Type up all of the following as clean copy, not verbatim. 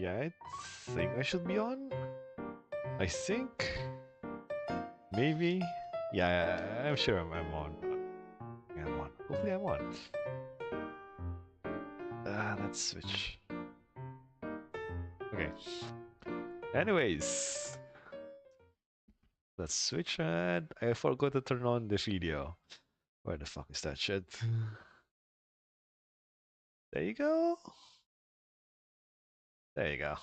Yeah, I think I should be on. I think. Maybe. Yeah, I'm sure I'm on. I'm on. Hopefully I'm on. Let's switch. Okay. Anyways, let's switch and I forgot to turn on the video. Where the fuck is that shit? There you go. There you go.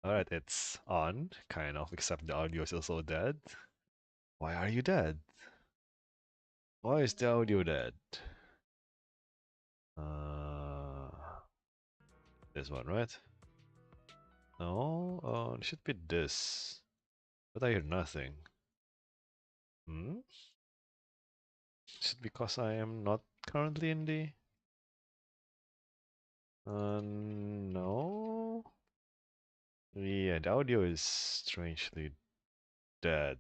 Alright, it's on, kind of, except the audio is also dead. Why are you dead? Why is the audio dead? Uh, this one, right? No, it should be this. But I hear nothing. Hmm? Is it because I am not currently in the... No. Yeah, the audio is strangely dead.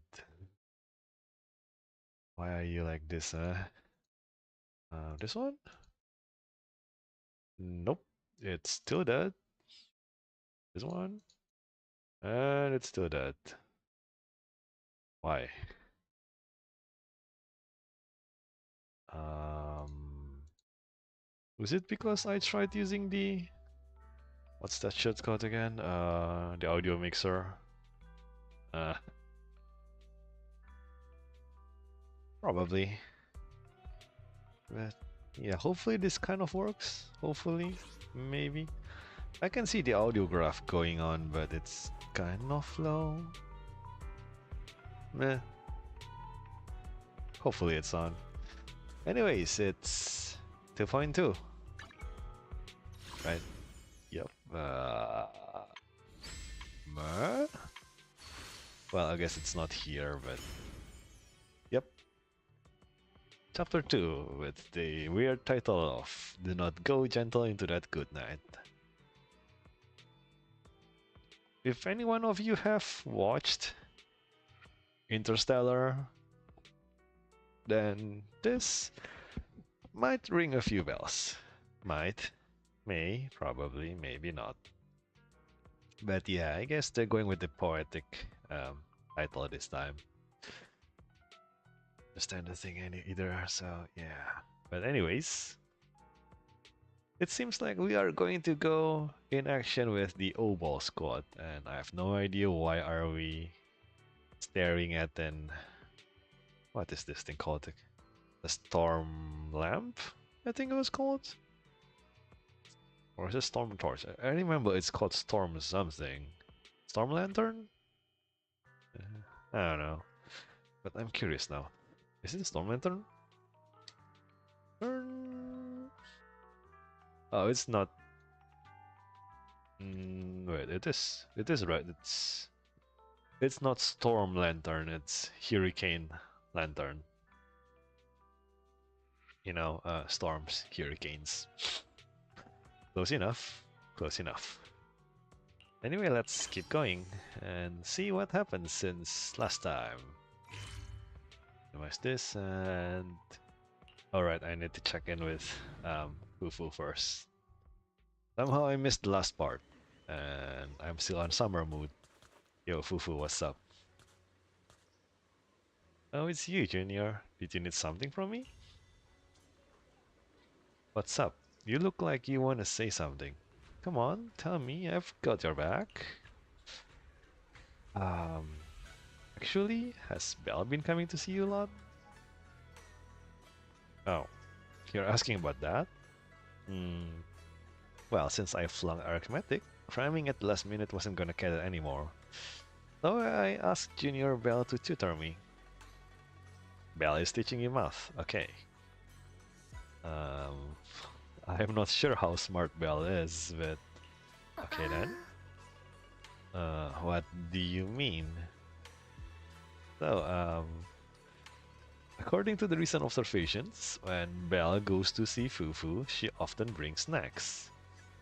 Why are you like this, huh? This one? Nope. It's still dead. This one? And it's still dead. Why? Was it because I tried using the... What's that shit called again? The audio mixer. Uh, Probably. But yeah, hopefully this kind of works. Hopefully, maybe. I can see the audio graph going on, but it's kind of low. Meh. Hopefully it's on. Anyways, it's 2.2. Right? Yep. Well, I guess it's not here, but... Yep. Chapter 2, with the weird title of Do Not Go Gentle into That Good Night. If any one of you have watched Interstellar, then this might ring a few bells. Might, may, probably, maybe not. But yeah, I guess they're going with the poetic title this time. Understand the thing either, so yeah. But anyways, it seems like we are going to go in action with the O-Ball squad, and I have no idea why are we staring at an... What is this thing called? A storm lamp, I think it was called? Or is it storm torch? I remember it's called storm something. Storm lantern? I don't know. But I'm curious now. Is it a storm lantern? Oh, it's not. Wait, it is. It is right. It's not storm lantern. It's hurricane lantern. You know, storms, hurricanes. Close enough. Close enough. Anyway, let's keep going and see what happens since last time. Minimize this and... Alright, I need to check in with Fufu first. Somehow I missed the last part, and I'm still on summer mood. Yo, Fufu, what's up? Oh, it's you, Junior. Did you need something from me? What's up? You look like you want to say something. Come on, tell me, I've got your back. Um, Actually, has Belle been coming to see you a lot? Oh, you're asking about that? Well, since I flung arithmetic, cramming at the last minute wasn't gonna cut it anymore. So I asked Junior Belle to tutor me. Belle is teaching you math, okay. I'm not sure how smart Belle is, but... Okay then. What do you mean? So, according to the recent observations, when Belle goes to see Fufu, she often brings snacks.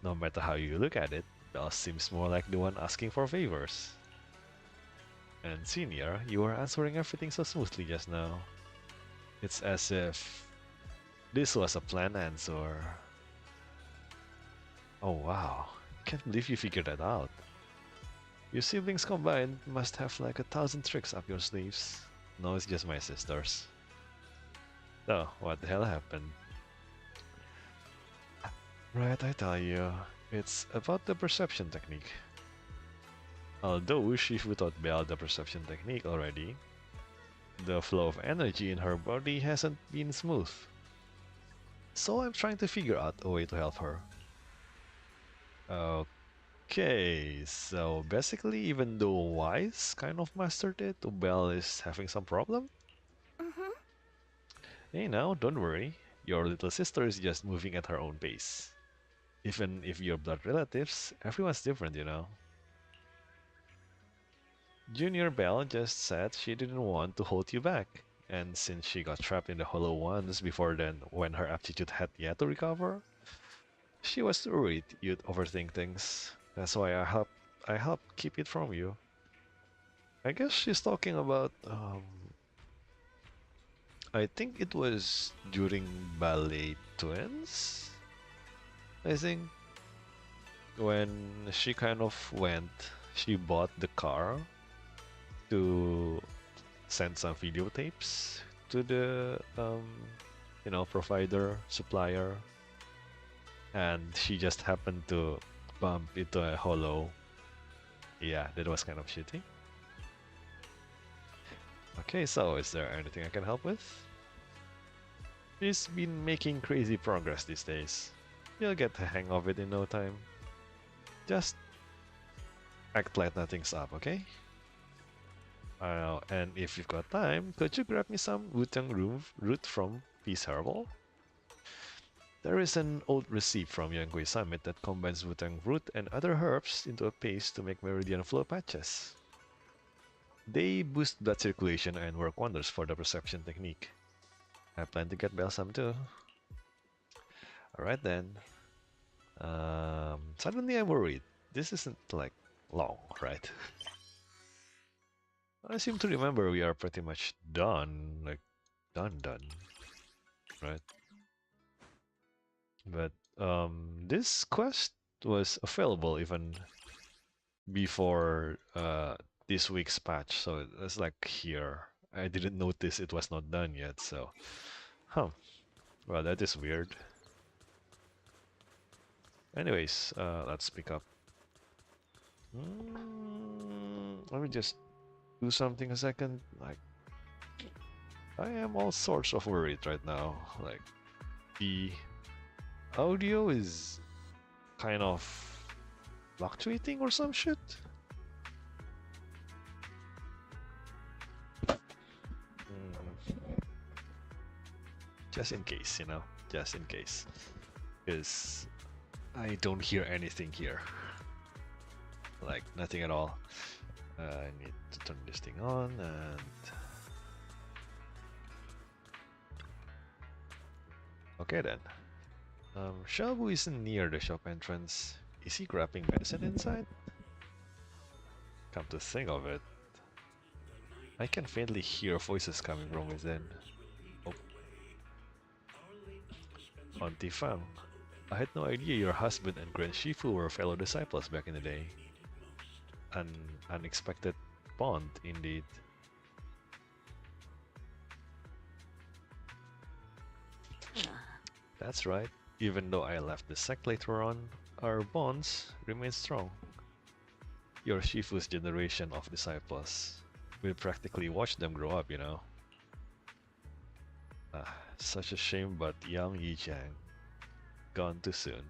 No matter how you look at it, Belle seems more like the one asking for favors. And Senior, you were answering everything so smoothly just now. It's as if this was a planned answer. Oh wow, Can't believe you figured that out. Your siblings combined must have like 1,000 tricks up your sleeves. No, it's just my sisters. So, what the hell happened? Right, I tell you. It's about the perception technique. Although Shifu taught Belle the perception technique already, the flow of energy in her body hasn't been smooth. So I'm trying to figure out a way to help her. Okay, so basically even though Wise kind of mastered it, Belle is having some problem? Mm-hmm. Hey now, don't worry. Your little sister is just moving at her own pace. Even if you're blood relatives, everyone's different, you know. Junior Belle just said she didn't want to hold you back. And since she got trapped in the Hollow once before then, when her aptitude had yet to recover, she was worried you'd overthink things. That's why I helped keep it from you. I guess she's talking about I think it was during Ballet Twins. I think when she kind of she bought the car to send some videotapes to the provider supplier, and she just happened to bump into a hollow. Yeah, that was kind of shitty. Okay, so is there anything I can help with? She's been making crazy progress these days. You'll get the hang of it in no time. Just act like nothing's up, okay? And if you've got time, could you grab me some Wutang root from Peace Herbal? There is an old recipe from Yangui Summit that combines Wutang root and other herbs into a paste to make meridian flow patches. They boost blood circulation and work wonders for the perception technique. I plan to get Belle some too. Alright then. Suddenly I'm worried. This isn't like long, right? I seem to remember we are pretty much done, like done, right? But this quest was available even before this week's patch, so it's like here. I didn't notice it was not done yet, so huh. Well, that is weird. Anyways, let's pick up. Let me just do something a second. Like, I am all sorts of worried right now. Like, the audio is kind of fluctuating or some shit. Just in case, you know, just in case. Because I don't hear anything here. Like, nothing at all. I need to turn this thing on and... Okay then. Shelbu isn't near the shop entrance. Is he grabbing medicine inside? Come to think of it, I can faintly hear voices coming from within. Oh. Auntie Fang, I had no idea your husband and Grand Shifu were fellow disciples back in the day. An unexpected bond, indeed. That's right. Even though I left the sect later on, our bonds remain strong. You're Shifu's generation of disciples. We practically watched them grow up, you know. Such a shame, but young Yijiang, gone too soon.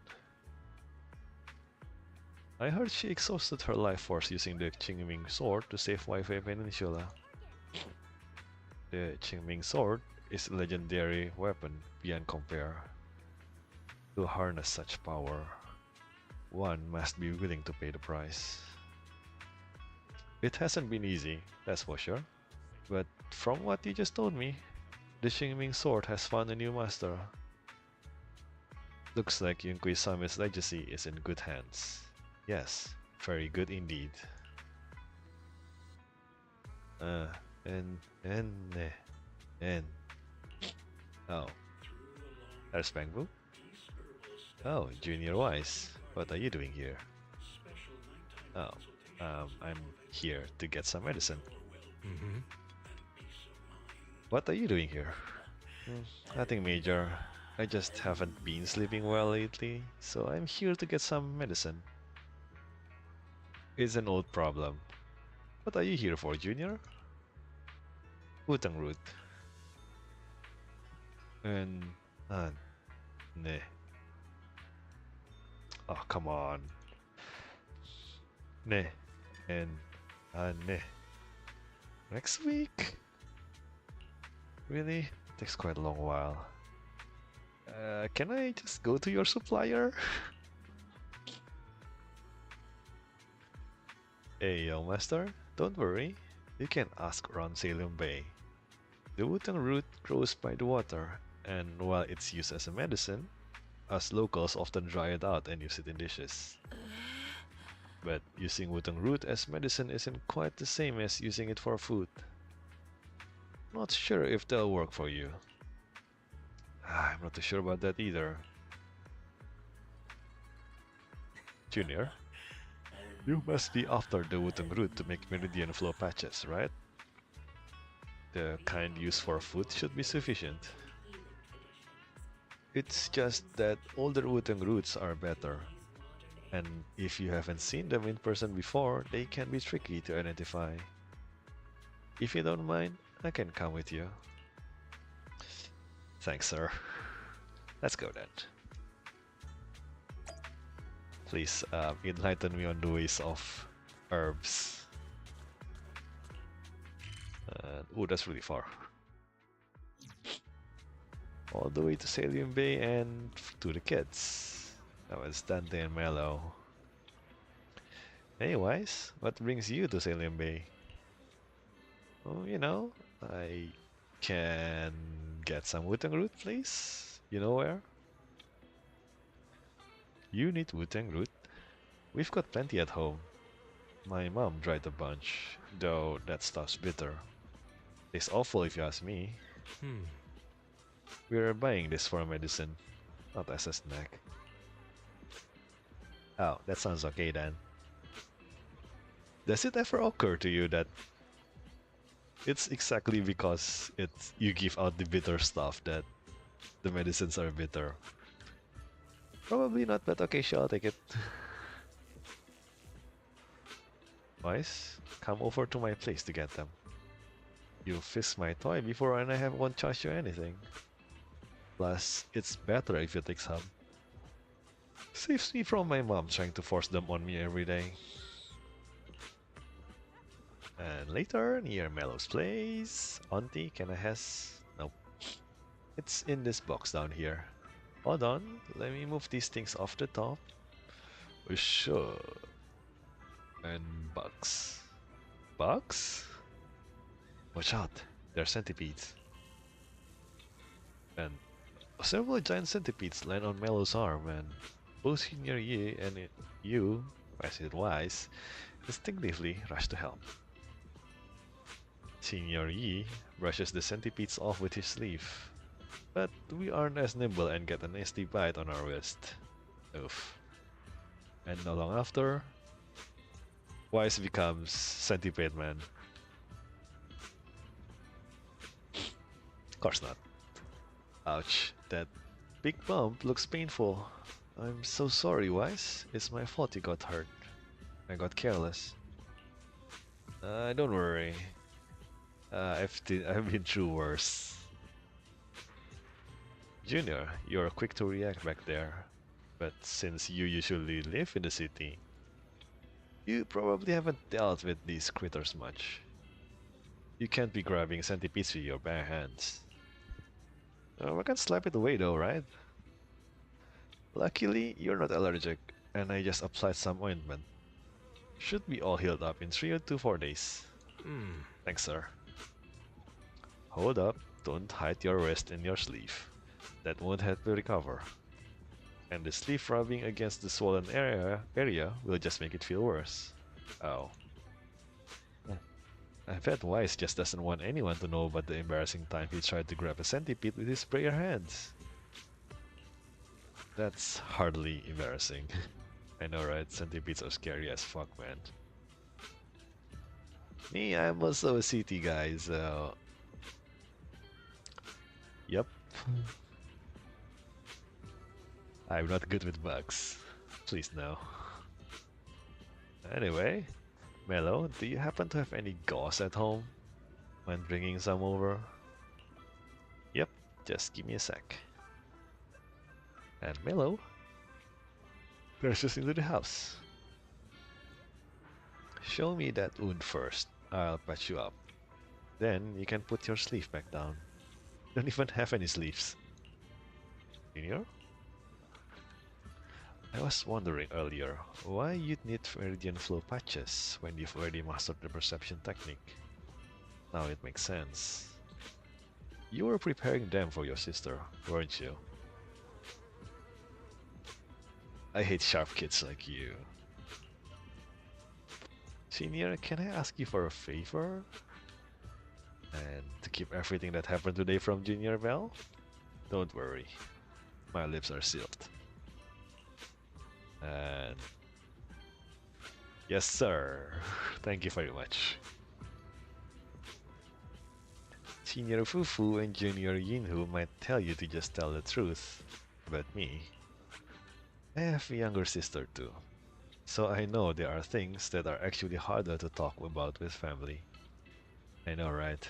I heard she exhausted her life force using the Qingming sword to save Waifei Peninsula. The Qingming sword is a legendary weapon beyond compare. To harness such power, one must be willing to pay the price. It hasn't been easy, that's for sure. But from what you just told me, the Qingming sword has found a new master. Looks like Yunkui Sami's legacy is in good hands. Yes, very good indeed. And. Oh, there's Bangbu. Oh, Junior Wise, what are you doing here? Oh, I'm here to get some medicine. Mm-hmm. What are you doing here? Nothing major. I just haven't been sleeping well lately, so I'm here to get some medicine. It's an old problem. What are you here for, Junior? Utang root. And uh, ne. Oh, come on. Ne. And ne. Next week? Really? Takes quite a long while. Can I just go to your supplier? Hey, young master, don't worry. You can ask around Salem Bay. The Wutang root grows by the water, and while it's used as a medicine, us locals often dry it out and use it in dishes. But using Wutang root as medicine isn't quite the same as using it for food. Not sure if they'll work for you. I'm not too sure about that either. Junior, you must be after the Wutang root to make meridian flow patches, right? The kind used for food should be sufficient. It's just that older Wutang roots are better. And if you haven't seen them in person before, they can be tricky to identify. If you don't mind, I can come with you. Thanks, sir. Let's go then. Please enlighten me on the ways of herbs. Oh, that's really far. All the way to Salium Bay and to the kids. That was Dante and Mello. Anyways, what brings you to Salium Bay? Oh, you know, I can get some Wutang root, please. You know where? You need Wutang root? We've got plenty at home. My mom dried a bunch, though that stuff's bitter. Tastes awful if you ask me. Hmm. We're buying this for medicine, not as a snack. Oh, that sounds okay then. Does it ever occur to you that it's exactly because you give out the bitter stuff that the medicines are bitter? Probably not, but okay, sure, I'll take it. Boys, come over to my place to get them. You fix my toy before and I won't charge you anything. Plus, it's better if you take some. Saves me from my mom trying to force them on me every day. And later, near Mellow's place. Auntie, can I has? Nope. It's in this box down here. Hold on, let me move these things off the top. Sure. And bugs. Bugs? Watch out, they're centipedes. And several giant centipedes land on Mellow's arm, and both Senior Yi and you, as it wise, instinctively rush to help. Senior Yi brushes the centipedes off with his sleeve, but we aren't as nimble and get a nasty bite on our wrist. Oof. And not long after, Wise becomes Centipede Man. Of course not. Ouch, that big bump looks painful. I'm so sorry, Wise. It's my fault you got hurt. I got careless. Don't worry. I've been through worse. Junior, you're quick to react back there. But since you usually live in the city, you probably haven't dealt with these critters much. You can't be grabbing centipedes with your bare hands. I can slap it away though, right? Luckily, you're not allergic, and I just applied some ointment. Should be all healed up in 3 to 4 days. Hmm. Thanks, sir. Hold up, don't hide your wrist in your sleeve. That won't help you recover. And the sleeve rubbing against the swollen area will just make it feel worse. Oh. I bet Wise just doesn't want anyone to know about the embarrassing time he tried to grab a centipede with his bare hands. That's hardly embarrassing. I know, right? Centipedes are scary as fuck, man. Me, I'm also a city guy, so... Yep. I'm not good with bugs. Please no. Anyway, Mello, do you happen to have any gauze at home when bringing some over? Yep, just give me a sec. And Mello, let's just into the house. Show me that wound first. I'll patch you up. Then you can put your sleeve back down. Don't even have any sleeves. Junior? I was wondering earlier why you'd need meridian flow patches when you've already mastered the perception technique. Now it makes sense. You were preparing them for your sister, weren't you? I hate sharp kids like you. Senior, can I ask you for a favor? And to keep everything that happened today from Junior well? Don't worry, my lips are sealed. And yes, sir. Thank you very much. Senior Fufu and Junior Yinhu might tell you to just tell the truth, but me, I have a younger sister too. So I know there are things that are actually harder to talk about with family. I know, right?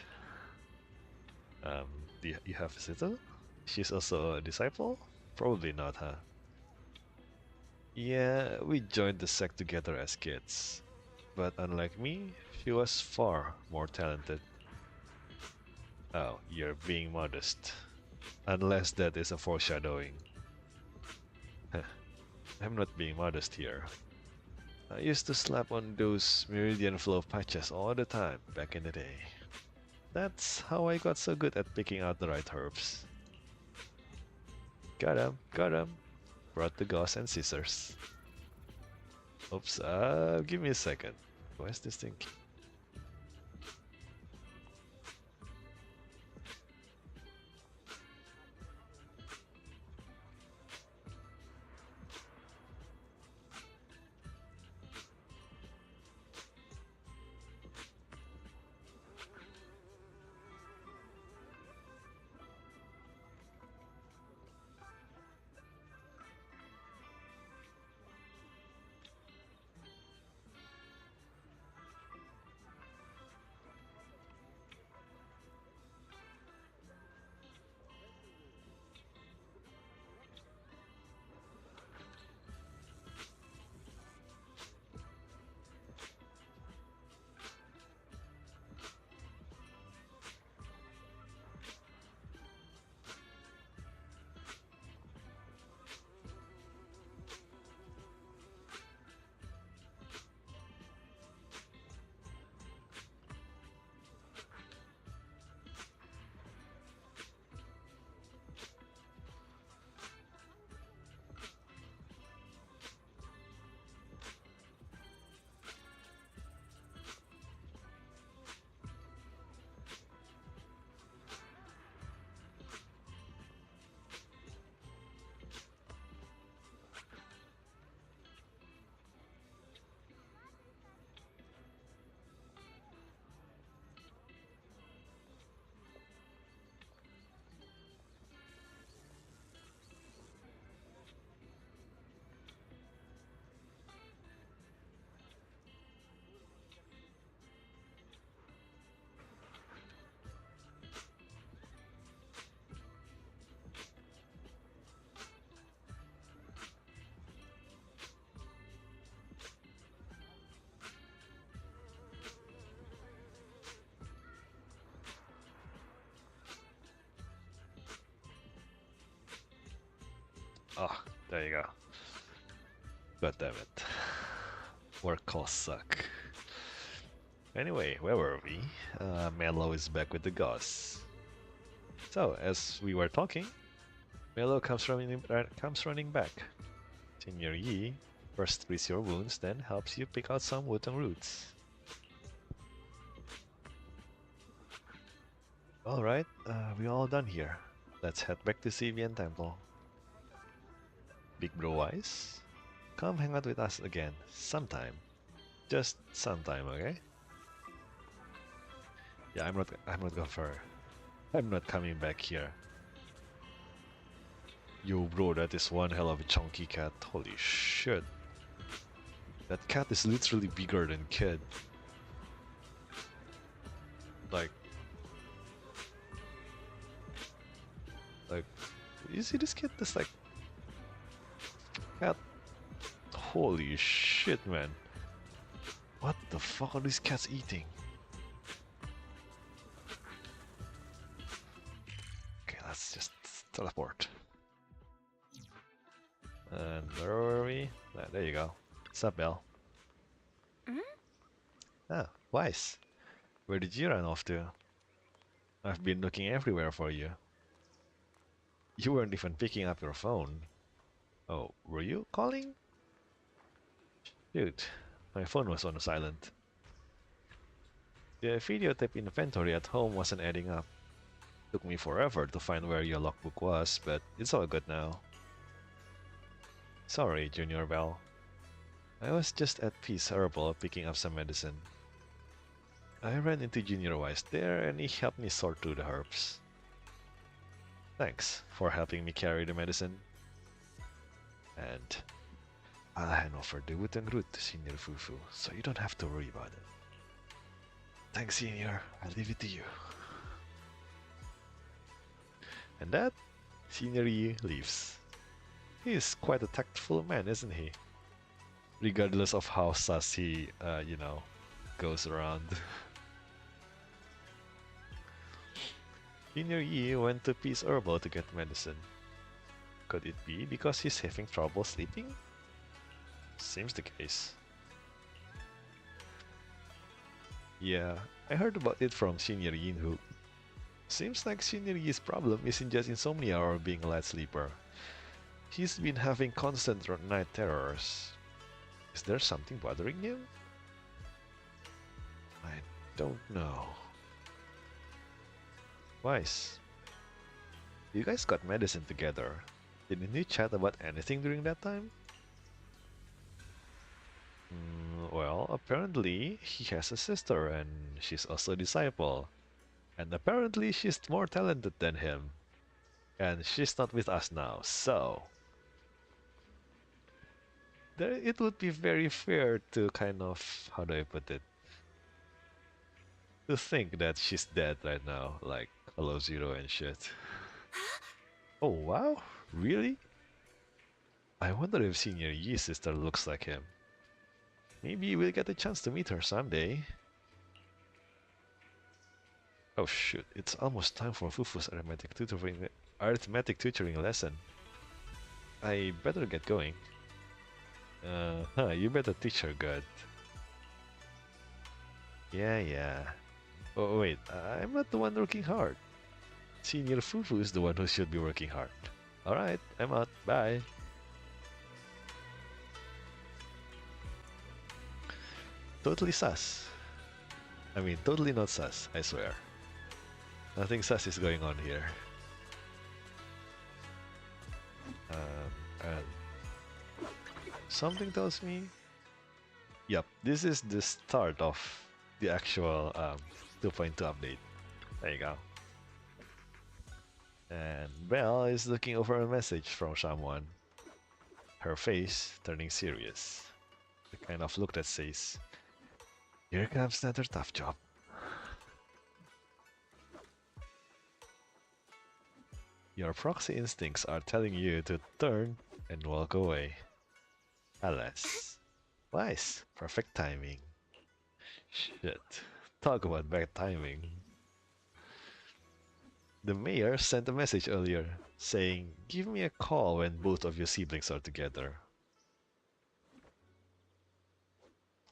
Um, do you have a sister? She's also a disciple? Probably not, huh? Yeah, we joined the sect together as kids. But unlike me, she was far more talented. Oh, you're being modest. Unless that is a foreshadowing. I'm not being modest here. I used to slap on those meridian flow patches all the time back in the day. That's how I got so good at picking out the right herbs. Got 'em, got 'em. Brought the gauze and scissors. Oops, give me a second. Where's this thing? Oh, there you go. God damn it. Work costs suck. Anyway, where were we? Mello is back with the gauze. So, as we were talking, Mello comes running back. Senior Yi first treats your wounds, then helps you pick out some wooden roots. Alright, we're all done here. Let's head back to Sivian Temple. Big bro wise? Come hang out with us again, sometime. Just sometime, okay? Yeah, I'm not going for. I'm not coming back here. Yo, bro, that is one hell of a chunky cat. Holy shit. That cat is literally bigger than Kid. Like, like, you see this kid? This like cat. Holy shit, man. What the fuck are these cats eating? Okay, let's just teleport. And where were we? Ah, there you go. What's up, Belle? Ah, Weiss. Where did you run off to? I've been looking everywhere for you. You weren't even picking up your phone. Oh, were you calling? Dude, my phone was on silent. The videotape inventory at home wasn't adding up. Took me forever to find where your logbook was, but it's all good now. Sorry, Junior Bell. I was just at Peace Herbal picking up some medicine. I ran into Junior Wise there and he helped me sort through the herbs. Thanks for helping me carry the medicine. And I'll hand over the wooden root to Senior Fufu, so you don't have to worry about it. Thanks, Senior. I leave it to you. And that, Senior Yi leaves. He is quite a tactful man, isn't he? Regardless of how sus he, goes around. Senior Yi went to Peace Herbal to get medicine. Could it be because he's having trouble sleeping? Seems the case. Yeah, I heard about it from Senior Yinhu. Seems like Senior Yi's problem isn't just insomnia or being a light sleeper. He's been having constant night terrors. Is there something bothering him? I don't know. Wise, you guys got medicine together. Didn't you chat about anything during that time? Well, apparently he has a sister and she's also a disciple. And apparently she's more talented than him. And she's not with us now, so... it would be very fair to kind of... how do I put it? To think that she's dead right now, like Hello Zero and shit. Oh wow? Really? I wonder if Senior Yi's sister looks like him. Maybe we'll get a chance to meet her someday. Oh shoot, it's almost time for Fufu's arithmetic tutoring lesson. I better get going. You better teach her good. Yeah. Oh wait, I'm not the one working hard. Senior Fufu is the one who should be working hard. Alright, I'm out. Bye. Totally sus. I mean, totally not sus, I swear. Nothing sus is going on here. And something tells me... Yep, this is the start of the actual 2.2 update. There you go. And Belle is looking over a message from someone. Her face turning serious. The kind of look that says, "Here comes another tough job." Your proxy instincts are telling you to turn and walk away. Alas. Wise. Perfect timing. Shit. Talk about bad timing. The mayor sent a message earlier saying, "Give me a call when both of your siblings are together."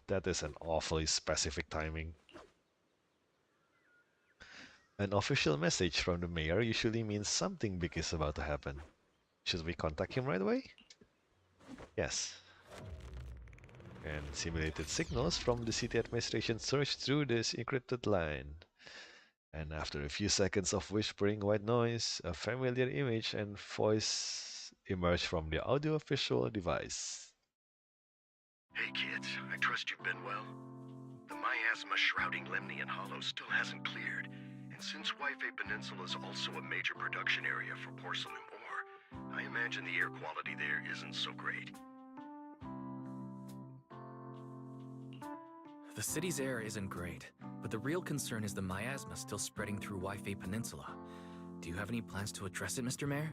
That is an awfully specific timing. An official message from the mayor usually means something big is about to happen. Should we contact him right away? Yes. And simulated signals from the city administration surged through this encrypted line. And after a few seconds of whispering white noise, a familiar image and voice emerged from the audio-visual device. Hey kids, I trust you've been well. The miasma shrouding Lemnian Hollow still hasn't cleared, and since Wi-Fi Peninsula is also a major production area for porcelain ore, I imagine the air quality there isn't so great. The city's air isn't great, but the real concern is the miasma still spreading through Wi-Fi Peninsula. Do you have any plans to address it, Mr. Mayor?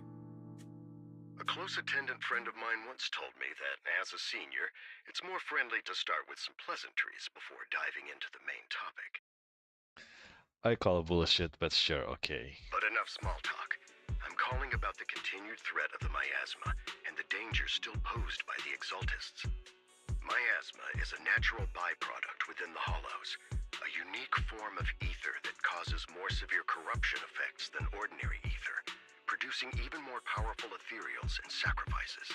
A close attendant friend of mine once told me that, as a senior, it's more friendly to start with some pleasantries before diving into the main topic. I call bullshit, but sure, okay. But enough small talk. I'm calling about the continued threat of the miasma and the dangers still posed by the Exaltists. Miasma is a natural byproduct within the Hollows, a unique form of ether that causes more severe corruption effects than ordinary ether, producing even more powerful ethereals and sacrifices.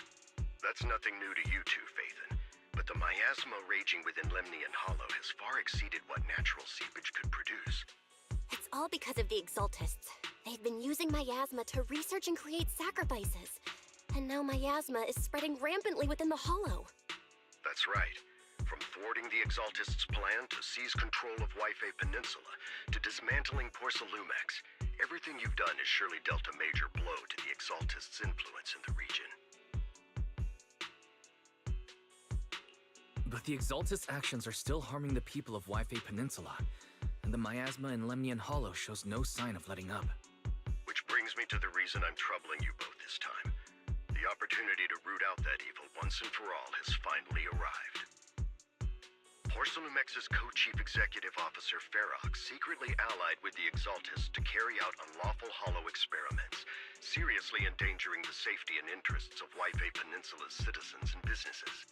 That's nothing new to you two, Phaethon, but the miasma raging within Lemnian Hollow has far exceeded what natural seepage could produce. It's all because of the Exaltists. They've been using miasma to research and create sacrifices. And now miasma is spreading rampantly within the Hollow. That's right. From thwarting the Exaltists' plan to seize control of Wi-Fi Peninsula to dismantling Porcelumex, everything you've done has surely dealt a major blow to the Exaltists' influence in the region. But the Exaltists' actions are still harming the people of Wi-Fi Peninsula, and the miasma in Lemnian Hollow shows no sign of letting up. Which brings me to the reason I'm troubling you both this time. The opportunity to root out that evil once and for all has finally arrived. Porcelumex's co-chief executive officer Ferox secretly allied with the Exaltists to carry out unlawful hollow experiments, seriously endangering the safety and interests of Wi-Fi Peninsula's citizens and businesses.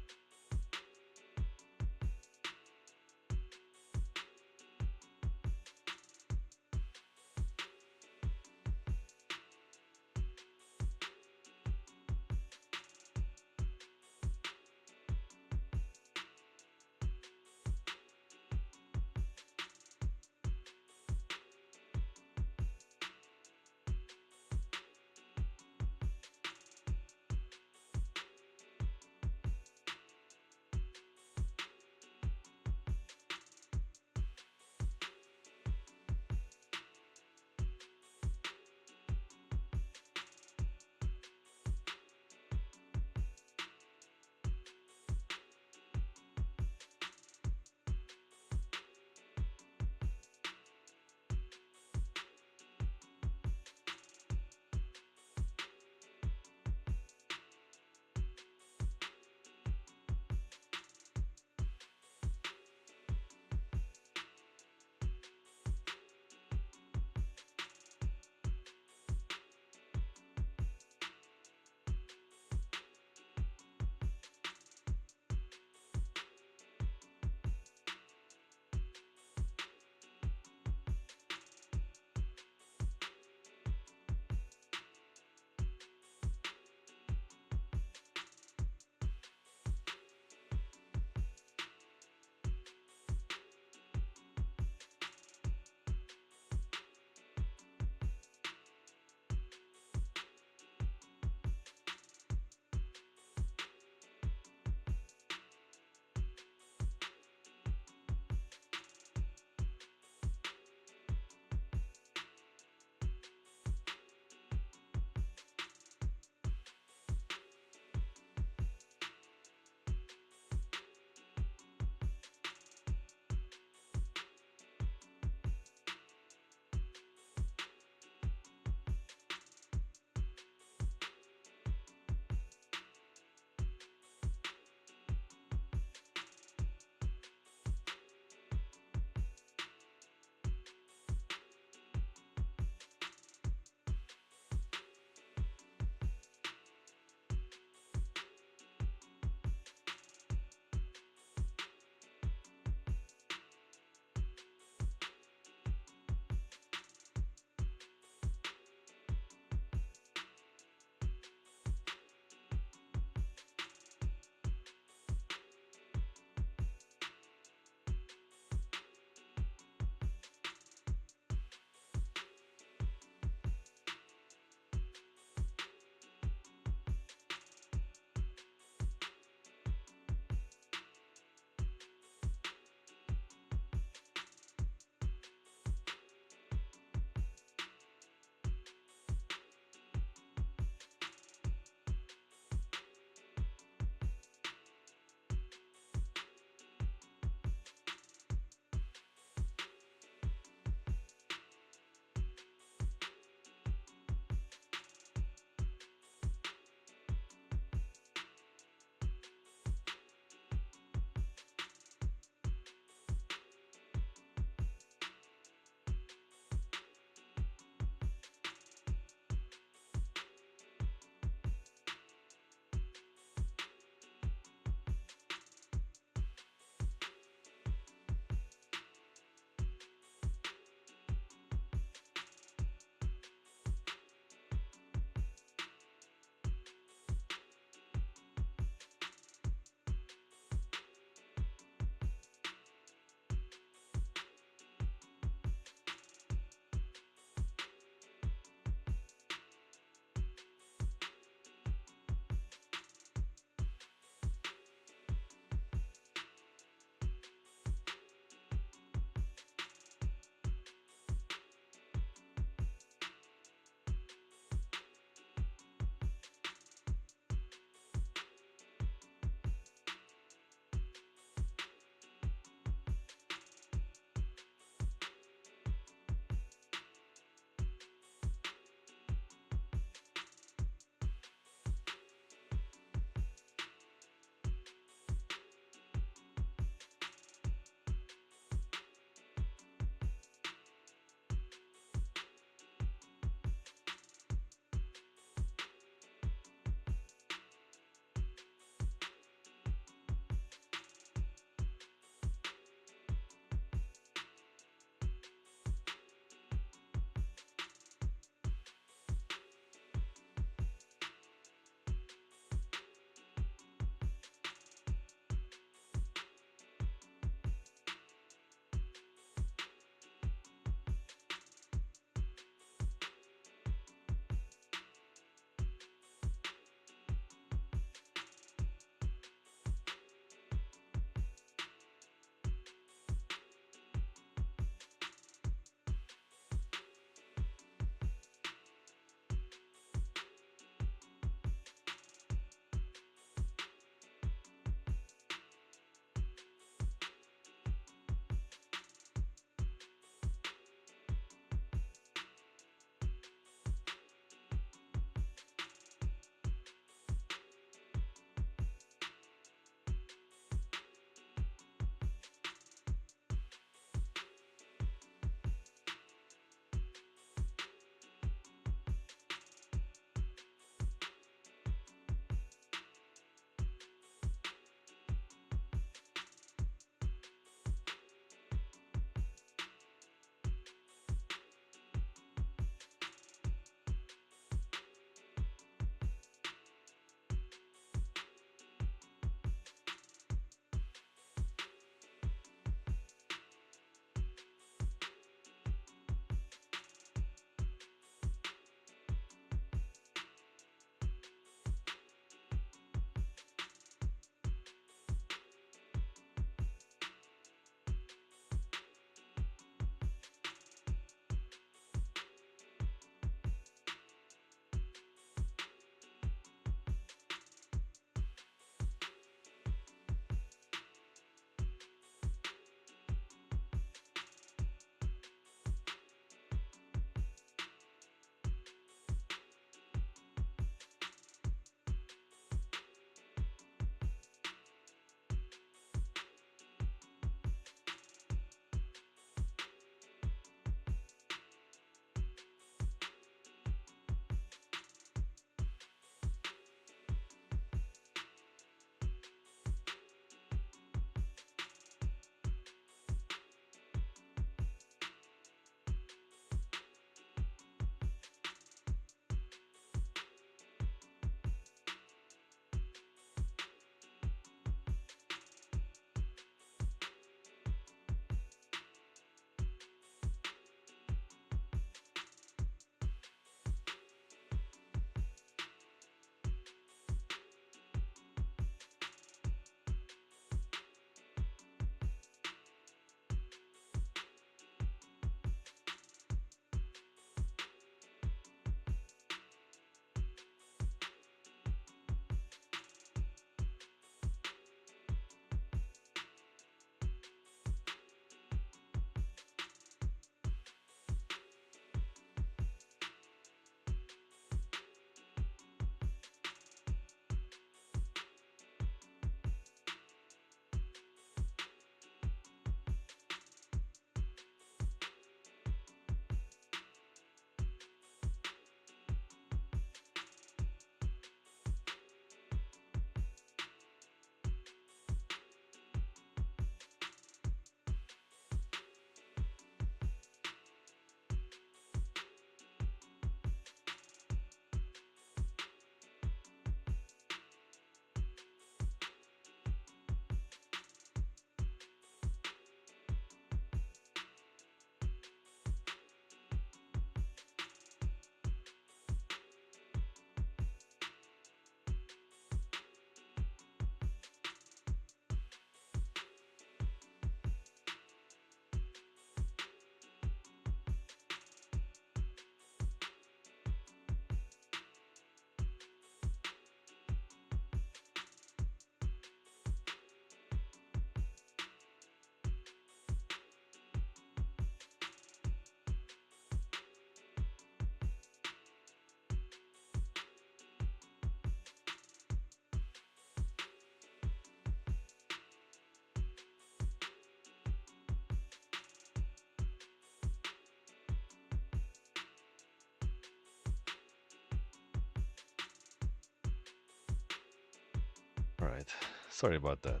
Alright. Sorry about that.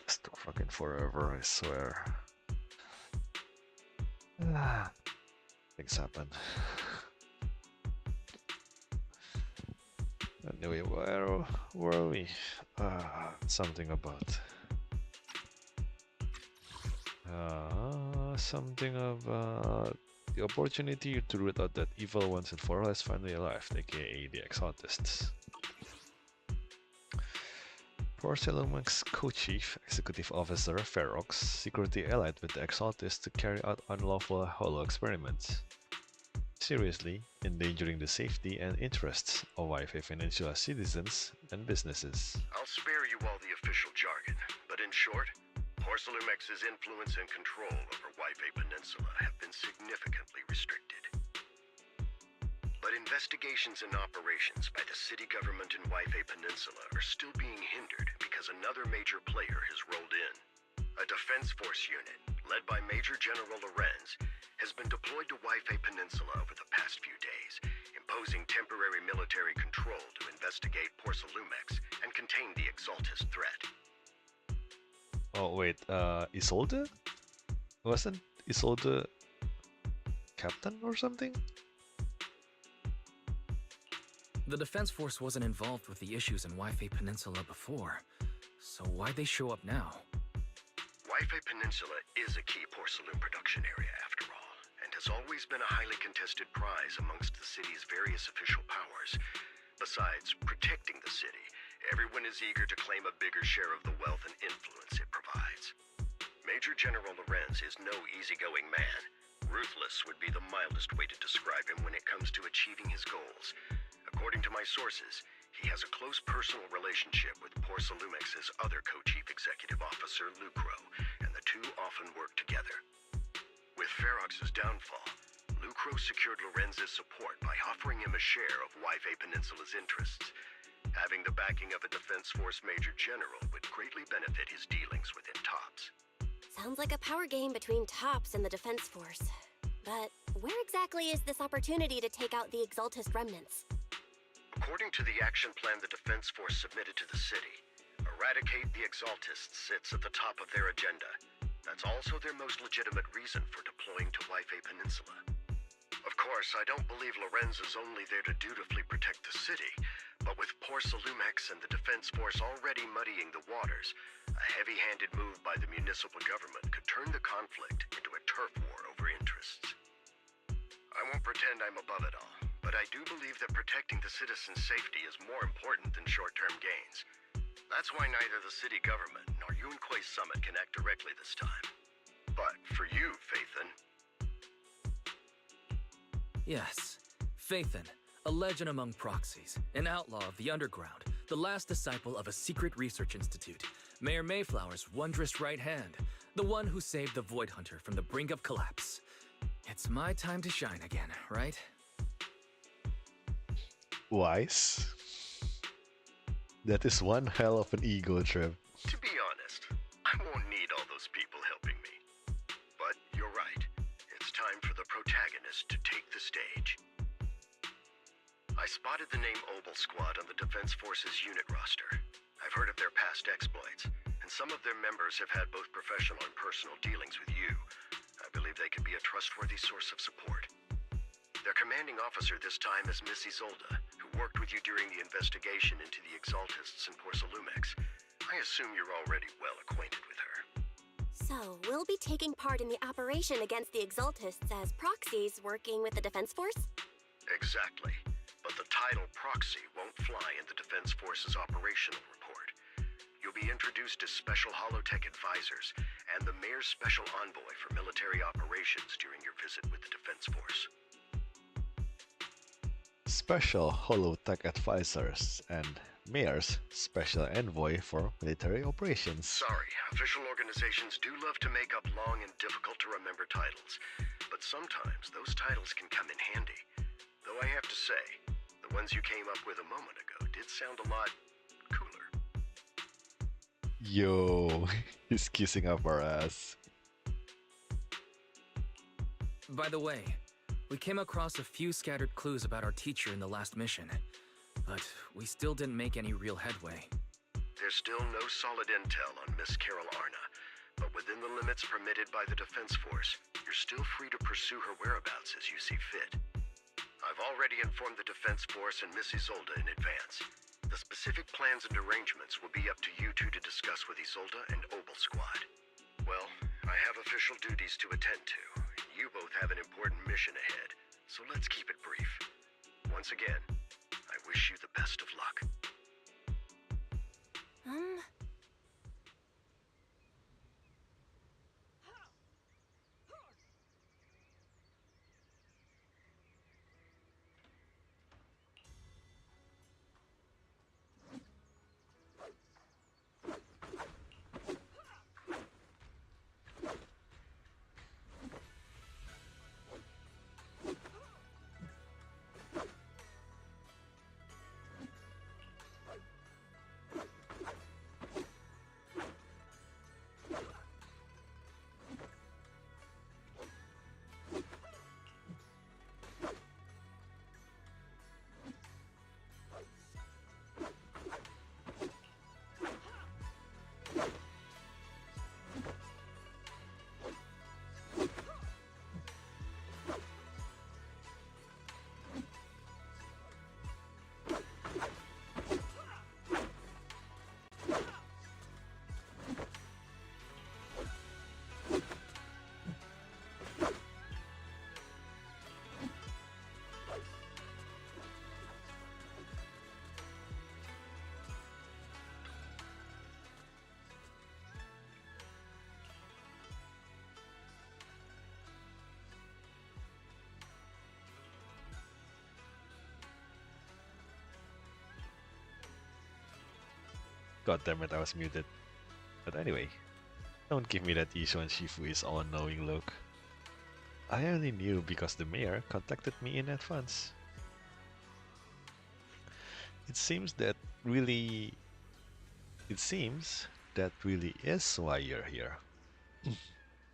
This took fucking forever, I swear. Things happen. Anyway, where were we? Something about... something about... The opportunity to root out that evil once and for all has finally arrived, aka the Exotists. Porceluma's co-chief, executive officer Ferox, secretly allied with the Exotists to carry out unlawful holo experiments, seriously endangering the safety and interests of Wi-Fi Peninsula citizens and businesses. I'll spare you all the official jargon, but in short, Porcelumex's influence and control over Wi-Fi Peninsula have been significantly restricted. But investigations and operations by the city government in Wi-Fi Peninsula are still being hindered because another major player has rolled in. A defense force unit, led by Major General Lorenz, has been deployed to Wi-Fi Peninsula over the past few days, imposing temporary military control to investigate Porcelumex and contain the Exaltist threat. Oh wait, Isolde? Wasn't Isolde captain or something? The Defense Force wasn't involved with the issues in Wi-Fi Peninsula before, so why'd they show up now? Wi-Fi Peninsula is a key porcelain production area after all, and has always been a highly contested prize amongst the city's various official powers. Besides protecting the city, everyone is eager to claim a bigger share of the wealth and influence it provides. Major General Lorenz is no easygoing man. Ruthless would be the mildest way to describe him when it comes to achieving his goals. According to my sources, he has a close personal relationship with Porcelumex's other co-chief executive officer, Lucro, and the two often work together. With Ferox's downfall, Lucro secured Lorenz's support by offering him a share of Wi-Fi Peninsula's interests. Having the backing of a Defense Force Major General would greatly benefit his dealings within TOPS. Sounds like a power game between TOPS and the Defense Force. But where exactly is this opportunity to take out the Exaltist remnants? According to the action plan the Defense Force submitted to the city, eradicate the Exaltists sits at the top of their agenda. That's also their most legitimate reason for deploying to Wi-Fi Peninsula. Of course, I don't believe Lorenz is only there to dutifully protect the city, but with Porcelumex and the Defense Force already muddying the waters, a heavy-handed move by the municipal government could turn the conflict into a turf war over interests. I won't pretend I'm above it all, but I do believe that protecting the citizens' safety is more important than short-term gains. That's why neither the city government nor Yunque's summit can act directly this time. But for you, Phaethon... Yes, Phaethon, a legend among proxies, an outlaw of the underground, the last disciple of a secret research institute, Mayor Mayflower's wondrous right hand, the one who saved the Void Hunter from the brink of collapse. It's my time to shine again, right? Wise. That is one hell of an ego trip. To be honest, I won't need all those people helping me. But you're right. It's time for the protagonist to take the stage. I spotted the name Obel Squad on the Defense Force's unit roster. I've heard of their past exploits, and some of their members have had both professional and personal dealings with you. I believe they could be a trustworthy source of support. Their commanding officer this time is Miss Isolde, who worked with you during the investigation into the Exaltists and Porcelumex. I assume you're already well acquainted with her. So, we'll be taking part in the operation against the Exaltists as proxies working with the Defense Force? Exactly. But the title proxy won't fly in the Defense Force's operational report. You'll be introduced as Special Holotech Advisors and the Mayor's Special Envoy for Military Operations during your visit with the Defense Force. Special Holotech Advisors and Mayor's Special Envoy for Military Operations. Sorry, official organizations do love to make up long and difficult to remember titles, but sometimes those titles can come in handy. Though I have to say, the ones you came up with a moment ago did sound a lot cooler. Yo, he's kissing up our ass. By the way, we came across a few scattered clues about our teacher in the last mission, but we still didn't make any real headway. There's still no solid intel on Miss Carol Arna, but within the limits permitted by the Defense Force, you're still free to pursue her whereabouts as you see fit. I've already informed the Defense Force and Miss Isolde in advance. The specific plans and arrangements will be up to you two to discuss with Isolde and Obel Squad. Well, I have official duties to attend to. You both have an important mission ahead, so let's keep it brief. Once again, I wish you the best of luck. God damn it, I was muted. But anyway, don't give me that Isho and Shifu is all-knowing look. I only knew because the mayor contacted me in advance. It seems that really is why you're here.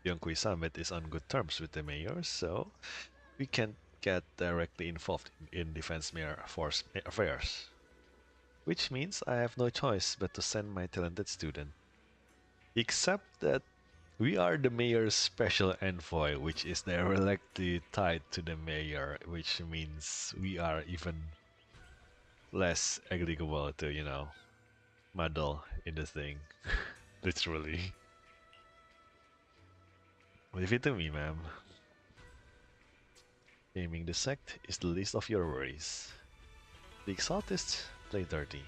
Yongkui Summit is on good terms with the mayor, so we can't get directly involved in Defense Mayor Force affairs. Which means I have no choice but to send my talented student. Except that we are the mayor's special envoy, which is directly tied to the mayor, which means we are even less eligible to, you know, muddle in the thing. Literally. Leave it to me, ma'am. Naming the sect is the least of your worries. The Exaltists play dirty,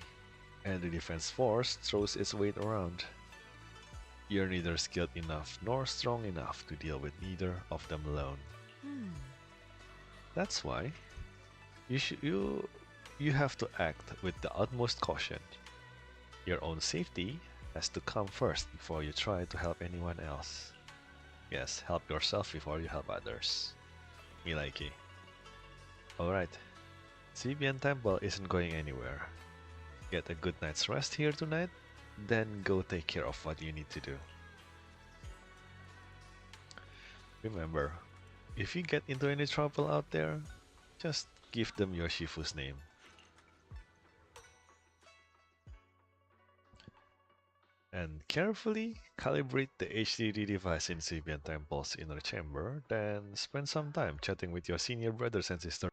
and the Defense Force throws its weight around. You're neither skilled enough nor strong enough to deal with either of them alone. That's why you have to act with the utmost caution. Your own safety has to come first before you try to help anyone else. Yes, help yourself before you help others. Milaiki. Alright, Zibian Temple isn't going anywhere. Get a good night's rest here tonight, then go take care of what you need to do. Remember, if you get into any trouble out there, just give them your Shifu's name. And carefully calibrate the HDD device in Zibian Temple's inner chamber, then spend some time chatting with your senior brothers and sisters.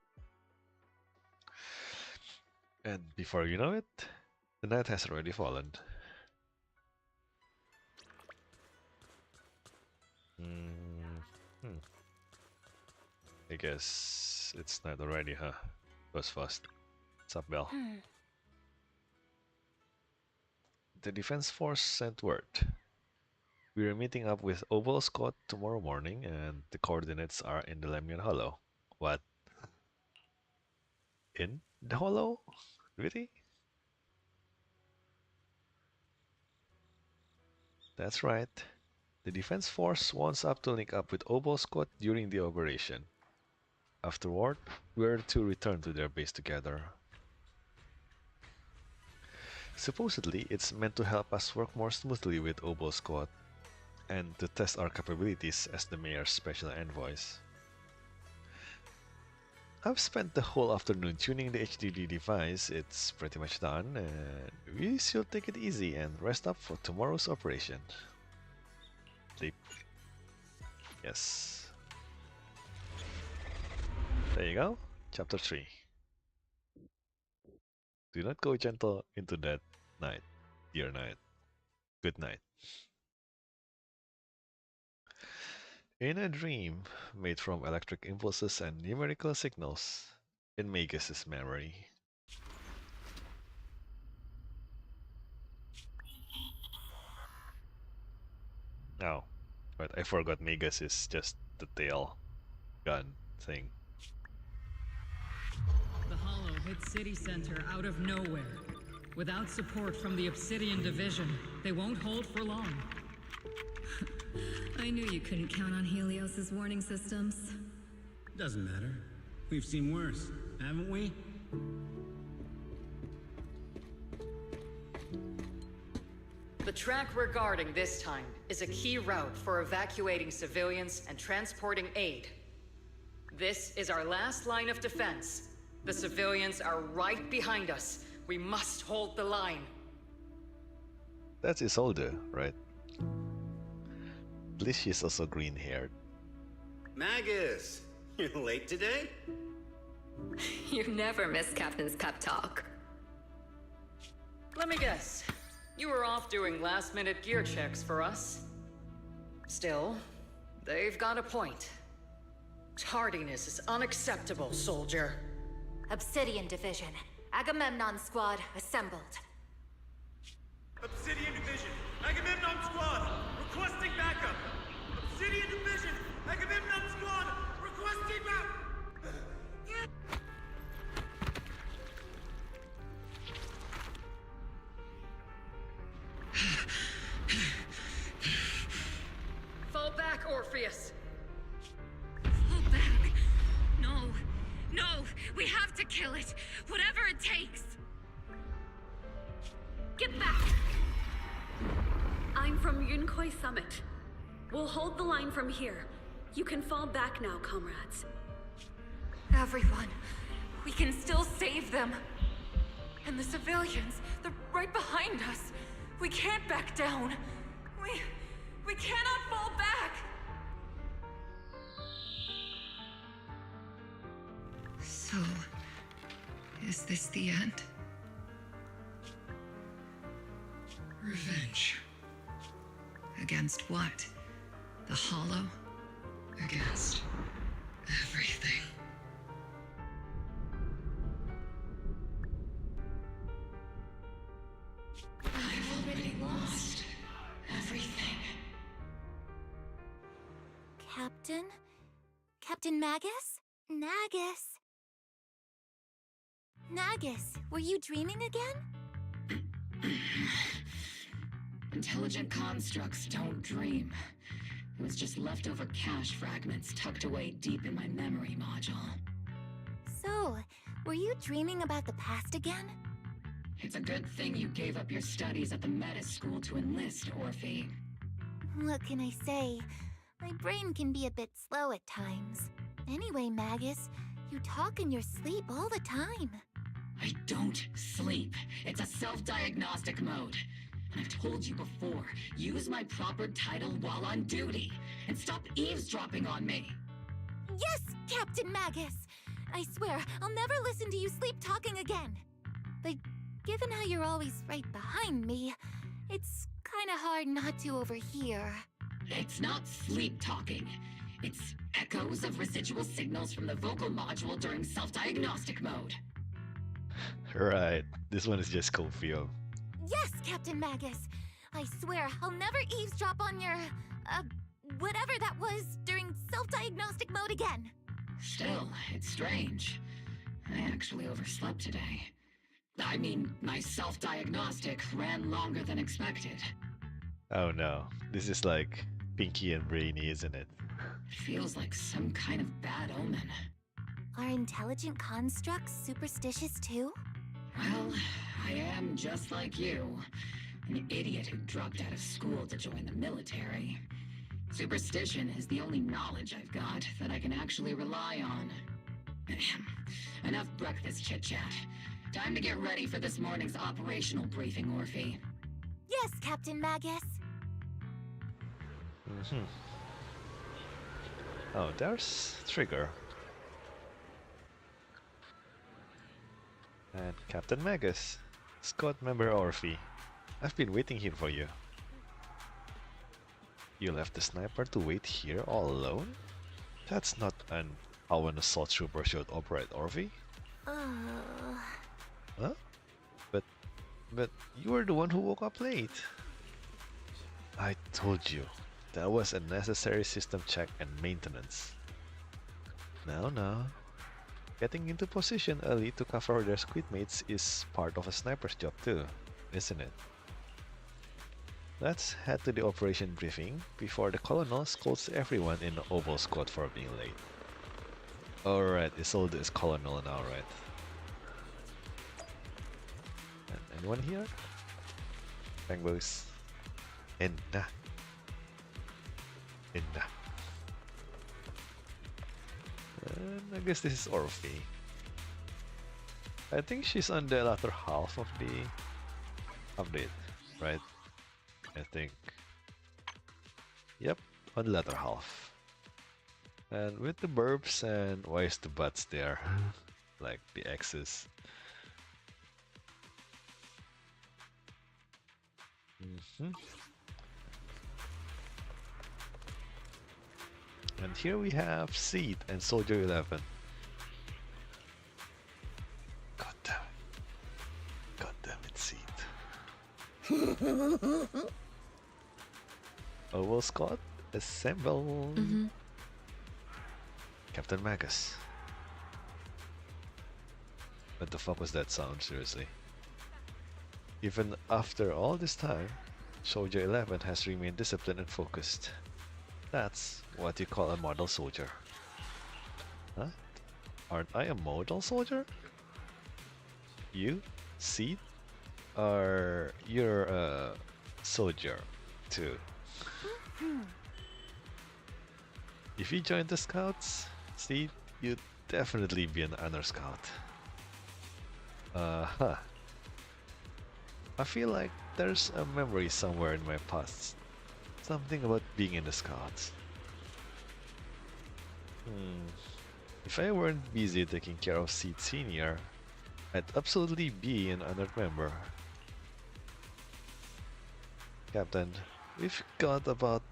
And before you know it, the night has already fallen. I guess it's night already, huh? Goes fast. What's up, Belle? The Defense Force sent word. We're meeting up with Obel Squad tomorrow morning, and the coordinates are in the Lemian Hollow. What? In the Hollow? Really? That's right. The Defense Force wants up to link up with Obel Squad during the operation. Afterward, we're to return to their base together. Supposedly, it's meant to help us work more smoothly with Obel Squad, and to test our capabilities as the mayor's special envoys. I've spent the whole afternoon tuning the HDD device. It's pretty much done, and we should take it easy and rest up for tomorrow's operation. Sleep. Yes. There you go. Chapter 3. Do not go gentle into that night, dear night. Good night. In a dream made from electric impulses and numerical signals in Magus's memory. Oh, but I forgot Magus is just the tail gun thing. The Hollow hit City Center out of nowhere. Without support from the Obsidian Division, they won't hold for long. I knew you couldn't count on Helios's warning systems. Doesn't matter. We've seen worse, haven't we? The track we're guarding this time is a key route for evacuating civilians and transporting aid. This is our last line of defense. The civilians are right behind us. We must hold the line. That's Isolde, right? At least she's also green-haired. Magus! You're late today? You never miss Captain's pep talk. Let me guess. You were off doing last-minute gear checks for us. Still, they've got a point. Tardiness is unacceptable, soldier. Obsidian Division. Agamemnon Squad assembled. Obsidian Division, Agamemnon Squad, requesting backup! Obsidian Division, Agamemnon Squad, requesting backup! Fall back, Orpheus! Fall back. No. No. We have to kill it. Whatever it takes. Get back. I'm from Yunkoi Summit. We'll hold the line from here. You can fall back now, comrades. Everyone. We can still save them. And the civilians, they're right behind us. We can't back down. We cannot fall back. So, is this the end? Revenge. Against what? The Hollow? Against everything. I've already lost everything. Captain? Captain Magus? Nagus? Nagus, were you dreaming again? Intelligent constructs don't dream. It was just leftover cache fragments tucked away deep in my memory module. So, were you dreaming about the past again? It's a good thing you gave up your studies at the Meta School to enlist, Orphe. What can I say? My brain can be a bit slow at times. Anyway, Magus, you talk in your sleep all the time. I don't sleep. It's a self-diagnostic mode. And I've told you before, use my proper title while on duty, and stop eavesdropping on me. Yes, Captain Magus! I swear, I'll never listen to you sleep talking again. But given how you're always right behind me, it's kinda hard not to overhear. It's not sleep talking. It's echoes of residual signals from the vocal module during self-diagnostic mode. Right, this one is just Confio. Yes, Captain Magus! I swear, I'll never eavesdrop on your, whatever that was during self-diagnostic mode again. Still, it's strange. I actually overslept today. I mean, my self-diagnostic ran longer than expected. Oh no, this is like Pinky and Brainy, isn't it? It feels like some kind of bad omen. Are intelligent constructs superstitious too? Well, I am just like you. An idiot who dropped out of school to join the military. Superstition is the only knowledge I've got that I can actually rely on. Enough breakfast chit-chat. Time to get ready for this morning's operational briefing, Orphe. Yes, Captain Magus. Oh, there's Trigger. And Captain Magus. Squad member Orphe. I've been waiting here for you. You left the sniper to wait here all alone? That's not how an assault trooper should operate, Orphe. Huh? But you were the one who woke up late. I told you, that was a necessary system check and maintenance. Now, getting into position early to cover their squid mates is part of a sniper's job too, isn't it? Let's head to the operation briefing before the colonel scolds everyone in the Oval Squad for being late. Alright, Isolde is colonel now, right? And anyone here? Bangboos. Enna. And I guess this is Orphe. I think she's on the latter half of the update, right? I think. Yep, on the latter half. And with the burps and why is the butts there? Like the X's. And here we have Seed and Soldier 11. God damn it, Seed. Oval Squad, assemble! Captain Magus. What the fuck was that sound, seriously? Even after all this time, Soldier 11 has remained disciplined and focused. That's what you call a model soldier. Huh? Aren't I a model soldier? You, Seed, you're a soldier too. If you join the scouts, Seed, you'd definitely be an honor scout. I feel like there's a memory somewhere in my past. Something about being in the scouts. If I weren't busy taking care of Seed Senior, I'd absolutely be an honored member. Captain, we've got about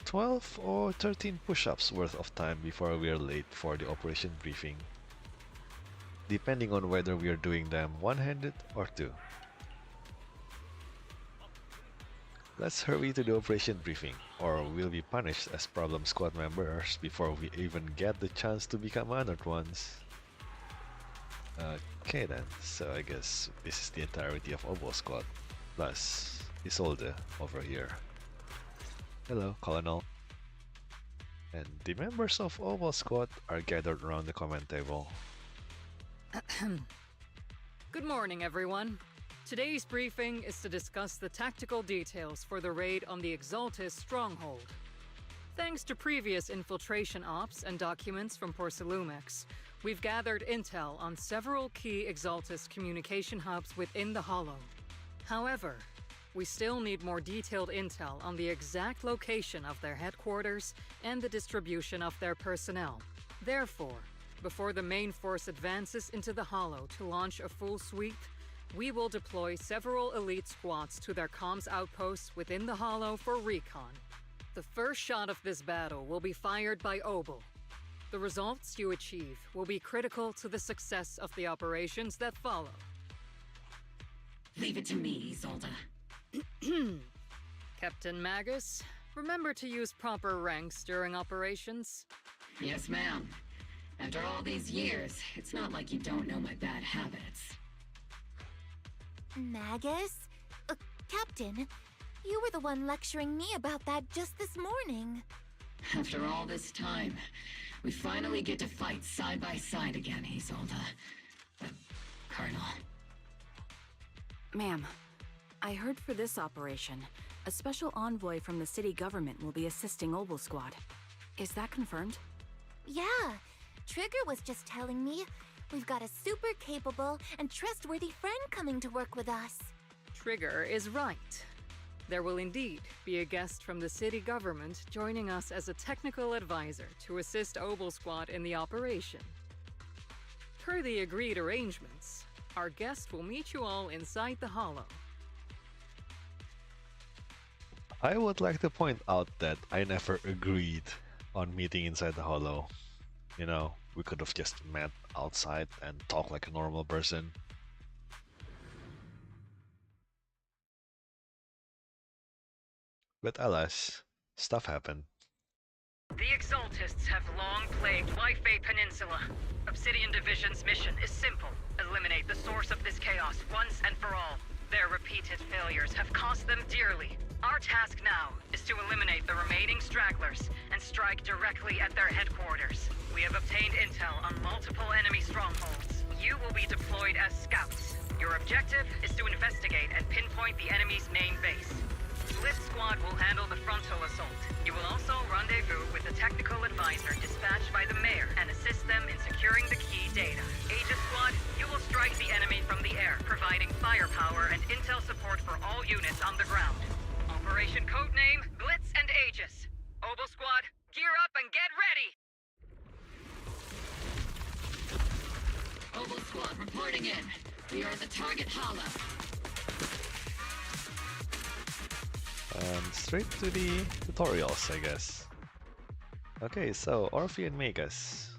12 or 13 push-ups worth of time before we're late for the operation briefing. Depending on whether we're doing them one-handed or two. Let's hurry to the operation briefing, or we'll be punished as problem squad members before we even get the chance to become honored ones. Okay then, so I guess this is the entirety of Oval Squad, plus Isolde over here. Hello, Colonel. And the members of Oval Squad are gathered around the command table. Good morning, everyone. Today's briefing is to discuss the tactical details for the raid on the Exaltis stronghold. Thanks to previous infiltration ops and documents from Porcelumex, we've gathered intel on several key Exaltis communication hubs within the Hollow. However, we still need more detailed intel on the exact location of their headquarters and the distribution of their personnel. Therefore, before the main force advances into the Hollow to launch a full sweep, we will deploy several elite squads to their comms outposts within the Hollow for recon. The first shot of this battle will be fired by Obel. The results you achieve will be critical to the success of the operations that follow. Leave it to me, Isolde. Captain Magus, remember to use proper ranks during operations? Yes, ma'am. After all these years, it's not like you don't know my bad habits. Magus? Captain, you were the one lecturing me about that just this morning. After all this time, we finally get to fight side by side again, Isolde. Colonel. Ma'am, I heard for this operation, a special envoy from the city government will be assisting Oval Squad. Is that confirmed? Yeah, Trigger was just telling me we've got a super capable and trustworthy friend coming to work with us. Trigger is right. There will indeed be a guest from the city government joining us as a technical advisor to assist Obel Squad in the operation. Per the agreed arrangements, our guest will meet you all inside the Hollow. I would like to point out that I never agreed on meeting inside the Hollow. You know, we could have just met outside and talked like a normal person. But alas, stuff happened. The Exaltists have long plagued Lifey Peninsula. Obsidian Division's mission is simple. Eliminate the source of this chaos once and for all. Their repeated failures have cost them dearly. Our task now is to eliminate the remaining stragglers and strike directly at their headquarters. We have obtained intel on multiple enemy strongholds. You will be deployed as scouts. Your objective is to investigate and pinpoint the enemy's main base. Blitz Squad will handle the frontal assault. You will also rendezvous with a technical advisor dispatched by the mayor and assist them in securing the key data. Aegis Squad, you will strike the enemy from the air, providing firepower and intel support for all units on the ground. Operation codename Blitz and Aegis. Obel Squad, gear up and get ready! Obel Squad reporting in. We are at the target hollow. And straight to the tutorials, I guess. Okay, so Orphe and Magus.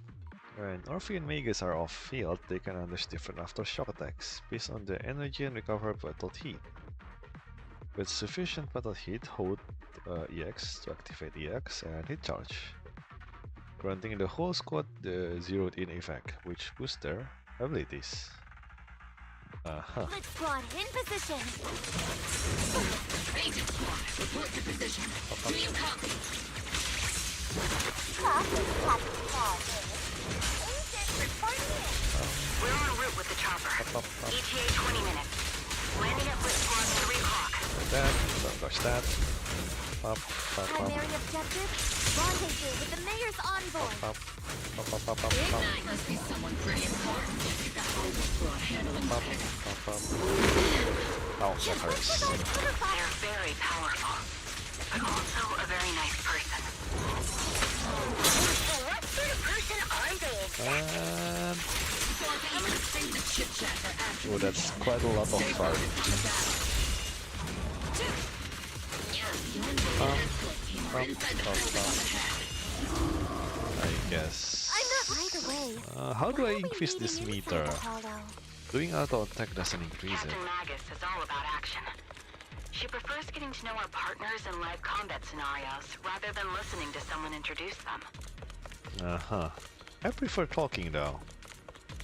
When Orphe and Magus are off-field, they can unleash different aftershock attacks based on the energy and recover battle heat. With sufficient battle heat, hold EX to activate EX and hit charge, granting the whole squad the zeroed-in effect, which boosts their abilities. Blitz Squad in position! Agent Squad, report to position. Do you copy? We're en route with the chopper. ETA 20 minutes. Landing at Blitz Squad 3 o'clock. That, don't rush that. Primary objective, rendezvous with the mayor's envoy. That must be someone pretty important. You got Obel Squad handling Oh, that hurts. They're very powerful, but also a very nice person. What sort of person are they? And... Save the chit-chat for after. Oh, that's quite a lot of fart. I guess. Either way. How do I increase this meter? Doing auto attack doesn't increase it. Captain Magus is all about action. She prefers getting to know our partners in live combat scenarios rather than listening to someone introduce them. I prefer talking though.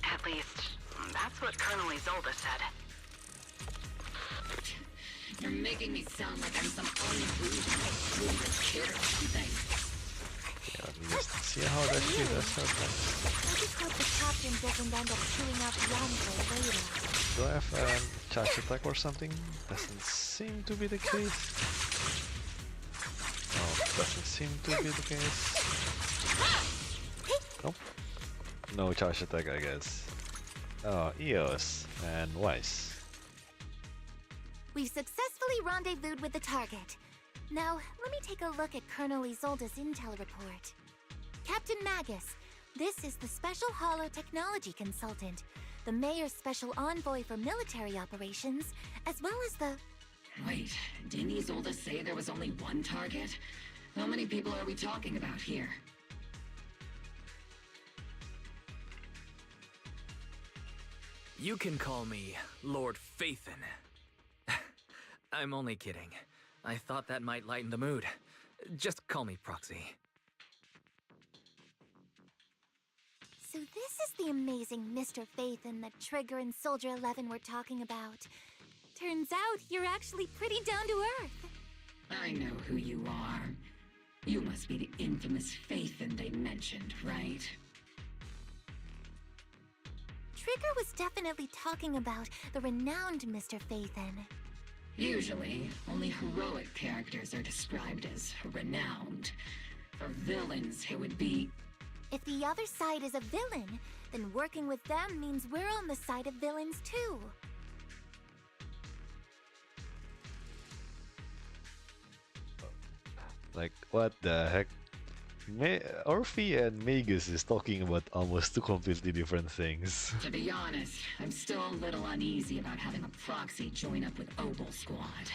At least, that's what Colonel Isolde said. You're making me sound like I'm some unruly kid or something. Yeah, let me just see how that actually does her thing. I just hope the captain doesn't end up chewing out the envoy later. Do I have charge attack or something? Doesn't seem to be the case. No, doesn't seem to be the case. Nope. No charge attack, I guess. Oh, EOS and Weiss. We've successfully rendezvoused with the target. Now, let me take a look at Colonel Isolde's intel report. Captain Magus, this is the Special Hollow Technology Consultant, the Mayor's Special Envoy for Military Operations, as well as the... Wait, didn't Isolde say there was only one target? How many people are we talking about here? You can call me Lord Phaethon. I'm only kidding. I thought that might lighten the mood. Just call me Proxy. So this is the amazing Mr. Phaethon that Trigger and Soldier 11 were talking about. Turns out you're actually pretty down to earth. I know who you are. You must be the infamous Phaethon they mentioned, right? Trigger was definitely talking about the renowned Mr. Phaethon. Usually, only heroic characters are described as renowned. For villains, it would be... If the other side is a villain, then working with them means we're on the side of villains too. Like, what the heck? Orphe and Magus is talking about almost two completely different things. To be honest, I'm still a little uneasy about having a proxy join up with Obel Squad.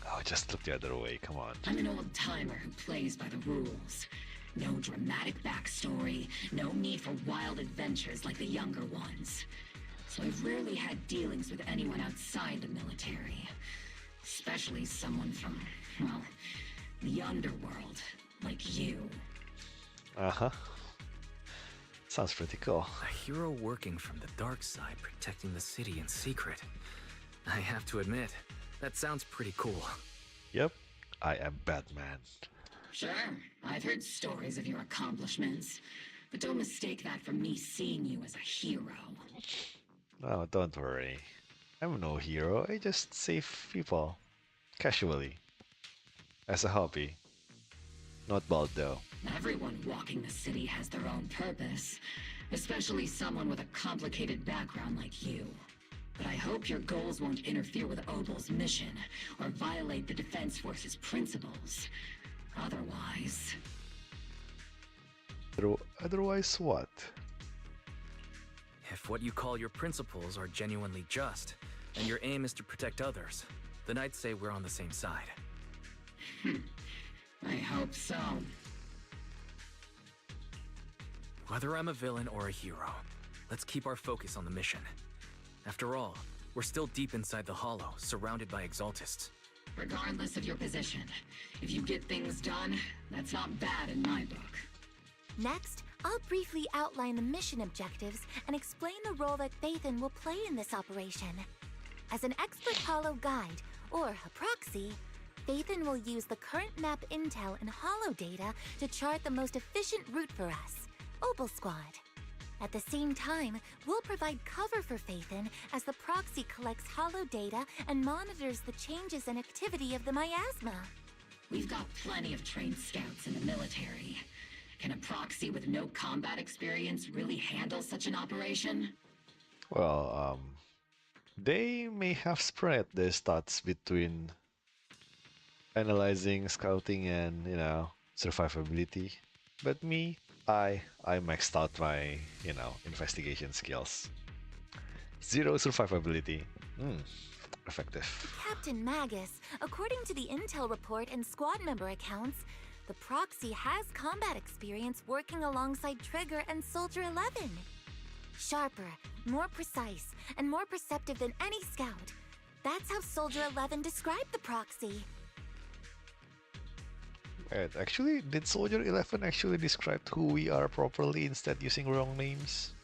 Oh, just look the other way, come on. I'm an old-timer who plays by the rules. No dramatic backstory, no need for wild adventures like the younger ones. So I've rarely had dealings with anyone outside the military. Especially someone from, well, the underworld, like you. Uh-huh. Sounds pretty cool. A hero working from the dark side, protecting the city in secret. I have to admit, that sounds pretty cool. Yep, I am Batman. Sure, I've heard stories of your accomplishments, but don't mistake that for me seeing you as a hero. Oh, don't worry. I'm no hero, I just save people. Casually. As a hobby. Not bald though. Everyone walking the city has their own purpose, especially someone with a complicated background like you. But I hope your goals won't interfere with Obel's mission or violate the Defense Force's principles. Otherwise... Otherwise what? If what you call your principles are genuinely just, and your aim is to protect others, then I'd say we're on the same side. I hope so. Whether I'm a villain or a hero, let's keep our focus on the mission. After all, we're still deep inside the Hollow, surrounded by Exaltists. Regardless of your position, if you get things done, that's not bad in my book. Next, I'll briefly outline the mission objectives and explain the role that Phaethon will play in this operation. As an expert Hollow guide, or a proxy, Phaethon will use the current map intel and Hollow data to chart the most efficient route for us, Obel Squad. At the same time, we'll provide cover for Phaethon as the proxy collects Hollow data and monitors the changes and activity of the miasma. We've got plenty of trained scouts in the military. Can a proxy with no combat experience really handle such an operation? Well, they may have spread their stats between analyzing, scouting, and, survivability. But me, I maxed out my, investigation skills. 0 survivability. Effective. Captain Magus, according to the intel report and squad member accounts, the proxy has combat experience working alongside Trigger and Soldier 11. Sharper, more precise, and more perceptive than any scout. That's how Soldier 11 described the proxy. Wait, actually, did Soldier 11 actually describe who we are properly instead using wrong names?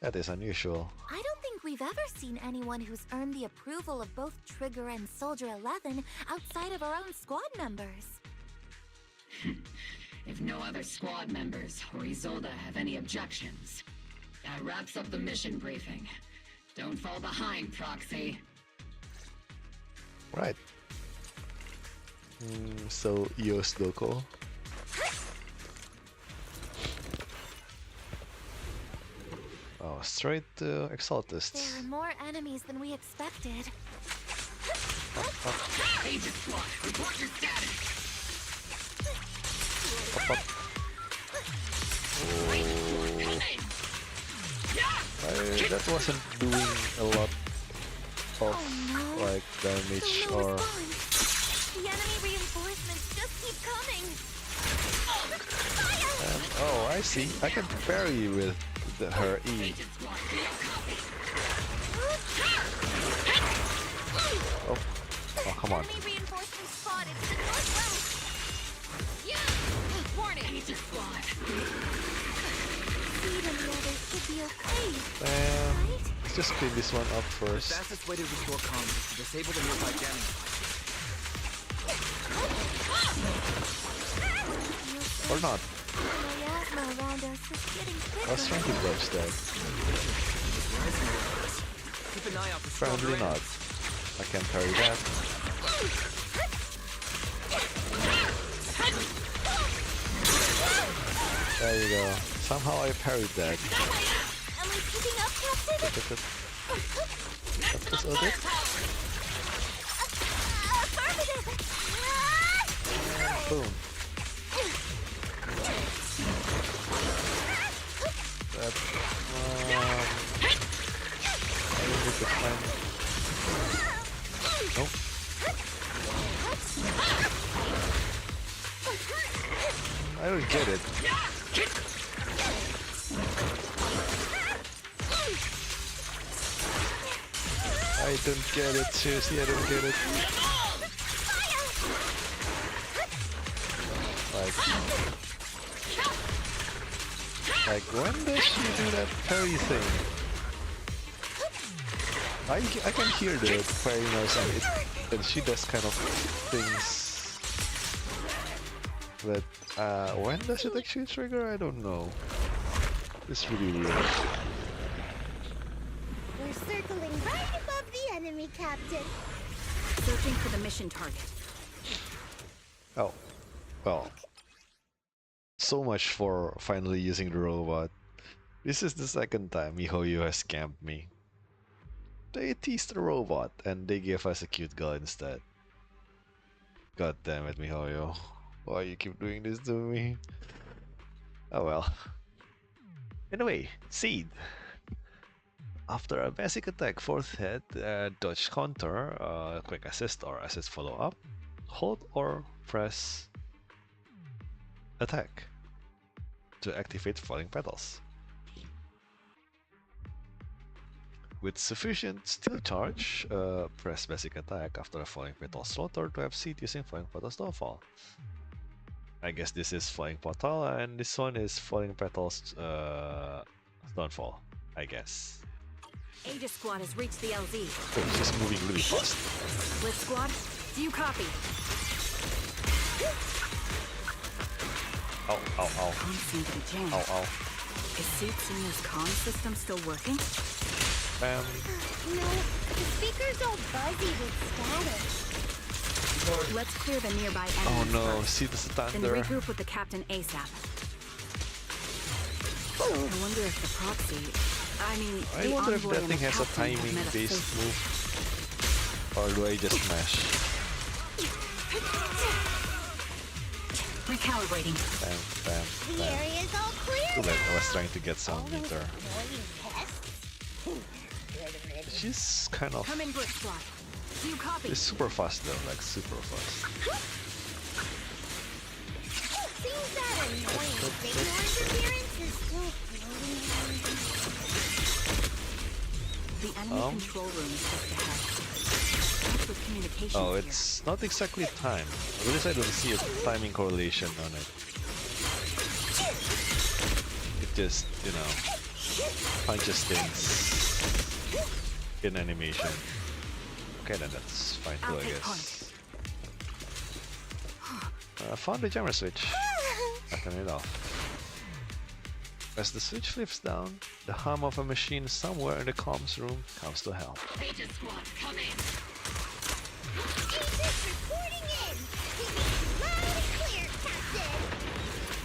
That is unusual. I don't think we've ever seen anyone who's earned the approval of both Trigger and Soldier 11 outside of our own squad members. If no other squad members or Isolde have any objections, that wraps up the mission briefing. Don't fall behind, Proxy. Right. So, Yos Doko. Oh, straight to Exaltists. There are more enemies than we expected. Agent Squad, report your status! That wasn't doing a lot of damage or... The enemy reinforcements just keep coming! Oh, I see. I can parry with her E. Oh, come on. Enemy reinforcements spotted to the northwest! Warning! Agent Squad! Speed and the others should be okay, Let's just clean this one up first. The fastest way to restore comms is to disable the nearby jamming device. Or not. The miasma around us is getting thicker. I was trying to dodge that. Keep an eye out for Apparently not. I can't carry that. There you go. Somehow I parried that. Am I keeping up, Captain? That's all good. Affirmative! Boom. That, I don't need to find. Nope. I don't get it. I don't get it. Seriously, I don't get it. Like when does she do that parry thing? I can hear the parry noise and she does kind of things. But when does it actually trigger? I don't know. It's really weird. We're circling right above the enemy, Captain. Searching for the mission target. Oh, well. So much for finally using the robot. This is the second time MiHoYo has camped me. They teased the robot and they gave us a cute girl instead. God damn it, MiHoYo. Why you keep doing this to me? Oh well. Anyway, Seed. After a basic attack, fourth head, dodge counter, quick assist or assist follow up, hold or press attack to activate falling petals. With sufficient steel charge, press basic attack after a falling petal slaughter to have Seed using falling petals snowfall. I guess this is falling petal and this one is falling petals stonefall, I guess. Aegis Squad has reached the LZ. Oh, she's moving really fast. Blitz Squad, do you copy? Ow, ow, ow. Comms seem to be jammed. Ow, ow. Is Seed Senior's comm system still working? No, the speaker's all buzzy with static. Let's clear the nearby enemies Oh no, first. see the thunder. Then regroup with the captain ASAP. I wonder if the proxy... I wonder if that thing has a timing-based move. Or do I just smash? Recalibrating. Bam, bam, The bam. area's all clear. Too late, I was trying to get sound meter. Pests. She's kind of... Come in, Blitz Squad. Do you copy? She's super fast though, like super fast. Seems that annoying signal interference is still floating. The enemy control room is just ahead. That's with communications Oh, here. it's not exactly time. At least I don't see a timing correlation on it. It just, you know, punches things in animation. Okay, then that's fine too, I guess. Found the jammer switch. I turn it off. As the switch flips down, the hum of a machine somewhere in the comms room comes to help. Aegis Squad, come in. Aegis reporting in. Loud and clear, Captain.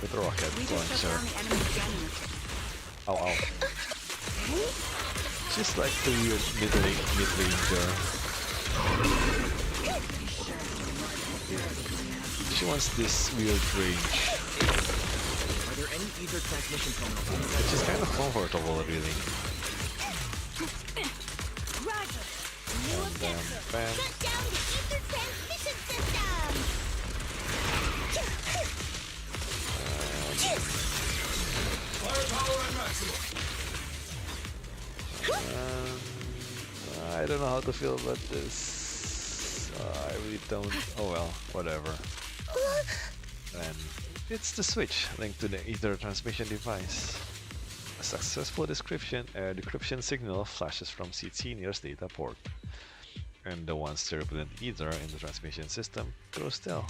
With a rocket We just shut launcher. down the enemy jamming. Ow, ow. She's like the weird mid-ranger. She wants this weird range. Are there any ether transmission terminals? Which is kind of comfortable, really. Roger. New objective. Bam. Shut down the ether transmission system. Firepower and maximum. I don't know how to feel about this. I really don't. Oh well, whatever. And it's the switch linked to the ether transmission device. A successful decryption signal flashes from Seed Senior's data port, and the once turbulent ether in the transmission system goes still.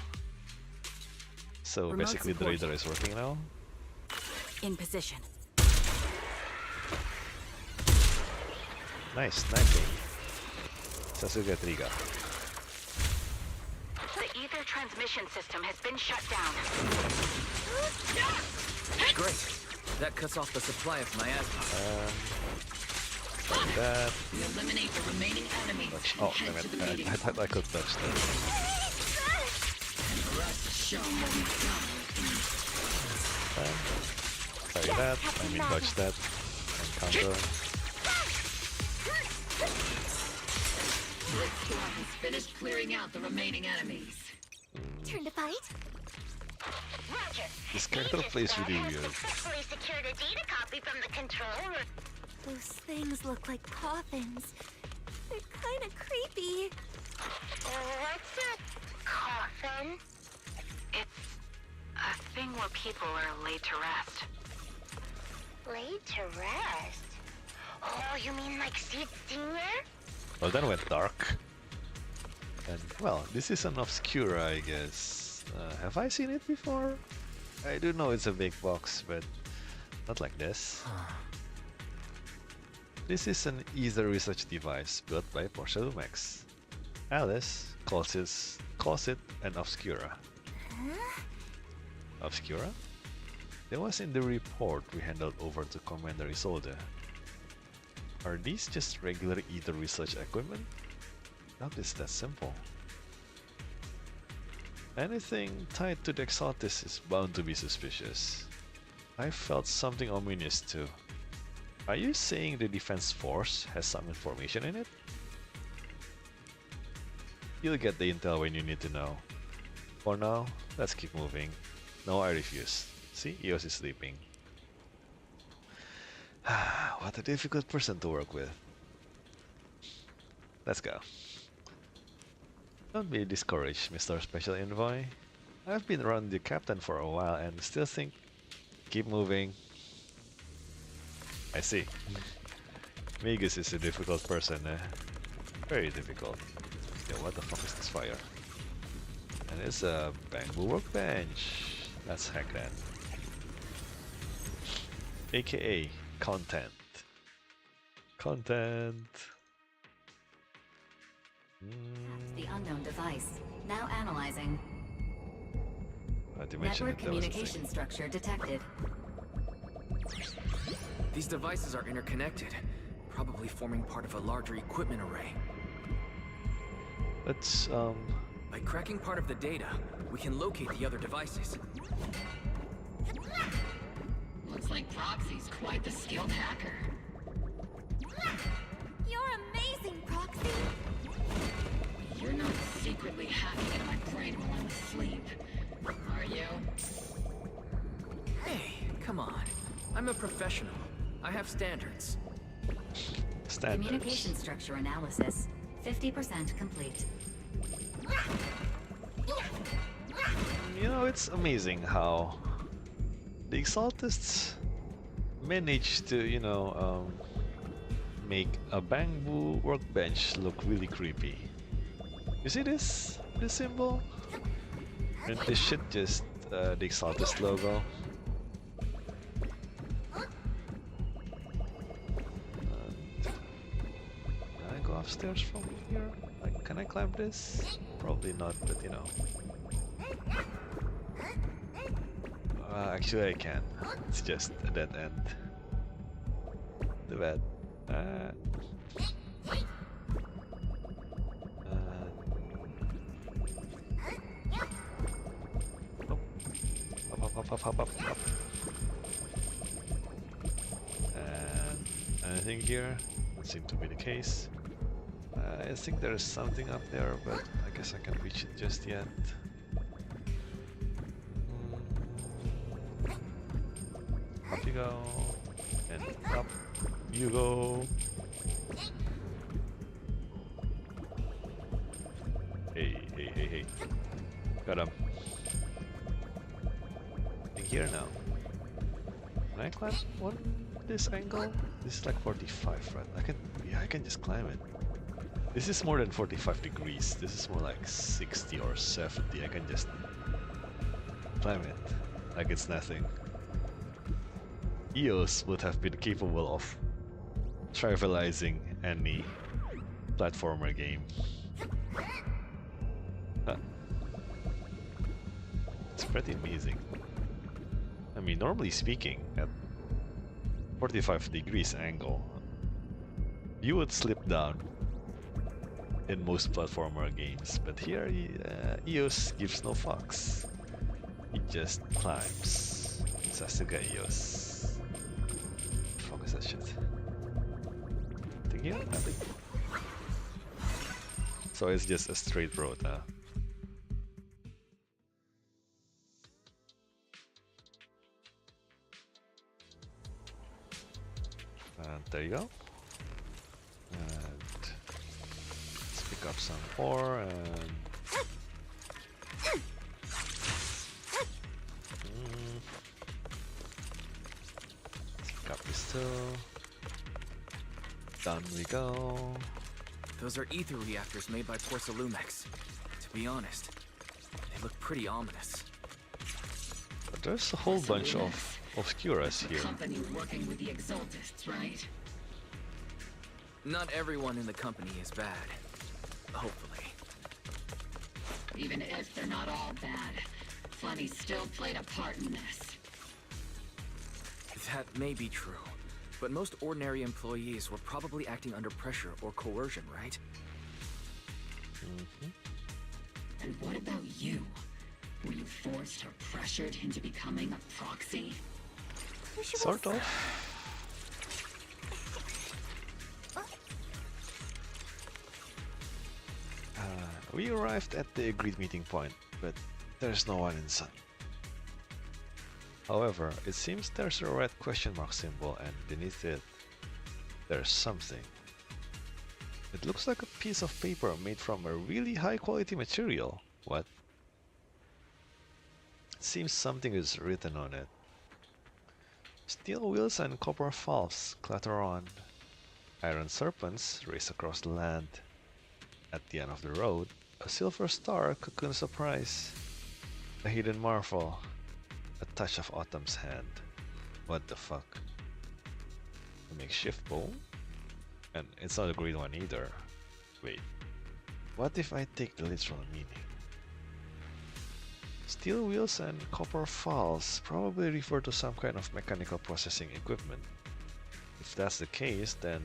So Remote basically, the support. radar is working now. In position. Nice, sniping. Sasuke Triga. The ether transmission system has been shut down. Great. That cuts off the supply of miasma. Like that. We eliminate the remaining enemies. Oh, damn it. I thought I could touch that. And for us to show what we've done. Try that. I mean, dodge that. And counter. This squad has finished clearing out the remaining enemies. Turn to fight. Roger. This character plays really weird. Successfully secured a data copy from the control room. Those things look like coffins. They're kind of creepy. What's a coffin? It's a thing where people are laid to rest. Laid to rest? Oh, you mean like Sid Senior? Well, that went dark. And, well, this is an Obscura, I guess. Have I seen it before? I do know it's a big box, but not like this. This is an ether research device built by Porsche Lumex. Alice calls it an Obscura. Huh? Obscura? That was in the report we handed over to Commander Isolde. Are these just regular ether research equipment? Not it's that simple. Anything tied to the Exaltis is bound to be suspicious. I felt something ominous too. Are you saying the defense force has some information in it? You'll get the intel when you need to know. For now, let's keep moving. No, I refuse. See, Eos is sleeping. What a difficult person to work with. Let's go. Don't be discouraged, Mr. Special Envoy. I've been around the captain for a while and still think keep moving. I see. Magus is a difficult person, eh? Very difficult. Yeah, what the fuck is this fire? And it's a bamboo workbench. Let's hack that. AKA content. Content. The unknown device. Now analyzing. Network communication structure detected. These devices are interconnected, probably forming part of a larger equipment array. Let's, By cracking part of the data, we can locate the other devices. Looks like Proxy's quite the skilled hacker. You're amazing, Proxy! You're not secretly hacking into my brain while I'm asleep, are you? Hey, come on. I'm a professional. I have standards. Communication structure analysis. 50% complete. You know, it's amazing how the Exaltists managed to, you know, make a bamboo workbench look really creepy. You see this symbol? And this shit just the Exaltist logo. Can I go upstairs from here? Like, can I climb this? Probably not, but you know. Actually I can. It's just a dead end. Too bad. Up. And anything here? Doesn't seem to be the case. I think there is something up there, but I guess I can't reach it just yet. Up you go, and up you go. Hey. Got him. Here now. Can I climb on this angle? This is like 45, right? I can just climb it. This is more than 45 degrees. This is more like 60 or 70. I can just climb it like it's nothing. EOS would have been capable of trivializing any platformer game. It's pretty amazing. I mean, normally speaking, at 45 degrees angle. You would slip down in most platformer games, but here Eos gives no fucks. He just climbs. Sasuga Eos. Fuck is that shit? Nothing here? Nothing. So it's just a straight road, huh? And there you go. And let's pick up some ore and pick up this too. Down we go. Those are ether reactors made by Porcelumex. To be honest, they look pretty ominous. But there's a whole bunch of obscuras here. Company working with the Exaltists, right? Not everyone in the company is bad. Hopefully. Even if they're not all bad, Funny still played a part in this. That may be true, but most ordinary employees were probably acting under pressure or coercion, right? And what about you? Were you forced or pressured into becoming a proxy? Sort of. We arrived at the agreed meeting point, but there's no one in sight. However, it seems there's a red question mark symbol, and beneath it, there's something. It looks like a piece of paper made from a really high quality material. What? It seems something is written on it. Steel wheels and copper valves clatter on. Iron serpents race across the land. At the end of the road, a silver star cocoons a prize. A hidden marvel. A touch of autumn's hand. What the fuck? A makeshift bow? And it's not a green one either. Wait. What if I take the literal meaning? Steel wheels and copper valves probably refer to some kind of mechanical processing equipment. If that's the case, then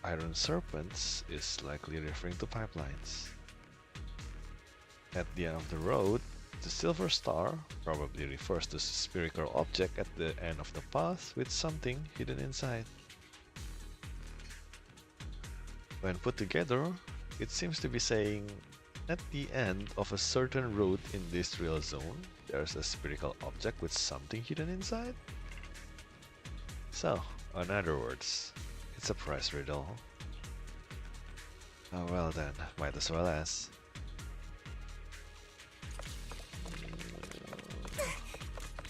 iron serpents is likely referring to pipelines. At the end of the road, the silver star probably refers to a spherical object at the end of the path with something hidden inside. When put together, it seems to be saying, at the end of a certain road in this real zone, there's a spherical object with something hidden inside? So, in other words, it's a prize riddle. Oh well then, might as well ask.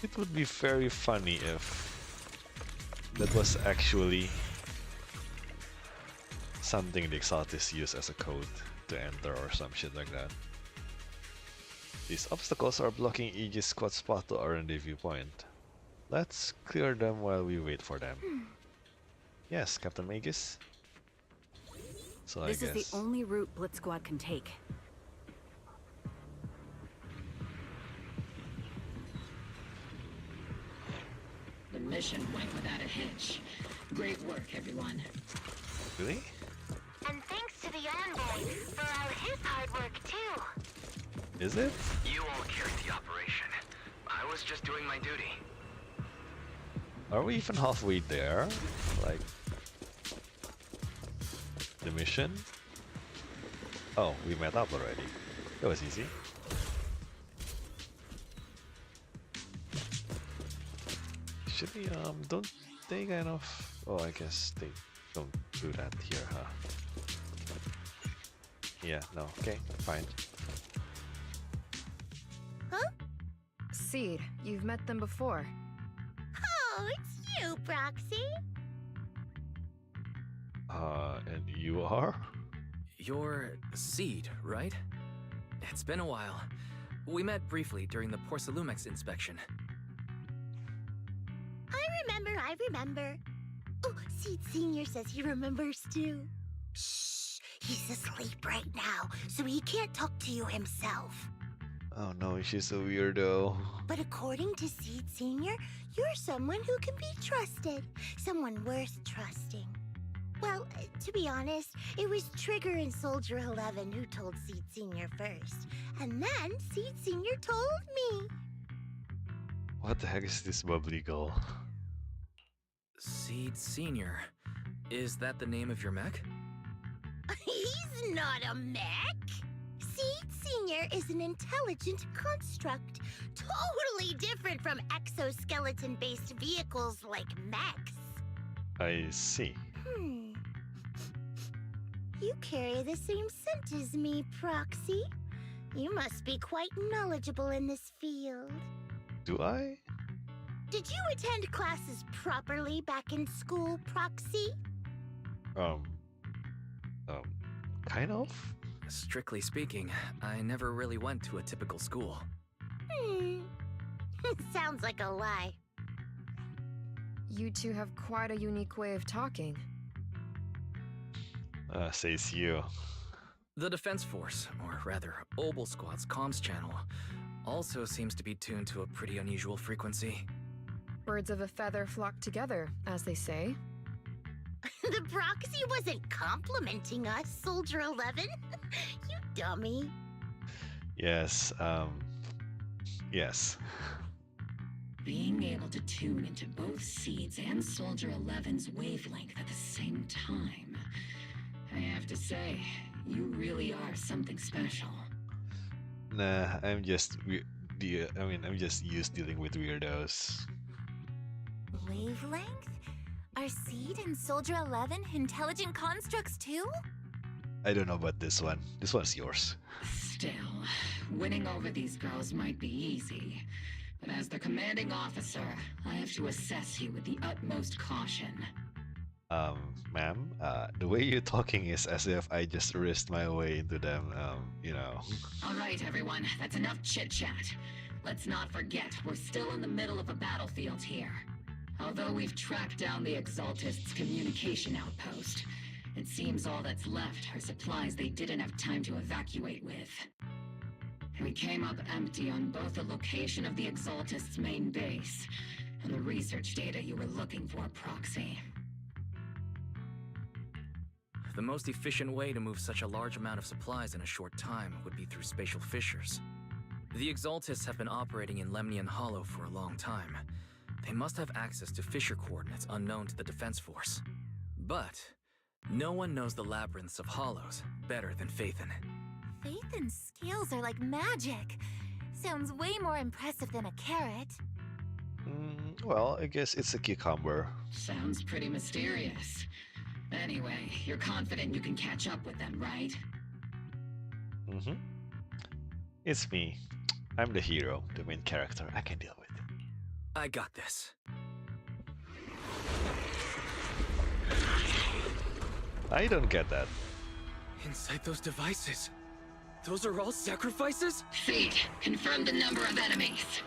It would be very funny if that was actually something the Exaltists use as a code to enter or some shit like that. These obstacles are blocking Aegis Squad spot to our rendezvous point. Let's clear them while we wait for them. Yes, Captain Magus. So This is the only route Blitz Squad can take. The mission went without a hitch. Great work, everyone. Really? And thanks to the envoy for all his hard work, too. Is it? You all carried the operation. I was just doing my duty. Are we even halfway there? Like the mission? Oh, we met up already. That was easy. Should we don't they kind of oh I guess they don't do that here, huh? Yeah, no, okay, fine. Huh? Seed, you've met them before. Oh, it's you, Proxy. And you are? You're Seed, right? It's been a while. We met briefly during the Porcelumex inspection. I remember. Oh, Seed Senior says he remembers too. Shh, he's asleep right now, so he can't talk to you himself. Oh no, she's a weirdo. But according to Seed Senior, you're someone who can be trusted. Someone worth trusting. Well, to be honest, it was Trigger and Soldier 11 who told Seed Senior first. And then Seed Senior told me. What the heck is this bubbly girl? Seed Senior. Is that the name of your mech? He's not a mech. Seed Senior is an intelligent construct, totally different from exoskeleton-based vehicles like mechs. I see. You carry the same scent as me, Proxy. You must be quite knowledgeable in this field. Do I? Did you attend classes properly back in school, Proxy? Kind of? Strictly speaking, I never really went to a typical school. Sounds like a lie. You two have quite a unique way of talking. Says you. The Defense Force, or rather, Obel Squad's comms channel, also seems to be tuned to a pretty unusual frequency. Birds of a feather flock together, as they say. The Proxy wasn't complimenting us, Soldier 11. You dummy. Yes, yes. Being able to tune into both Seeds and Soldier 11's wavelength at the same time. I have to say, you really are something special. Nah, I'm just I'm just used dealing with weirdos. Wavelength? Are Seed and Soldier 11 intelligent constructs too? I don't know about this one. This one's yours. Still, winning over these girls might be easy. But as the commanding officer, I have to assess you with the utmost caution. Ma'am, the way you're talking is as if I just risked my way into them, you know. All right, everyone, that's enough chit-chat. Let's not forget, we're still in the middle of a battlefield here. Although we've tracked down the Exaltists' communication outpost, it seems all that's left are supplies they didn't have time to evacuate with. We came up empty on both the location of the Exaltists' main base and the research data you were looking for, Proxy. The most efficient way to move such a large amount of supplies in a short time would be through spatial fissures. The Exaltists have been operating in Lemnian Hollow for a long time. They must have access to fissure coordinates unknown to the Defense Force. But no one knows the labyrinths of hollows better than Phaethon. Phaethon's scales are like magic. Sounds way more impressive than a carrot. Well, I guess it's a cucumber. Sounds pretty mysterious. Anyway, you're confident you can catch up with them, right? It's me. I'm the hero, the main character. I can deal with it. I got this. I don't get that. Inside those devices, those are all sacrifices? Seed, confirm the number of enemies.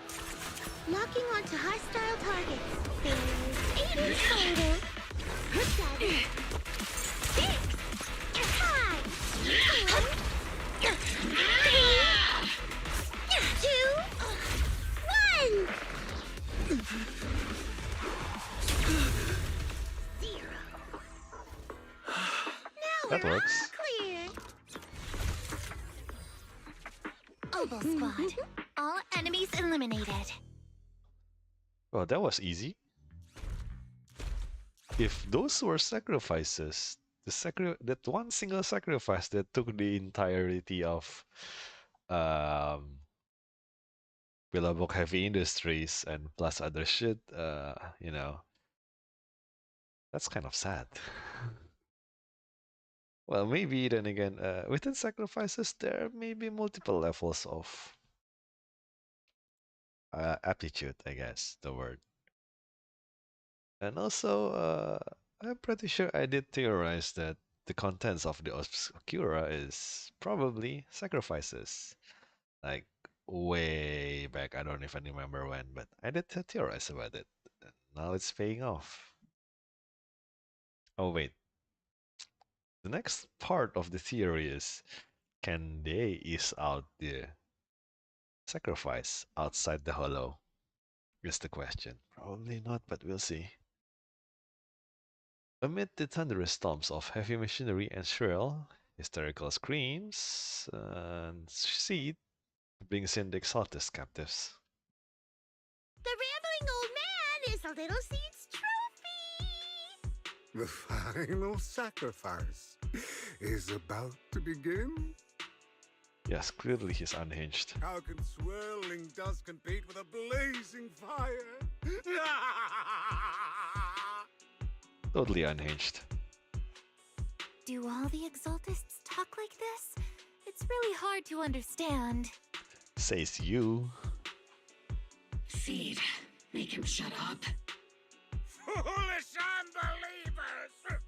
Locking onto hostile targets. There's 8 in total. 7, 6, 5, 4, 3, 2, 1. 0. Now That we're works. all clear. Obel Squad. All enemies eliminated. Well, that was easy. If those were sacrifices, that one single sacrifice that took the entirety of Billabong Heavy Industries and plus other shit, you know, that's kind of sad. Well, maybe then again, within sacrifices, there may be multiple levels of aptitude, I guess, the word. And also, I'm pretty sure I did theorize that the contents of the Obscura is probably sacrifices. Like, way back, I don't even remember when, but I did theorize about it. Now it's paying off. Oh, wait. The next part of the theory is, can they ease out the sacrifice outside the hollow? Is the question. Probably not, but we'll see. Amid the thunderous storms of heavy machinery and shrill, hysterical screams, and Seed brings in the Exaltus captives. The rambling old man is a little Seed's trophy! The final sacrifice is about to begin? Yes, clearly he's unhinged. How can swirling dust compete with a blazing fire? Totally unhinged. Do all the Exaltists talk like this? It's really hard to understand. Says you. Seed, make him shut up. Foolish unbelievers!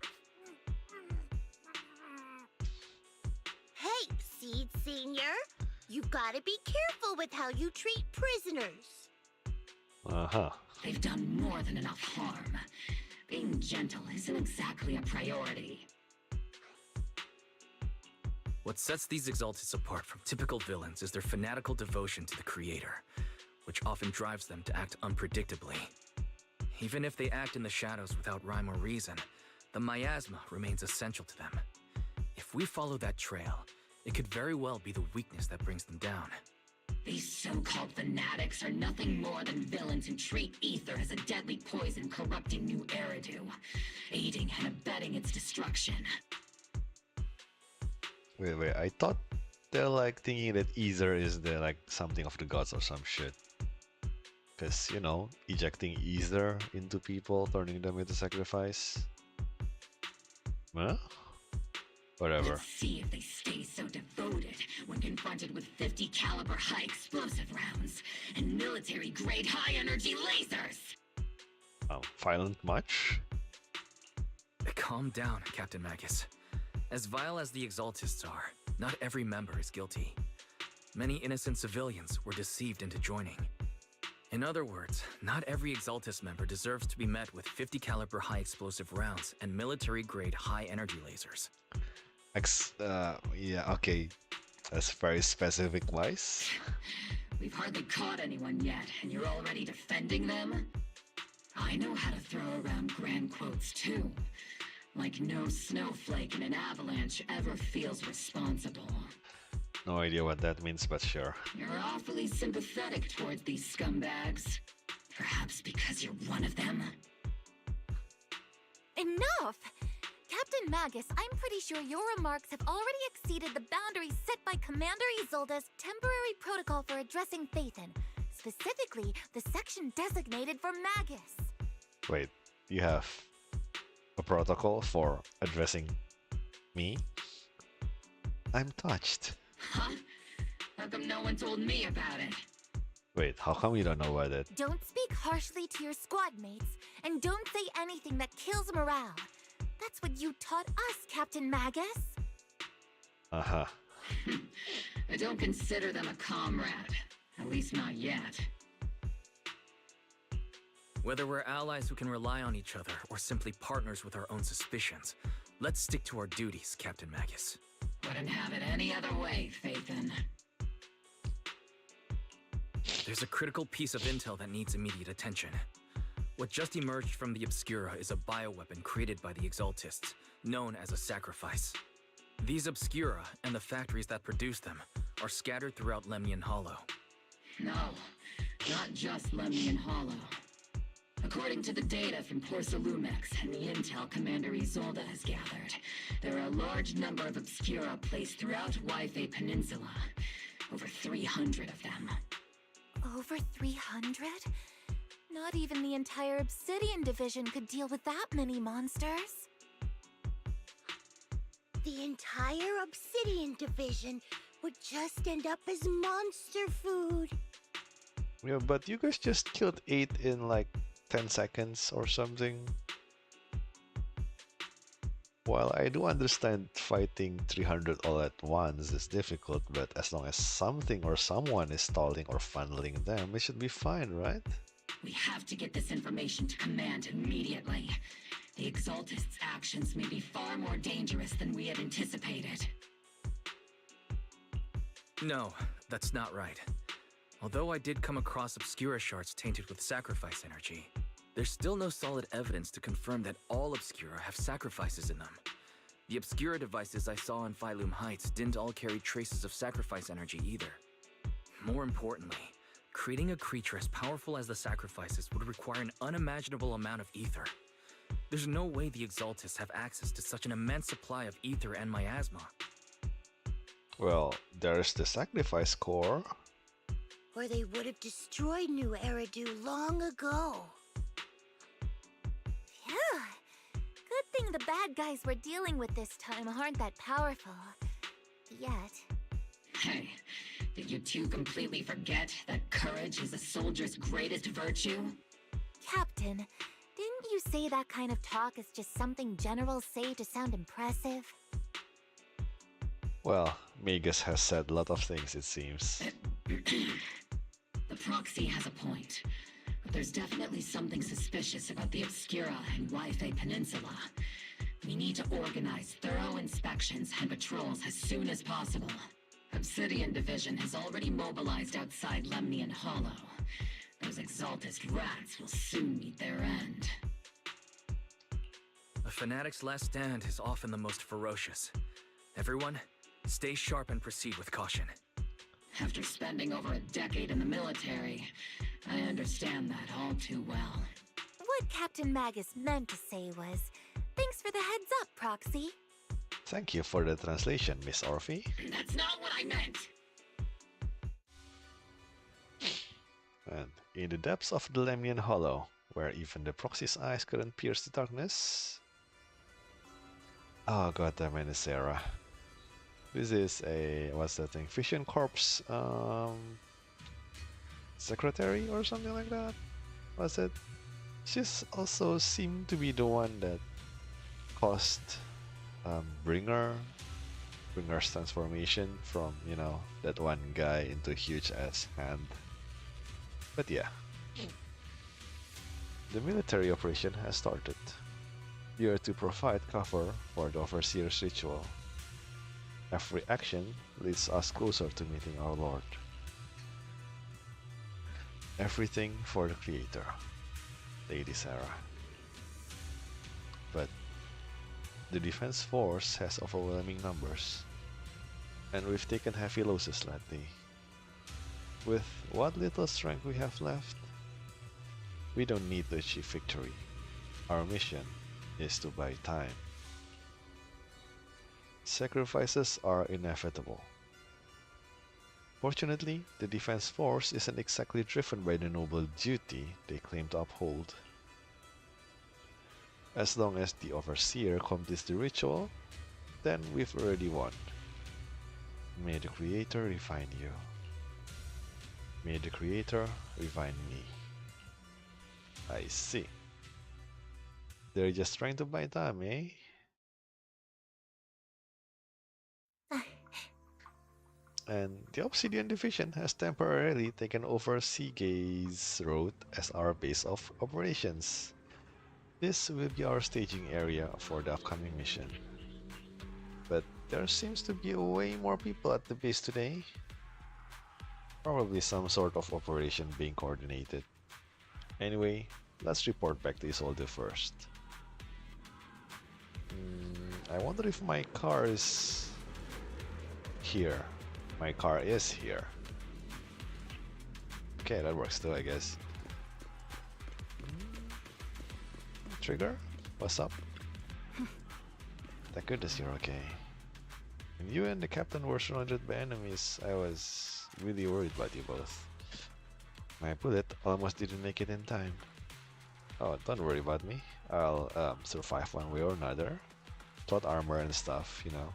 Hey, Seed Senior, you've got to be careful with how you treat prisoners. Uh-huh. They've done more than enough harm. Being gentle isn't exactly a priority. What sets these Exaltists apart from typical villains is their fanatical devotion to the Creator, which often drives them to act unpredictably. Even if they act in the shadows without rhyme or reason, the miasma remains essential to them. If we follow that trail, it could very well be the weakness that brings them down. These so-called fanatics are nothing more than villains who treat ether as a deadly poison corrupting new Eridu, aiding and abetting its destruction. Wait, I thought they're like thinking that ether is the like something of the gods or some shit. Cause, you know, ejecting ether into people, turning them into sacrifice. Huh? Whatever. Let's see if they stay so devoted when confronted with 50 caliber high explosive rounds and military grade high energy lasers. Violent much? Calm down, Captain Magus. As vile as the Exaltists are, not every member is guilty. Many innocent civilians were deceived into joining. In other words, not every Exaltist member deserves to be met with 50 caliber high explosive rounds and military grade high energy lasers. Yeah, okay. That's very specific, Weiss. We've hardly caught anyone yet, and you're already defending them? I know how to throw around grand quotes too. Like no snowflake in an avalanche ever feels responsible. No idea what that means, but sure. You're awfully sympathetic towards these scumbags. Perhaps because you're one of them? Enough! Captain Magus, I'm pretty sure your remarks have already exceeded the boundaries set by Commander Isolde's temporary protocol for addressing Phaethon, specifically the section designated for Magus. Wait, you have a protocol for addressing me? I'm touched. Huh? How come no one told me about it? Wait, how come you don't know about it? Don't speak harshly to your squad mates, and don't say anything that kills morale. That's what you taught us, Captain Magus. Uh-huh. I don't consider them a comrade. At least not yet. Whether we're allies who can rely on each other or simply partners with our own suspicions, let's stick to our duties, Captain Magus. Wouldn't have it any other way, Phaethon. There's a critical piece of intel that needs immediate attention. What just emerged from the Obscura is a bioweapon created by the Exaltists, known as a sacrifice. These Obscura, and the factories that produce them, are scattered throughout Lemnian Hollow. No, not just Lemnian Hollow. According to the data from Porcelumex and the intel Commander Isolde has gathered, there are a large number of Obscura placed throughout Yphae Peninsula. Over 300 of them. Over 300? Not even the entire Obsidian Division could deal with that many monsters. The entire Obsidian Division would just end up as monster food. Yeah, but you guys just killed 8 in like 10 seconds or something. While I do understand fighting 300 all at once is difficult, but as long as something or someone is stalling or funneling them, it should be fine, right? We have to get this information to Command immediately. The Exaltists' actions may be far more dangerous than we had anticipated. No, that's not right. Although I did come across Obscura shards tainted with sacrifice energy, there's still no solid evidence to confirm that all Obscura have sacrifices in them. The Obscura devices I saw in Phylum Heights didn't all carry traces of sacrifice energy either. More importantly, creating a creature as powerful as the sacrifices would require an unimaginable amount of ether. There's no way the Exaltists have access to such an immense supply of ether and miasma. Well, there's the sacrifice core. Or they would have destroyed New Eridu long ago. Phew. Good thing the bad guys we're dealing with this time aren't that powerful. Yet. Hey, did you two completely forget that courage is a soldier's greatest virtue? Captain, didn't you say that kind of talk is just something generals say to sound impressive? Well, Magus has said a lot of things, it seems. The proxy has a point, but there's definitely something suspicious about the Obscura and Wi-Fi Peninsula. We need to organize thorough inspections and patrols as soon as possible. Obsidian Division has already mobilized outside Lemnian Hollow. Those Exaltist rats will soon meet their end. A fanatic's last stand is often the most ferocious. Everyone, stay sharp and proceed with caution. After spending over a decade in the military, I understand that all too well. What Captain Magus meant to say was, thanks for the heads up, Proxy. Thank you for the translation, Miss Orphe. That's not what I meant! And in the depths of the Lemnian Hollow, where even the proxy's eyes couldn't pierce the darkness. Oh god damn it, Sarah. This is a, what's that thing? Fission Corps secretary or something like that? Was it? She's also seemed to be the one that caused Bringer's transformation from, you know, that one guy into a huge ass hand. But yeah. The military operation has started. We are to provide cover for the Overseer's ritual. Every action leads us closer to meeting our Lord. Everything for the Creator, Lady Sarah. But the defense force has overwhelming numbers, and we've taken heavy losses lately. With what little strength we have left, we don't need to achieve victory. Our mission is to buy time. Sacrifices are inevitable. Fortunately, the defense force isn't exactly driven by the noble duty they claim to uphold. As long as the Overseer completes the ritual, then we've already won. May the Creator refine you. May the Creator refine me. I see. They're just trying to buy time, eh? And the Obsidian Division has temporarily taken over Seagaze Road as our base of operations. This will be our staging area for the upcoming mission. But there seems to be way more people at the base today. Probably some sort of operation being coordinated. Anyway, let's report back to Isolde first. I wonder if my car is here. My car is here. Okay, that works too, I guess. Trigger? What's up? Thank goodness you're okay. When you and the captain were surrounded by enemies, I was really worried about you both. My bullet almost didn't make it in time. Oh, don't worry about me. I'll survive one way or another. Plot armor and stuff, you know.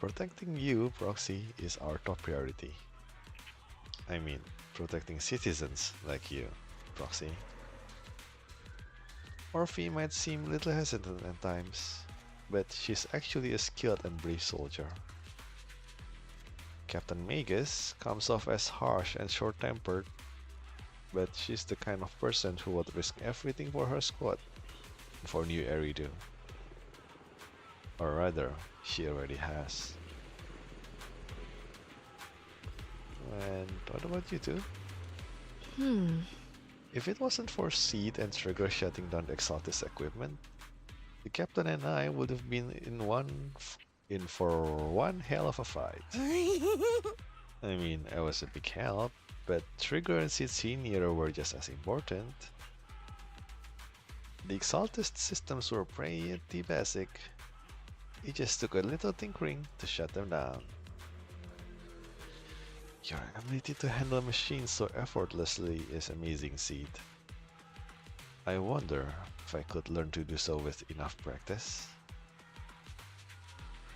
Protecting you, Proxy, is our top priority. I mean, protecting citizens like you, Proxy. Orphe might seem a little hesitant at times, but she's actually a skilled and brave soldier. Captain Magus comes off as harsh and short-tempered, but she's the kind of person who would risk everything for her squad and for New Eridu. Or rather, she already has. And what about you two? Hmm. If it wasn't for Seed and Trigger shutting down the Exaltis equipment, the captain and I would have been in for one hell of a fight. I mean, I was a big help, but Trigger and Seed Senior were just as important. The Exaltist systems were pretty basic. It just took a little tinkering to shut them down. Your ability to handle machines so effortlessly is amazing, Seed. I wonder if I could learn to do so with enough practice.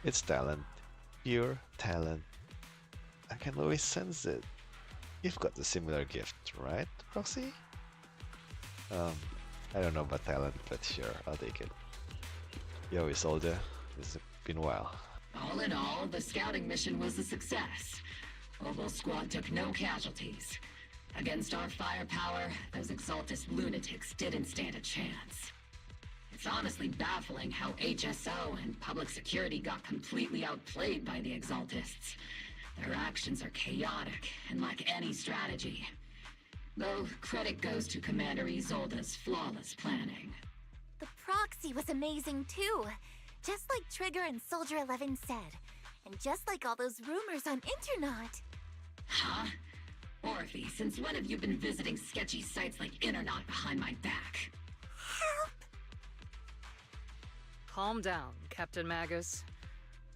It's talent. Pure talent. I can always sense it. You've got a similar gift, right, Proxy? I don't know about talent, but sure, I'll take it. Yo, Isolde. It's been a while. All in all, the scouting mission was a success. Oval Squad took no casualties. Against our firepower, those Exaltis lunatics didn't stand a chance. It's honestly baffling how HSO and public security got completely outplayed by the Exaltists. Their actions are chaotic and lack any strategy. Though credit goes to Commander Isolde's flawless planning. The proxy was amazing too. Just like Trigger and Soldier 11 said. And just like all those rumors on Internet. Huh? Orphe, since when have you been visiting sketchy sites like Internet behind my back? Help! Calm down, Captain Magus.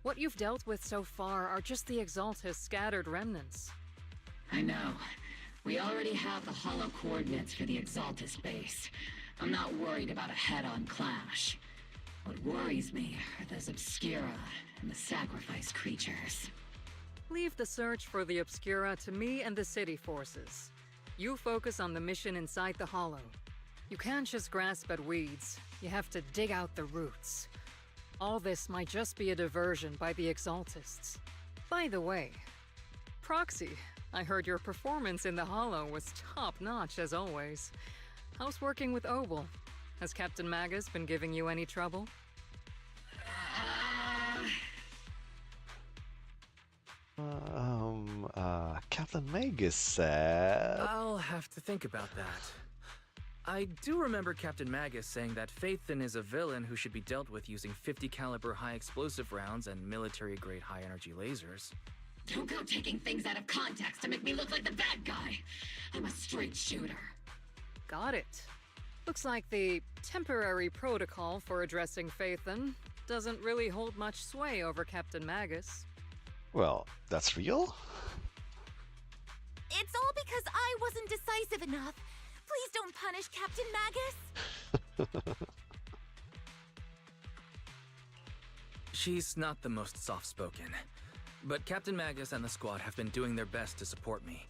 What you've dealt with so far are just the Exaltis scattered remnants. I know. We already have the hollow coordinates for the Exaltis base. I'm not worried about a head-on clash. What worries me are those Obscura and the sacrifice creatures. Leave the search for the Obscura to me and the city forces. You focus on the mission inside the hollow. You can't just grasp at weeds. You have to dig out the roots. All this might just be a diversion by the Exaltists. By the way, Proxy, I heard your performance in the hollow was top-notch as always. How's working with Obel? Has Captain Magus been giving you any trouble? Captain Magus said... I'll have to think about that. I do remember Captain Magus saying that Phaethon is a villain who should be dealt with using 50 caliber high explosive rounds and military-grade high-energy lasers. Don't go taking things out of context to make me look like the bad guy. I'm a straight shooter. Got it. Looks like the temporary protocol for addressing Phaethon doesn't really hold much sway over Captain Magus. Well, that's real? It's all because I wasn't decisive enough. Please don't punish Captain Magus. She's not the most soft-spoken, but Captain Magus and the squad have been doing their best to support me,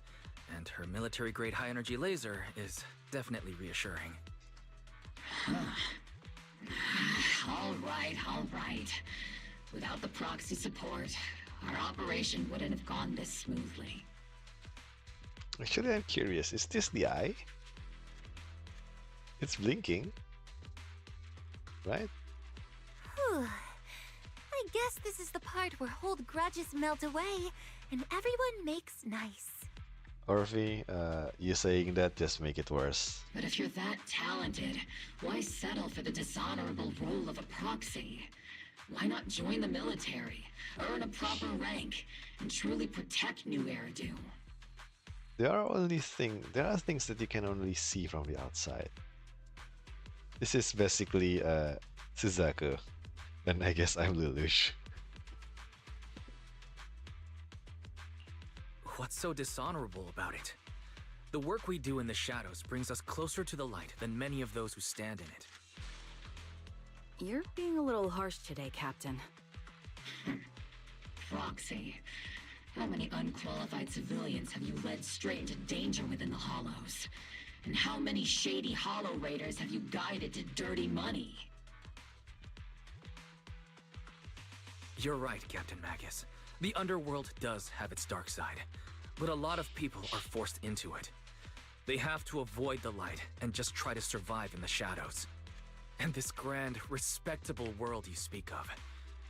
and her military-grade high-energy laser is definitely reassuring. All right. Without the proxy support, our operation wouldn't have gone this smoothly. Actually, I'm curious. Is this the eye? It's blinking. Right? Whew. I guess this is the part where old grudges melt away and everyone makes nice. Orphe, you saying that just make it worse. But if you're that talented, why settle for the dishonorable role of a proxy? Why not join the military, earn a proper rank, and truly protect New Eridu? There are things that you can only see from the outside. This is basically Suzaku, and I guess I'm Lelouch. What's so dishonorable about it? The work we do in the shadows brings us closer to the light than many of those who stand in it. You're being a little harsh today, Captain. Proxy, how many unqualified civilians have you led straight into danger within the Hollows? And how many shady Hollow Raiders have you guided to dirty money? You're right, Captain Magus. The underworld does have its dark side, but a lot of people are forced into it. They have to avoid the light and just try to survive in the shadows. And this grand, respectable world you speak of,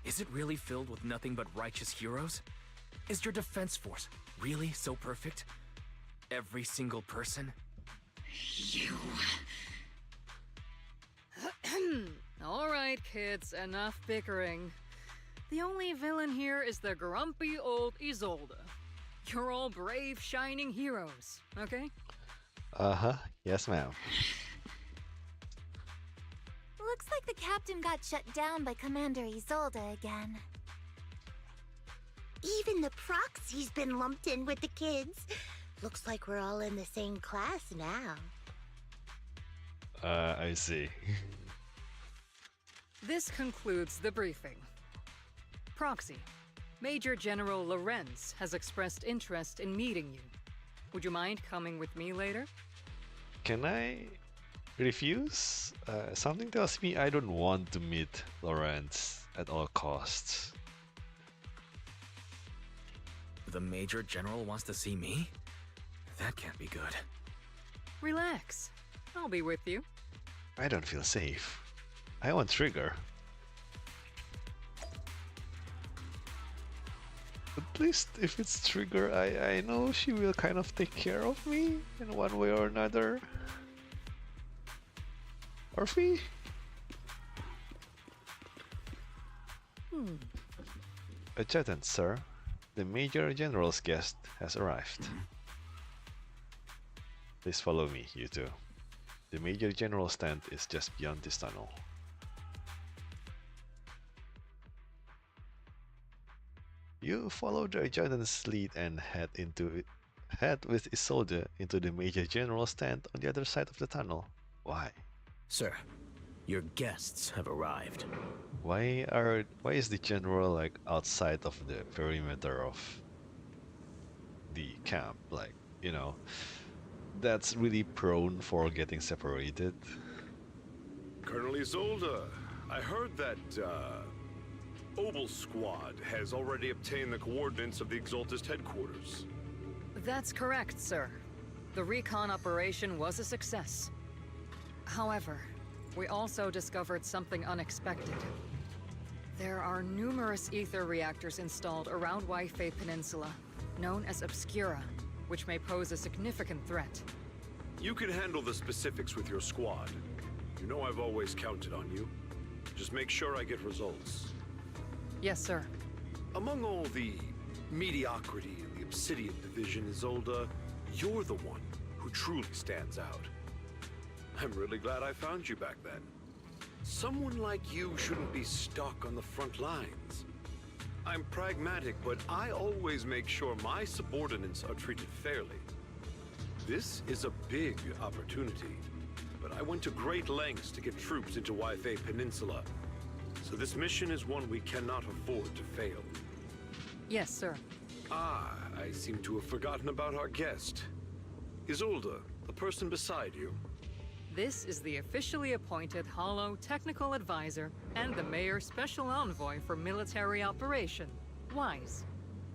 is it really filled with nothing but righteous heroes? Is your defense force really so perfect? Every single person? You... Alright, kids, enough bickering. The only villain here is the grumpy old Isolde. You're all brave, shining heroes, okay? Uh-huh. Yes, ma'am. Looks like the captain got shut down by Commander Isolde again. Even the proxy's been lumped in with the kids. Looks like we're all in the same class now. I see. This concludes the briefing. Proxy, Major General Lorenz has expressed interest in meeting you. Would you mind coming with me later? Can I refuse? Something tells me I don't want to meet Lawrence at all costs. The Major General wants to see me? That can't be good. Relax. I'll be with you. I don't feel safe. I want Trigger. At least if it's Trigger, I know she will kind of take care of me in one way or another. Orphe? Adjutant, sir. The Major General's guest has arrived. Please follow me, you two. The Major General's tent is just beyond this tunnel. You follow the adjutant's lead and head with Isolde into the Major General's tent on the other side of the tunnel. Why? Sir, your guests have arrived. Why is the general like outside of the perimeter of the camp? Like, you know, that's really prone for getting separated. Colonel Isolde, I heard that Obel Squad has already obtained the coordinates of the Exaltist headquarters. That's correct, sir. The recon operation was a success. However, we also discovered something unexpected. There are numerous ether reactors installed around Wi-Fi Peninsula, known as Obscura, which may pose a significant threat. You can handle the specifics with your squad. You know I've always counted on you. Just make sure I get results. Yes, sir. Among all the mediocrity in the Obsidian Division, Isolde, you're the one who truly stands out. I'm really glad I found you back then. Someone like you shouldn't be stuck on the front lines. I'm pragmatic, but I always make sure my subordinates are treated fairly. This is a big opportunity, but I went to great lengths to get troops into Wi-Fi Peninsula. So this mission is one we cannot afford to fail. Yes, sir. Ah, I seem to have forgotten about our guest. Isolde, the person beside you. This is the officially appointed Hollow Technical Advisor and the Mayor's Special Envoy for Military Operation, Wise.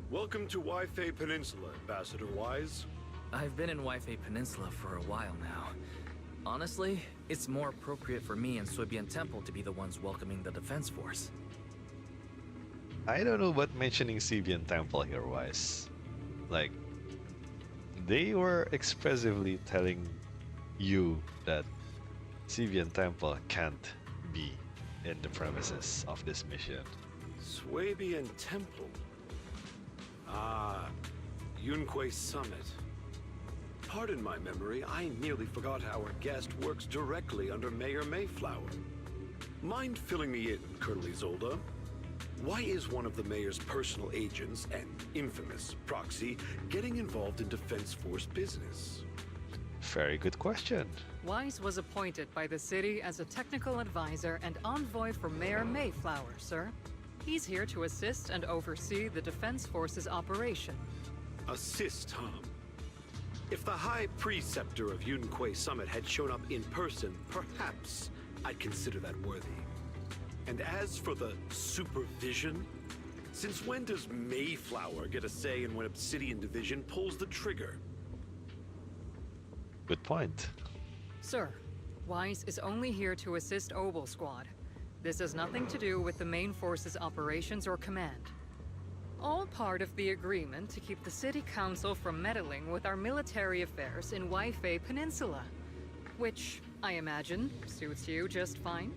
Welcome to Wi-Fi Peninsula, Ambassador Wise. I've been in Wi-Fi Peninsula for a while now. Honestly, it's more appropriate for me and Suibian Temple to be the ones welcoming the Defense Force. I don't know about mentioning Suibian Temple here, Wise. Like, they were expressively telling you that Suibian Temple can't be in the premises of this mission. Suibian Temple? Ah, Yunque Summit. Pardon my memory, I nearly forgot our guest works directly under Mayor Mayflower. Mind filling me in, Colonel Isolde? Why is one of the mayor's personal agents, and infamous proxy, getting involved in Defense Force business? Very good question. Wise was appointed by the city as a technical advisor and envoy for Mayor Mayflower, sir. He's here to assist and oversee the Defense Force's operation. Assist, huh? If the High Preceptor of Yunque Summit had shown up in person, perhaps I'd consider that worthy. And as for the supervision, since when does Mayflower get a say in when Obsidian Division pulls the trigger? Good point. Sir, Wise is only here to assist Obel Squad. This has nothing to do with the main force's operations or command. All part of the agreement to keep the city council from meddling with our military affairs in Waifei Peninsula. Which, I imagine, suits you just fine?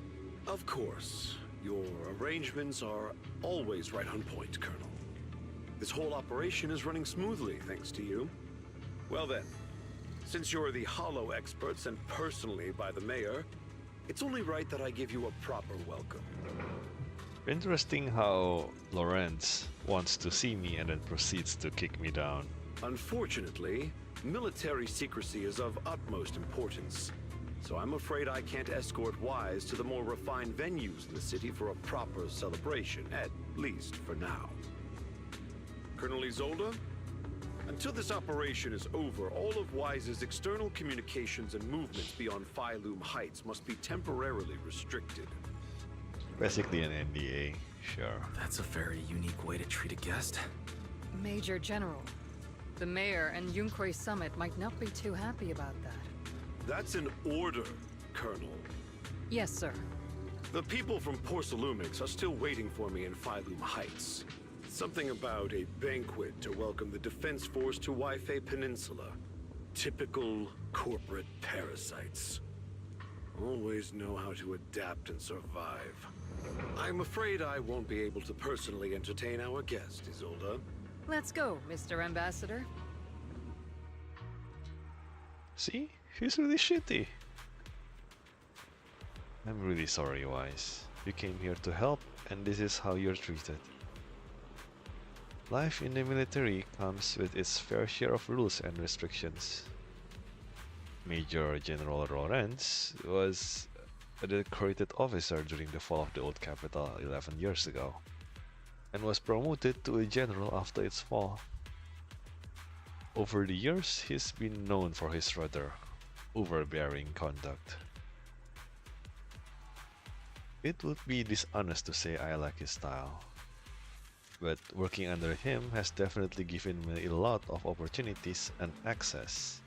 Of course. Your arrangements are always right on point, Colonel. This whole operation is running smoothly, thanks to you. Well then, since you're the Hollow experts and personally by the mayor, it's only right that I give you a proper welcome. Interesting how Lorenz wants to see me and then proceeds to kick me down. Unfortunately, military secrecy is of utmost importance, so I'm afraid I can't escort Wise to the more refined venues in the city for a proper celebration, at least for now. Colonel Isolde, until this operation is over, all of Wise's external communications and movements beyond Phylum Heights must be temporarily restricted. Basically an NDA, sure. That's a very unique way to treat a guest. Major General, the mayor and Yunquei Summit might not be too happy about that. That's an order, Colonel. Yes, sir. The people from Porcelumix are still waiting for me in Phylum Heights. Something about a banquet to welcome the Defense Force to Waifei Peninsula. Typical corporate parasites. Always know how to adapt and survive. I'm afraid I won't be able to personally entertain our guest, Isolde. Let's go, Mr. Ambassador. See? He's really shitty. I'm really sorry, Wise. You came here to help, and this is how you're treated. Life in the military comes with its fair share of rules and restrictions. Major General Lorenz was a decorated officer during the fall of the old capital 11 years ago, and was promoted to a general after its fall. Over the years, he's been known for his rather overbearing conduct. It would be dishonest to say I like his style, but working under him has definitely given me a lot of opportunities and access,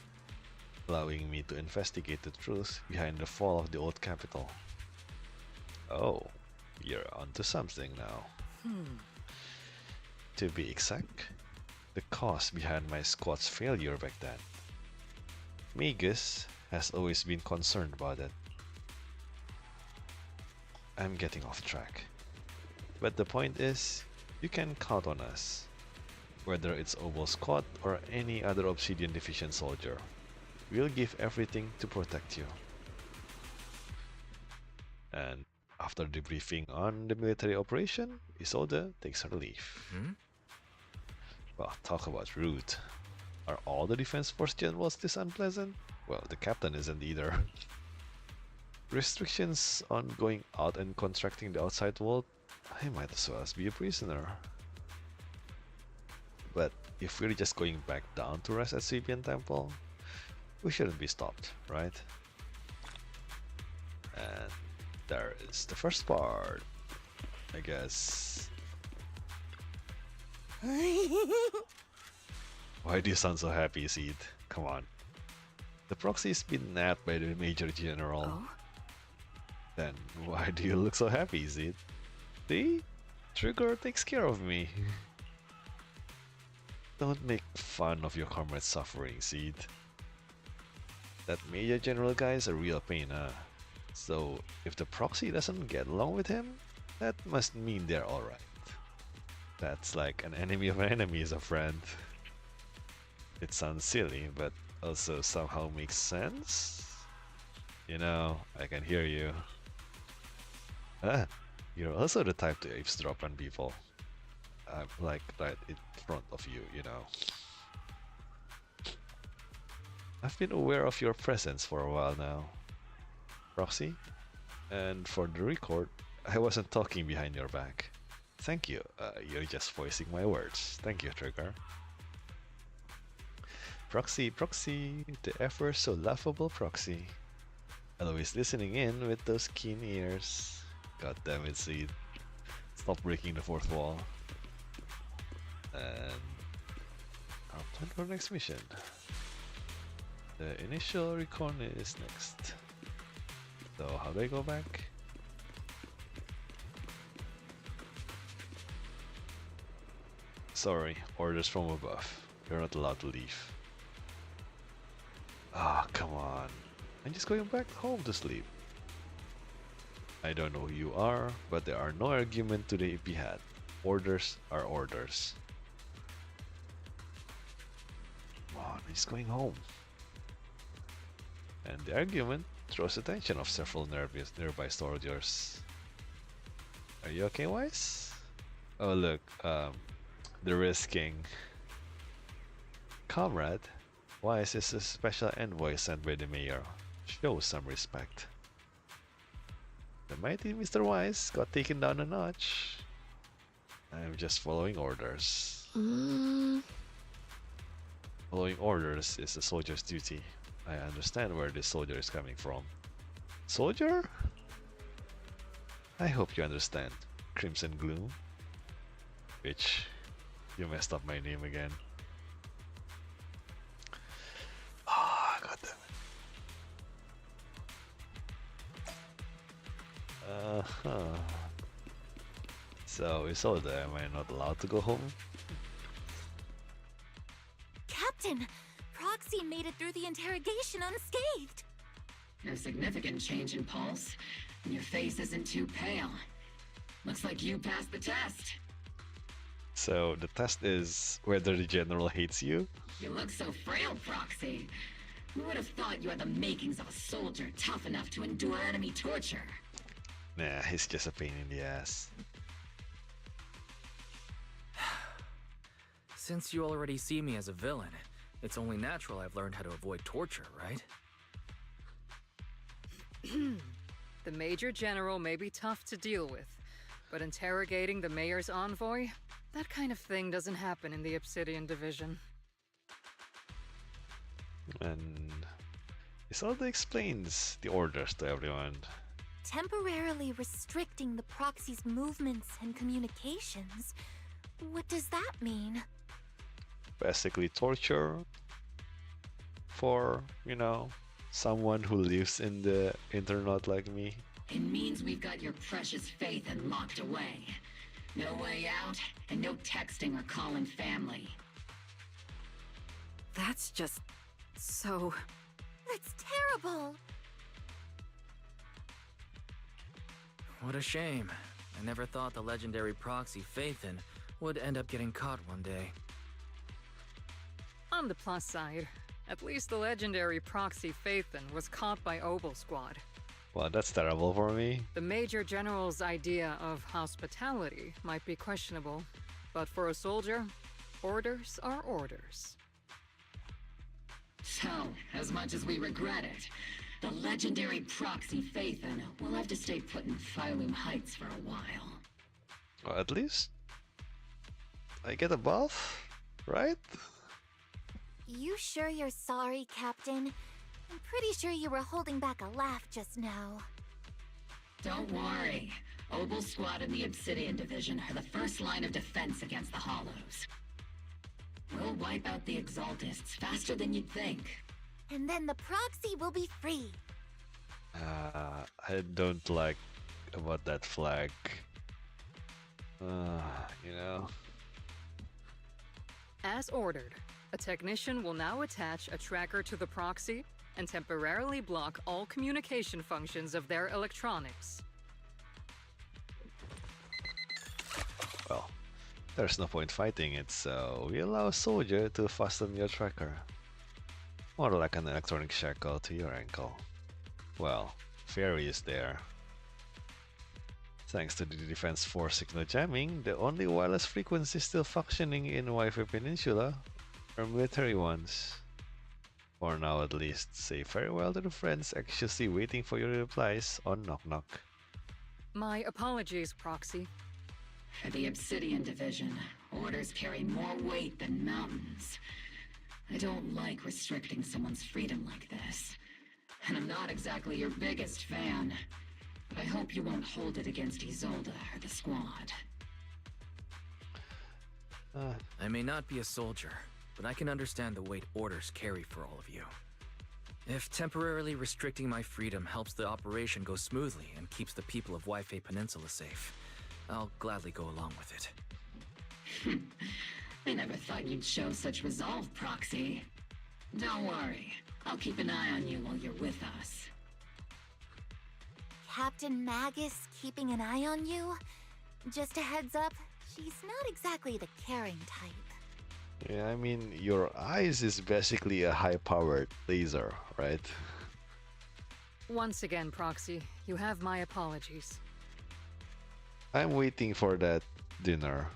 allowing me to investigate the truth behind the fall of the old capital. Oh, you're onto something now. To be exact, the cause behind my squad's failure back then. Magus has always been concerned about it. I'm getting off track. But the point is, you can count on us. Whether it's Obol Squad or any other Obsidian Division soldier. We'll give everything to protect you. And after debriefing on the military operation, Isolde takes her leave. Well, talk about rude. Are all the Defense Force generals this unpleasant? Well, the captain isn't either. Restrictions on going out and contracting the outside world? I might as well be a prisoner. But if we're just going back down to rest at Sweepian Temple, we shouldn't be stopped, right? And there is the first part, I guess. Why do you sound so happy, Seed? Come on. The proxy's been nabbed by the Major General. Oh? Then why do you look so happy, Seed? See? Trigger takes care of me. Don't make fun of your comrade's suffering, Seed. That Major General guy is a real pain, huh? So, if the proxy doesn't get along with him, that must mean they're alright. That's like an enemy of an enemy is a friend. It sounds silly, but also somehow makes sense. You know, I can hear you. Ah, you're also the type to eavesdrop on people. I'm like right in front of you, you know. I've been aware of your presence for a while now, Proxy. And for the record, I wasn't talking behind your back. Thank you. You're just voicing my words. Thank you, Trigger. Proxy, the ever so laughable Proxy. Always listening in with those keen ears. God damn it, Seed. Stop breaking the fourth wall. And our plan for next mission. The initial recon is next. So how do I go back? Sorry, orders from above. You're not allowed to leave. Ah, come on. I'm just going back home to sleep. I don't know who you are, but there are no argument today to be had. Orders are orders. Come on, I'm just going home. And the argument draws attention of several nearby soldiers. Are you okay, Wise? Oh look, the risking. Comrade, Wise is a special envoy sent by the mayor. Show some respect. The mighty Mr. Wise got taken down a notch. I'm just following orders. Following orders is a soldier's duty. I understand where this soldier is coming from. Soldier? I hope you understand, Crimson Gloom. Bitch, you messed up my name again. Ah, oh, goddamn it. So, Isolde, am I not allowed to go home? Captain! Proxy made it through the interrogation unscathed! No significant change in pulse, and your face isn't too pale. Looks like you passed the test. So, the test is whether the general hates you? You look so frail, Proxy. Who would have thought you had the makings of a soldier tough enough to endure enemy torture? Nah, he's just a pain in the ass. Since you already see me as a villain, it's only natural I've learned how to avoid torture, right? The Major General may be tough to deal with, but interrogating the Mayor's envoy? That kind of thing doesn't happen in the Obsidian Division. And Isolde explains the orders to everyone. Temporarily restricting the proxy's movements and communications? What does that mean? Basically torture for, you know, someone who lives in the internet like me. It means we've got your precious Phaethon locked away. No way out, and no texting or calling family. That's just so... That's terrible! What a shame. I never thought the legendary proxy Phaethon would end up getting caught one day. On the plus side, at least the legendary proxy Phaethon was caught by Obel Squad. Well, that's terrible for me. The Major General's idea of hospitality might be questionable, but for a soldier, orders are orders. So, as much as we regret it, the legendary proxy Phaethon will have to stay put in Phylum Heights for a while. Well, at least I get a buff, right? You sure you're sorry, Captain? I'm pretty sure you were holding back a laugh just now. Don't worry. Obel Squad and the Obsidian Division are the first line of defense against the Hollows. We'll wipe out the Exaltists faster than you'd think. And then the proxy will be free. I don't like about that flag. You know. As ordered, a technician will now attach a tracker to the proxy and temporarily block all communication functions of their electronics. Well, there's no point fighting it, so we allow a soldier to fasten your tracker. More like an electronic shackle to your ankle. Well, Fairy is there. Thanks to the Defense Force signal jamming, the only wireless frequencies still functioning in Wi-Fi Peninsula are military ones. For now at least, say farewell to the friends anxiously waiting for your replies on Knock Knock. My apologies, Proxy. For the Obsidian Division, orders carry more weight than mountains. I don't like restricting someone's freedom like this. And I'm not exactly your biggest fan. But I hope you won't hold it against Isolde or the squad. I may not be a soldier, but I can understand the weight orders carry for all of you. If temporarily restricting my freedom helps the operation go smoothly and keeps the people of Wi-Fi Peninsula safe, I'll gladly go along with it. I never thought you'd show such resolve, Proxy. Don't worry. I'll keep an eye on you while you're with us. Captain Magus keeping an eye on you? Just a heads up, she's not exactly the caring type. Yeah, I mean, your eyes is basically a high-powered laser, right? Once again, Proxy, you have my apologies. I'm waiting for that dinner.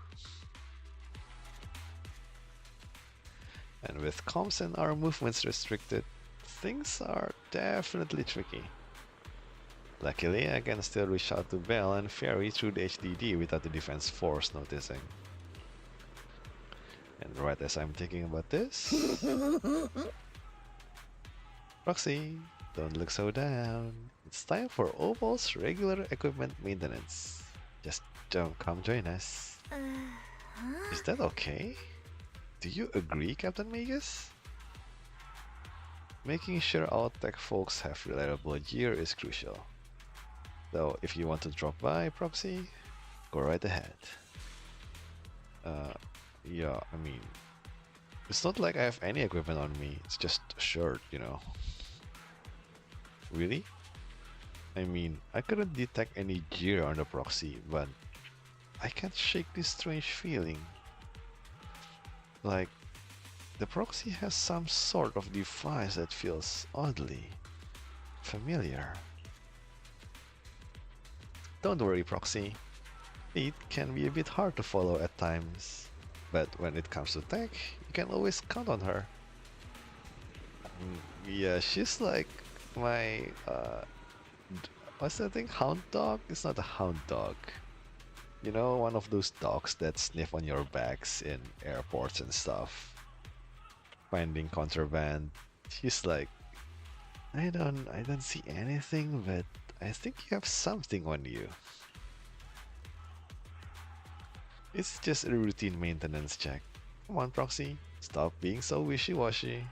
And with comms and our movements restricted, things are definitely tricky. Luckily, I can still reach out to Bell and Fairy through the HDD without the defense force noticing. And right as I'm thinking about this... Proxy, don't look so down. It's time for Opal's regular equipment maintenance. Just don't come join us. Huh? Is that okay? Do you agree, Captain Magus? Making sure all tech folks have reliable gear is crucial. So if you want to drop by, Proxy, go right ahead. Yeah, I mean, it's not like I have any equipment on me, it's just a shirt, you know. Really? I mean, I couldn't detect any gear on the Proxy, but I can't shake this strange feeling. Like, the Proxy has some sort of device that feels oddly familiar. Don't worry, Proxy. It can be a bit hard to follow at times, but when it comes to tech, you can always count on her. Yeah, she's like my, what's that thing? Hound dog? It's not a hound dog. You know, one of those dogs that sniff on your bags in airports and stuff. Finding contraband. She's like, I don't see anything, but I think you have something on you. It's just a routine maintenance check. Come on, Proxy. Stop being so wishy-washy.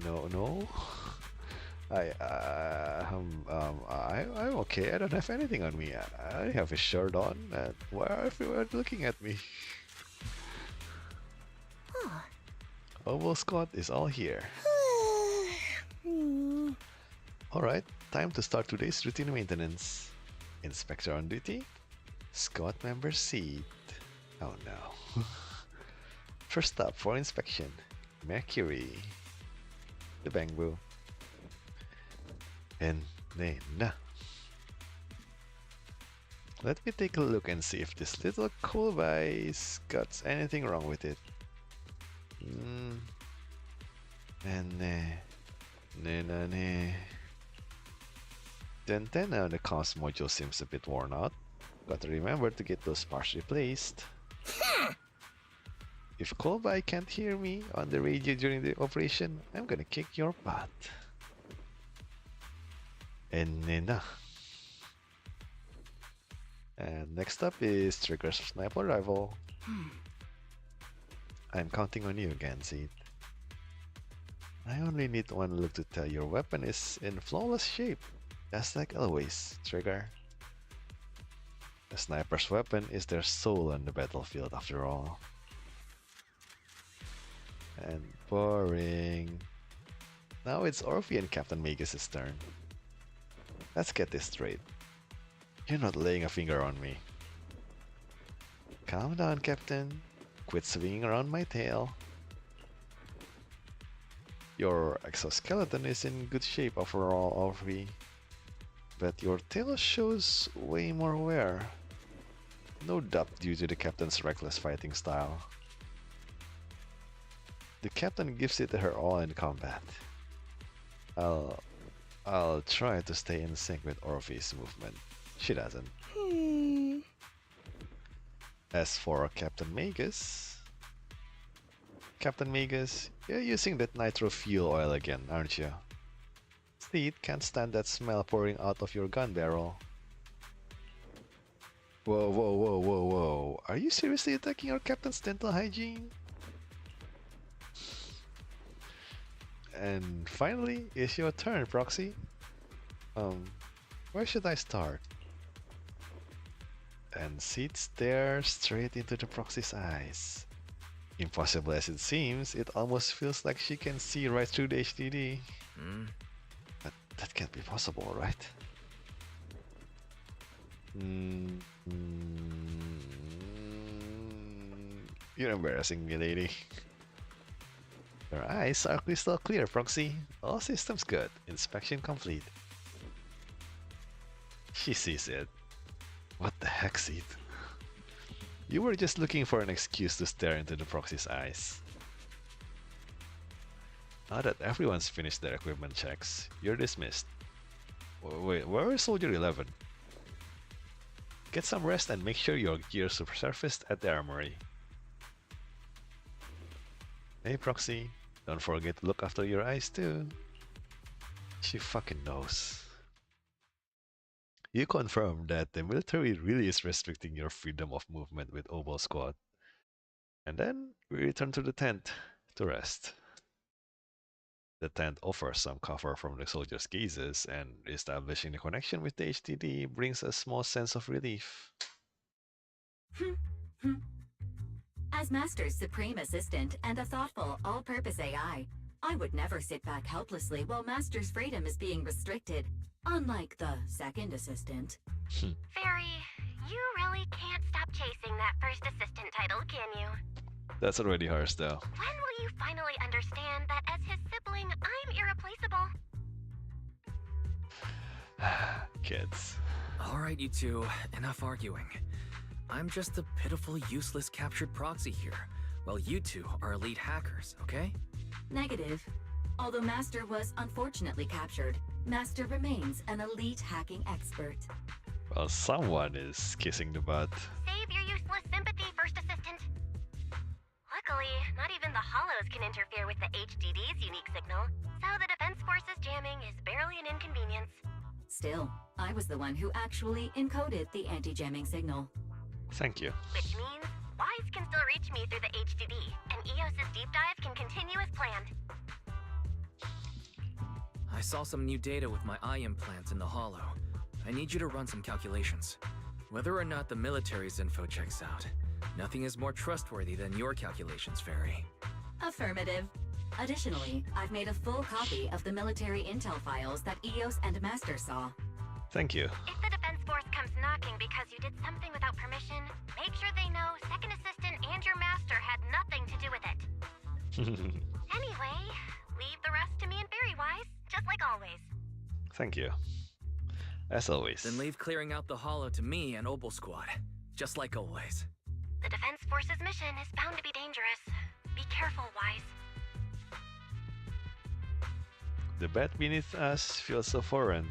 No. I'm okay. I don't have anything on me. I have a shirt on. Why are everyone looking at me? Oval Squad is all here. Alright, time to start today's routine maintenance. Inspector on duty. Squad member seat. Oh no. First up for inspection. Mercury. The Bangbu. And then, let me take a look and see if this little cool guy's got anything wrong with it. And the antenna on the comms module seems a bit worn out. Gotta remember to get those parts replaced. If Kolbai can't hear me on the radio during the operation, I'm gonna kick your butt. And next up is Trigger's sniper rifle. I'm counting on you again, Zed. I only need one look to tell your weapon is in flawless shape, just like always, Trigger. A sniper's weapon is their soul on the battlefield after all. And boring. Now it's Orphe and Captain Magus' turn. Let's get this straight. You're not laying a finger on me. Calm down, Captain. Quit swinging around my tail. Your exoskeleton is in good shape overall, Orphe. But your tail shows way more wear. No doubt due to the Captain's reckless fighting style. The Captain gives it her all in combat. I'll try to stay in sync with Orphe's movement. She doesn't. As for Captain Magus... Captain Magus, you're using that nitro fuel oil again, aren't you? Steed can't stand that smell pouring out of your gun barrel. Whoa. Are you seriously attacking our Captain's dental hygiene? And finally, it's your turn, Proxy. Where should I start? And Sid stares straight into the Proxy's eyes. Impossible as it seems, it almost feels like she can see right through the HDD. But that can't be possible, right? You're embarrassing me, lady. Your eyes are crystal clear, Proxy. All systems good. Inspection complete. She sees it. What the heck, Seed? You were just looking for an excuse to stare into the Proxy's eyes. Now that everyone's finished their equipment checks, you're dismissed. Wait, where is Soldier 11? Get some rest and make sure your gear's surfaced at the armory. Hey Proxy, don't forget to look after your eyes too. She fucking knows. You confirm that the military really is restricting your freedom of movement with Oval Squad. And then we return to the tent to rest. The tent offers some cover from the soldiers' gazes, and establishing the connection with the HDD brings a small sense of relief. As Master's supreme assistant and a thoughtful, all-purpose AI, I would never sit back helplessly while Master's freedom is being restricted, unlike the second assistant. Fairy, you really can't stop chasing that first assistant title, can you? That's already harsh, though. When will you finally understand that as his sibling, I'm irreplaceable? Kids. Alright, you two, enough arguing. I'm just a pitiful, useless captured proxy here, while you two are elite hackers, okay? Negative. Although Master was unfortunately captured, Master remains an elite hacking expert. Well, someone is kissing the butt. Save your useless sympathy, First Assistant. Luckily, not even the hollows can interfere with the HDD's unique signal, so the Defense Force's jamming is barely an inconvenience. Still, I was the one who actually encoded the anti-jamming signal. Thank you. Which means Wise can still reach me through the HDD, and EOS's deep dive can continue as planned. I saw some new data with my eye implants in the hollow. I need you to run some calculations. Whether or not the military's info checks out, nothing is more trustworthy than your calculations, Fairy. Affirmative. Additionally, I've made a full copy of the military intel files that EOS and Master saw. Thank you. If the Defense Force comes knocking because you did something without permission, make sure they know Second Assistant and your Master had nothing to do with it. Anyway, leave the rest to me and Fairy Wise, just like always. Thank you. As always. Then leave clearing out the hollow to me and Obel Squad, just like always. The Defense Force's mission is bound to be dangerous. Be careful, Wise. The bed beneath us feels so foreign.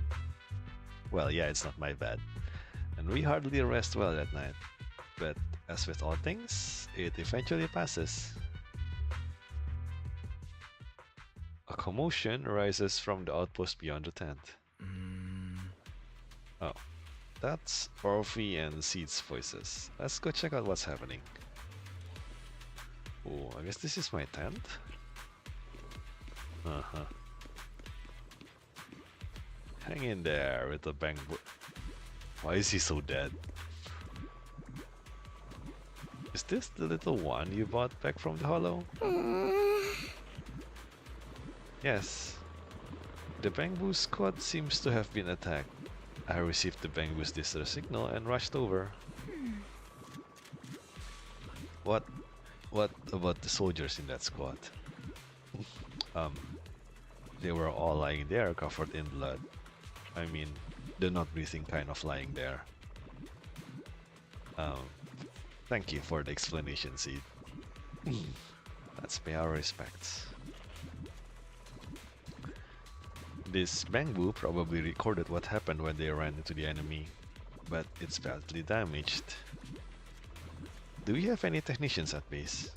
Well, yeah, it's not my bed. And we hardly rest well at night. But as with all things, it eventually passes. A commotion arises from the outpost beyond the tent. Oh, that's Orphe and Seed's voices. Let's go check out what's happening. Oh, I guess this is my tent? Uh-huh. Hang in there with the bang. Why is he so dead? Is this the little one you bought back from the hollow? Yes. The Bangbu squad seems to have been attacked. I received the Bangbu's distress signal and rushed over. What about the soldiers in that squad? They were all lying there covered in blood. I mean, the not breathing kind of lying there. Thank you for the explanation, Seed. Let's pay our respects. This Bangbu probably recorded what happened when they ran into the enemy, but it's badly damaged. Do we have any technicians at base?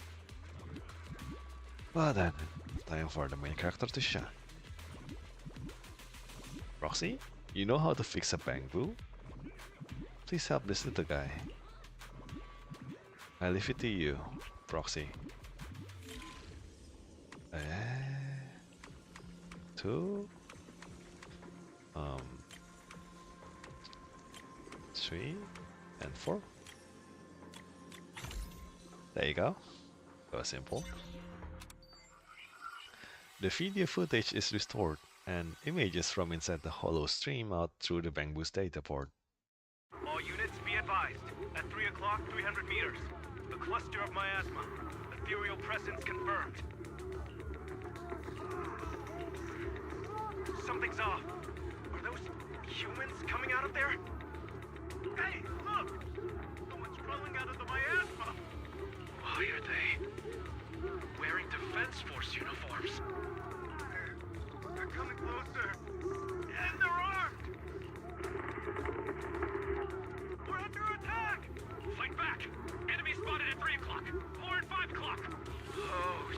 Well then, time for the main character to shine. Roxy, you know how to fix a Bangbu? Please help this little guy. I leave it to you, Proxy. 2 3 and 4. There you go. That was simple. The video footage is restored, and images from inside the hollow stream out through the Bangboos data port. All units, be advised. At 3 o'clock, 300 meters. The cluster of miasma. Ethereal presence confirmed. Something's off. Are those humans coming out of there? Hey, look! Someone's crawling out of the miasma! Why are they wearing Defense Force uniforms? They're coming closer. And they're armed! We're under attack! Fight back! Enemy spotted at 3 o'clock. 4 and 5 o'clock. Oh,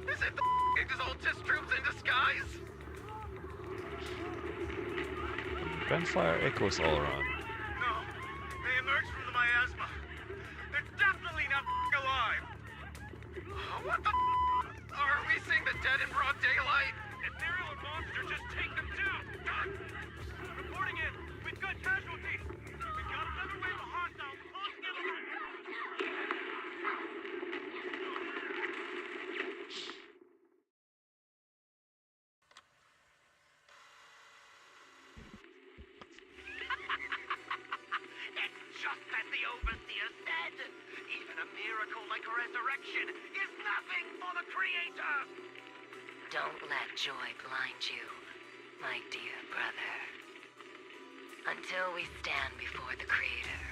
is it the Exaltist troops in disguise? Gunfire echoes all around. No, they emerged from the miasma. They're definitely not alive. What the are we seeing the dead in broad daylight? Ethereal monster, just take them down. Reporting in. We've got casualties. We've got another wave of hostiles. It's just as the Overseer said. Even a miracle like resurrection is nothing for the Creator. Don't let joy blind you, my dear brother. Until we stand before the Creator,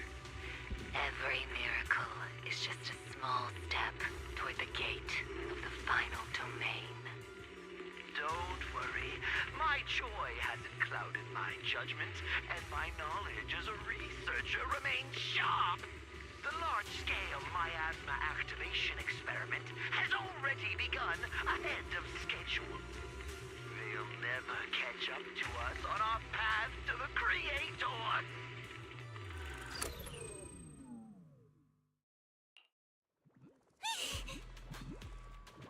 every miracle is just a small step toward the gate of the final domain. Don't worry. My joy hasn't clouded my judgment, and my knowledge as a researcher remains sharp. The large-scale miasma activation experiment has already begun ahead of schedule. They'll never catch up to us on our path to the Creator.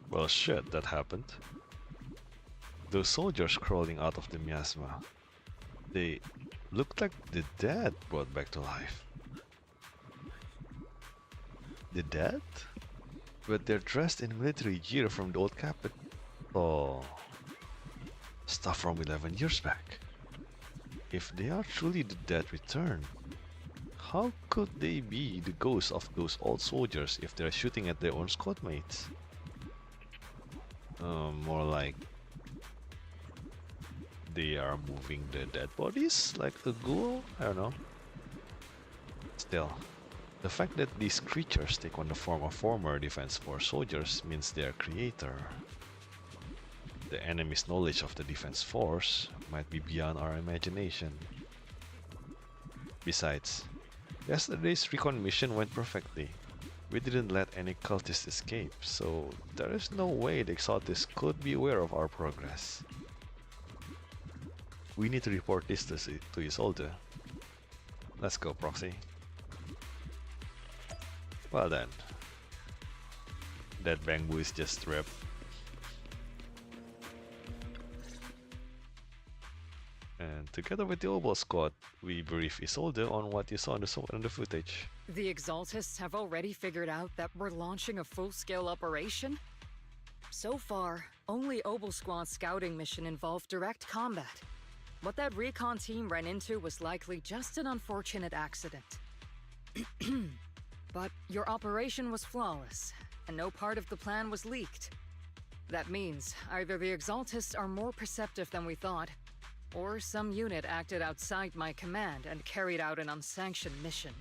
Well, shit, that happened. Those soldiers crawling out of the miasma, they look like the dead brought back to life. The dead? But they're dressed in military gear from the old capital. Oh, stuff from 11 years back. If they are truly the dead returned, how could they be the ghosts of those old soldiers if they're shooting at their own squad mates? More like they are moving the dead bodies like a ghoul? I don't know. Still, the fact that these creatures take on the form of former Defense Force soldiers means their creator, the enemy's knowledge of the Defense Force, might be beyond our imagination. Besides, yesterday's recon mission went perfectly. We didn't let any cultists escape, so there is no way the Exaltists could be aware of our progress. We need to report this to Isolde. Let's go, Proxy. Well then. That Bangbu is just ripped. And together with the Obol squad, we brief Isolde on what you saw in the footage. The Exaltists have already figured out that we're launching a full-scale operation? So far, only Obol Squad's scouting mission involved direct combat. What that recon team ran into was likely just an unfortunate accident. But your operation was flawless, and no part of the plan was leaked. That means either the Exaltists are more perceptive than we thought, or some unit acted outside my command and carried out an unsanctioned mission.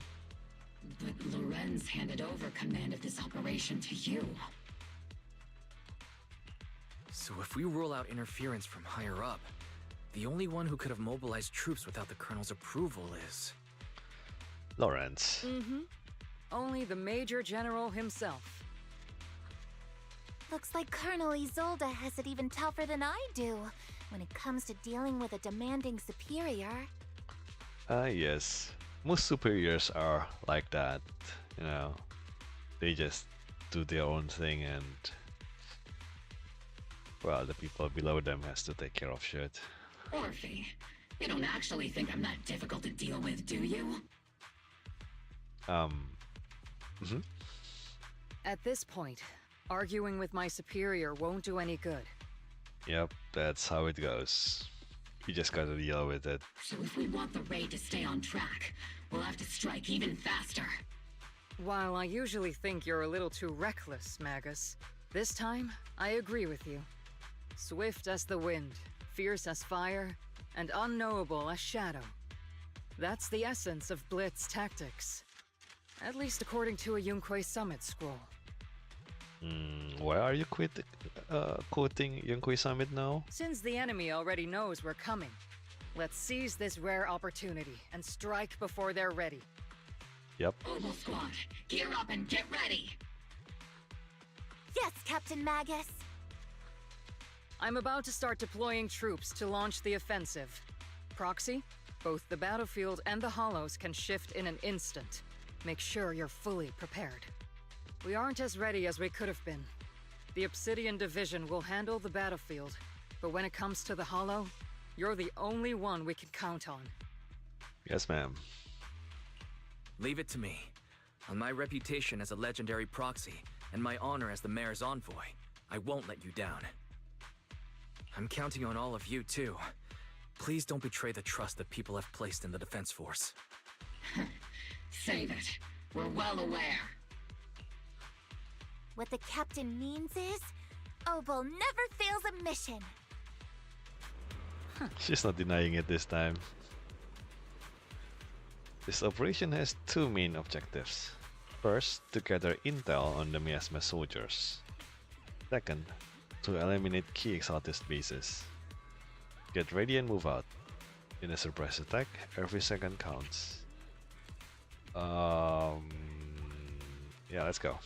But Lorenz handed over command of this operation to you. So if we rule out interference from higher up, the only one who could have mobilized troops without the Colonel's approval is... Lorenz. Only the Major General himself. Looks like Colonel Isolde has it even tougher than I do when it comes to dealing with a demanding superior. Yes. Most superiors are like that, you know. They just do their own thing and... well, the people below them has to take care of shit. Orphe, you don't actually think I'm that difficult to deal with, do you? At this point, arguing with my superior won't do any good. Yep, that's how it goes. You just gotta deal with it. So if we want the raid to stay on track, we'll have to strike even faster. While I usually think you're a little too reckless, Magus, this time I agree with you. Swift as the wind, fierce as fire, and unknowable as shadow. That's the essence of Blitz tactics. At least according to a Yunque Summit scroll. Why are you quoting Yunque Summit now? Since the enemy already knows we're coming, let's seize this rare opportunity and strike before they're ready. Yep. Oval Squad, gear up and get ready! Yes, Captain Magus! I'm about to start deploying troops to launch the offensive. Proxy, both the battlefield and the hollows can shift in an instant. Make sure you're fully prepared. We aren't as ready as we could have been. The Obsidian Division will handle the battlefield, but when it comes to the hollow, you're the only one we can count on. Yes, ma'am. Leave it to me. On my reputation as a legendary proxy, and my honor as the mayor's envoy, I won't let you down. I'm counting on all of you, too. Please don't betray the trust that people have placed in the Defense Force. Save it. We're well aware. What the captain means is, Obol never fails a mission. She's not denying it this time. This operation has two main objectives. First, to gather intel on the miasma soldiers. Second, to eliminate key exaltist bases. Get ready and move out. In a surprise attack, every second counts. Yeah, let's go.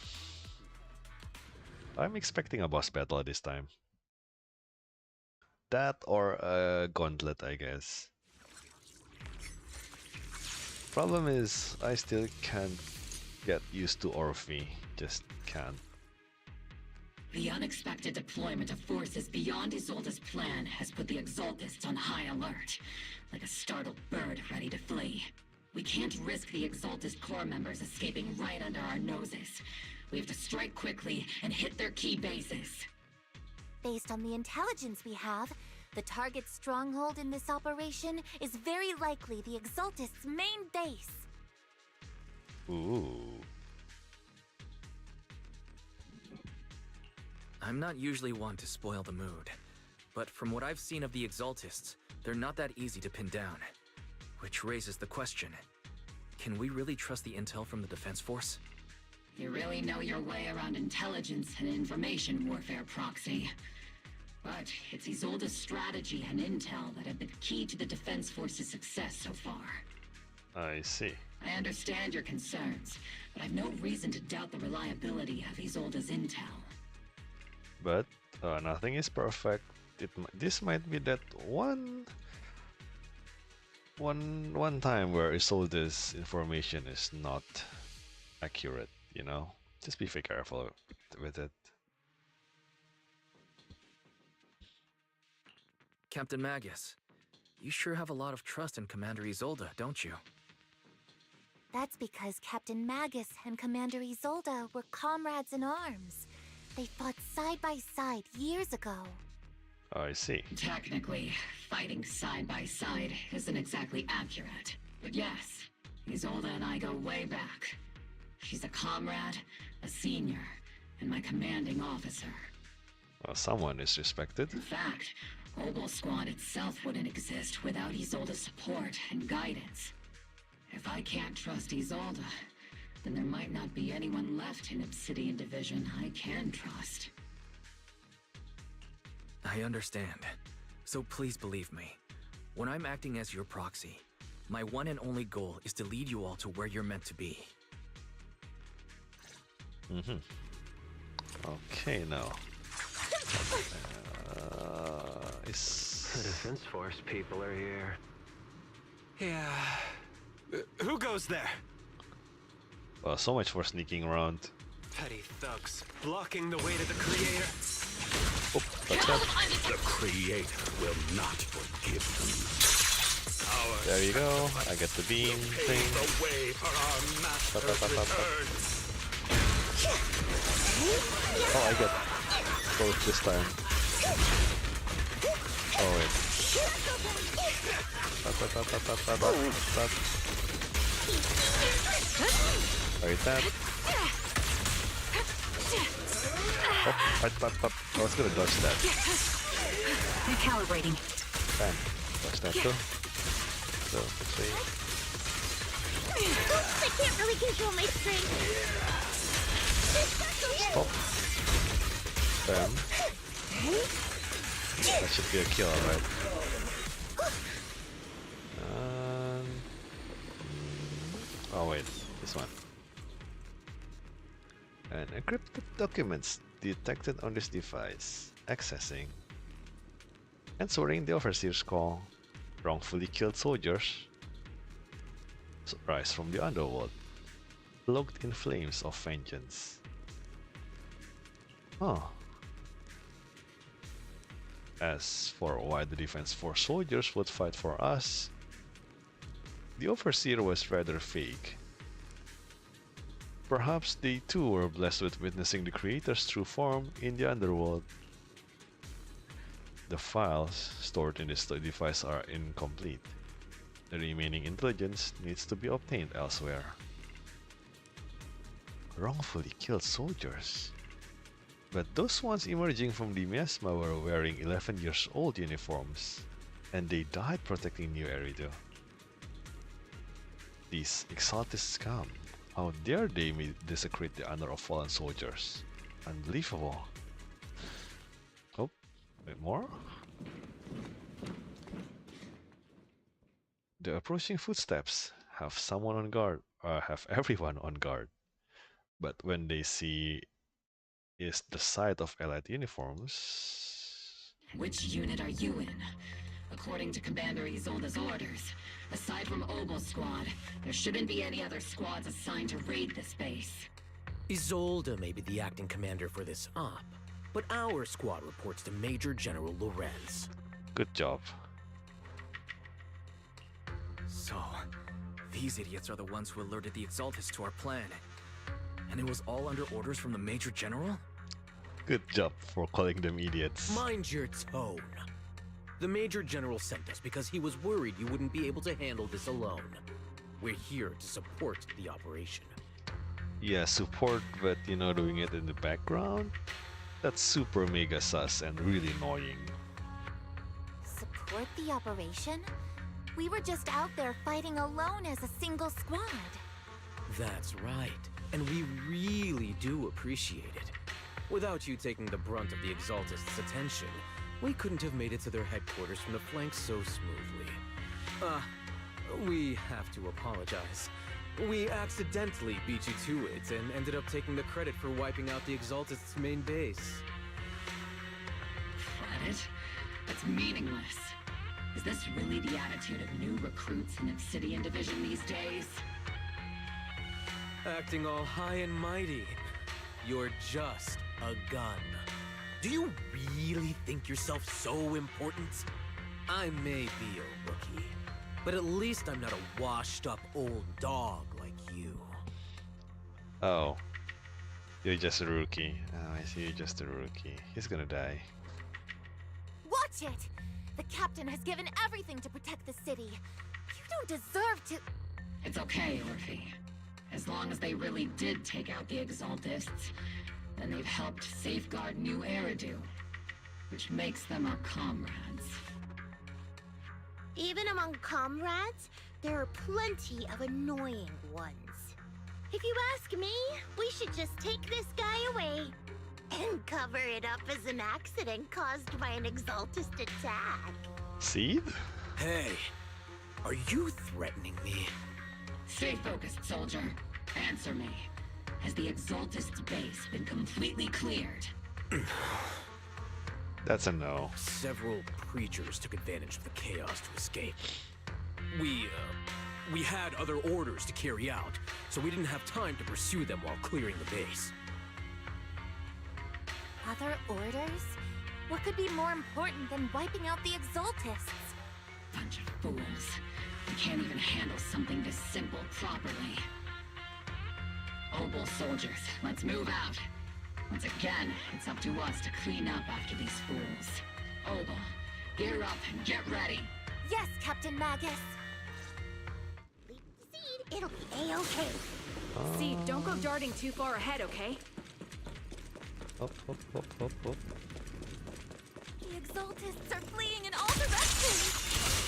I'm expecting a boss battle this time. That or a gauntlet, I guess. Problem is, I still can't get used to Orphe. Just can't. The unexpected deployment of forces beyond Isolde's plan has put the Exaltists on high alert, like a startled bird ready to flee. We can't risk the Exaltist core members escaping right under our noses. We have to strike quickly and hit their key bases. Based on the intelligence we have, the target stronghold in this operation is very likely the Exaltist's main base. Ooh. I'm not usually one to spoil the mood, but from what I've seen of the Exaltists, they're not that easy to pin down. Which raises the question, can we really trust the intel from the Defense Force? You really know your way around intelligence and information warfare, Proxy. But it's Isolde's strategy and intel that have been key to the Defense Force's success so far. I see. I understand your concerns, but I've no reason to doubt the reliability of Isolde's intel. But nothing is perfect. This might be that one time where Isolde's information is not accurate, you know? Just be very careful with it. Captain Magus, you sure have a lot of trust in Commander Isolde, don't you? That's because Captain Magus and Commander Isolde were comrades in arms. They fought side by side years ago. Oh, I see. Technically, fighting side by side isn't exactly accurate. But yes, Isolde and I go way back. She's a comrade, a senior, and my commanding officer. Well, someone is respected. In fact, Obol Squad itself wouldn't exist without Isolde's support and guidance. If I can't trust Isolde, then there might not be anyone left in Obsidian Division I can trust. I understand. So please believe me. When I'm acting as your proxy, my one and only goal is to lead you all to where you're meant to be. Okay, now. The Defense Force people are here. Yeah. Who goes there? Well, so much for sneaking around. Petty thugs, blocking the way to the Creator. Oh, that's that. The Creator will not forgive them. There you go. I get the beam thing. The way for our master's return. Oh, I got both this time. Oh wait. Sorry, that. Oh, I was gonna dodge that. Recalibrating. Bam. Dodge that too. So, let's see. Oops, I can't really control my strength. Stop. Bam. That should be a kill, alright. Oh wait, this one. And encrypted documents detected on this device. Accessing. Answering the Overseer's call. Wrongfully killed soldiers. Rise from the underworld. Locked in flames of vengeance. Oh. As for why the Defense Force soldiers would fight for us, the Overseer was rather vague. Perhaps they too were blessed with witnessing the Creator's true form in the underworld. The files stored in this device are incomplete. The remaining intelligence needs to be obtained elsewhere. Wrongfully killed soldiers. But those ones emerging from the miasma were wearing 11-year-old uniforms, and they died protecting New Eridu. These exalted scum, how dare they desecrate the honor of fallen soldiers? Unbelievable. Oh, wait, more? The approaching footsteps have someone on guard, have everyone on guard. But when they see is the sight of allied uniforms. Which unit are you in? According to Commander Isolde's orders, aside from Obel's squad, there shouldn't be any other squads assigned to raid this base. Isolde may be the acting commander for this op, but our squad reports to Major General Lorenz. Good job. So, these idiots are the ones who alerted the Exaltists to our plan. And it was all under orders from the Major General? Good job for calling them idiots. Mind your tone. The Major General sent us because he was worried you wouldn't be able to handle this alone. We're here to support the operation. Yeah, support, but you know, doing it in the background? That's super mega sus and really annoying. Support the operation? We were just out there fighting alone as a single squad. That's right. And we really do appreciate it. Without you taking the brunt of the Exaltists' attention, we couldn't have made it to their headquarters from the flank so smoothly. We have to apologize. We accidentally beat you to it and ended up taking the credit for wiping out the Exaltists' main base. Credit? That's meaningless. Is this really the attitude of new recruits in Obsidian Division these days? Acting all high and mighty. You're just a gun. Do you really think yourself so important? I may be a rookie, but at least I'm not a washed-up old dog like you. Oh. You're just a rookie. Oh, I see, you're just a rookie. He's gonna die. Watch it! The captain has given everything to protect the city. You don't deserve to... It's okay, Orphe. As long as they really did take out the Exaltists, then they've helped safeguard New Eridu, which makes them our comrades. Even among comrades, there are plenty of annoying ones. If you ask me, we should just take this guy away and cover it up as an accident caused by an Exaltist attack. Seed? Hey, are you threatening me? Stay focused, soldier. Answer me. Has the Exaltist's base been completely cleared? That's a no. Several preachers took advantage of the chaos to escape. We had other orders to carry out, so we didn't have time to pursue them while clearing the base. Other orders? What could be more important than wiping out the Exaltists? Bunch of fools. We can't even handle something this simple properly. Obel soldiers, let's move out. Once again, it's up to us to clean up after these fools. Oba, gear up and get ready. Yes, Captain Magus. Seed, it'll be A-okay. Seed, don't go darting too far ahead, okay? Hop, hop, hop, hop, hop. The Exaltists are fleeing in all directions.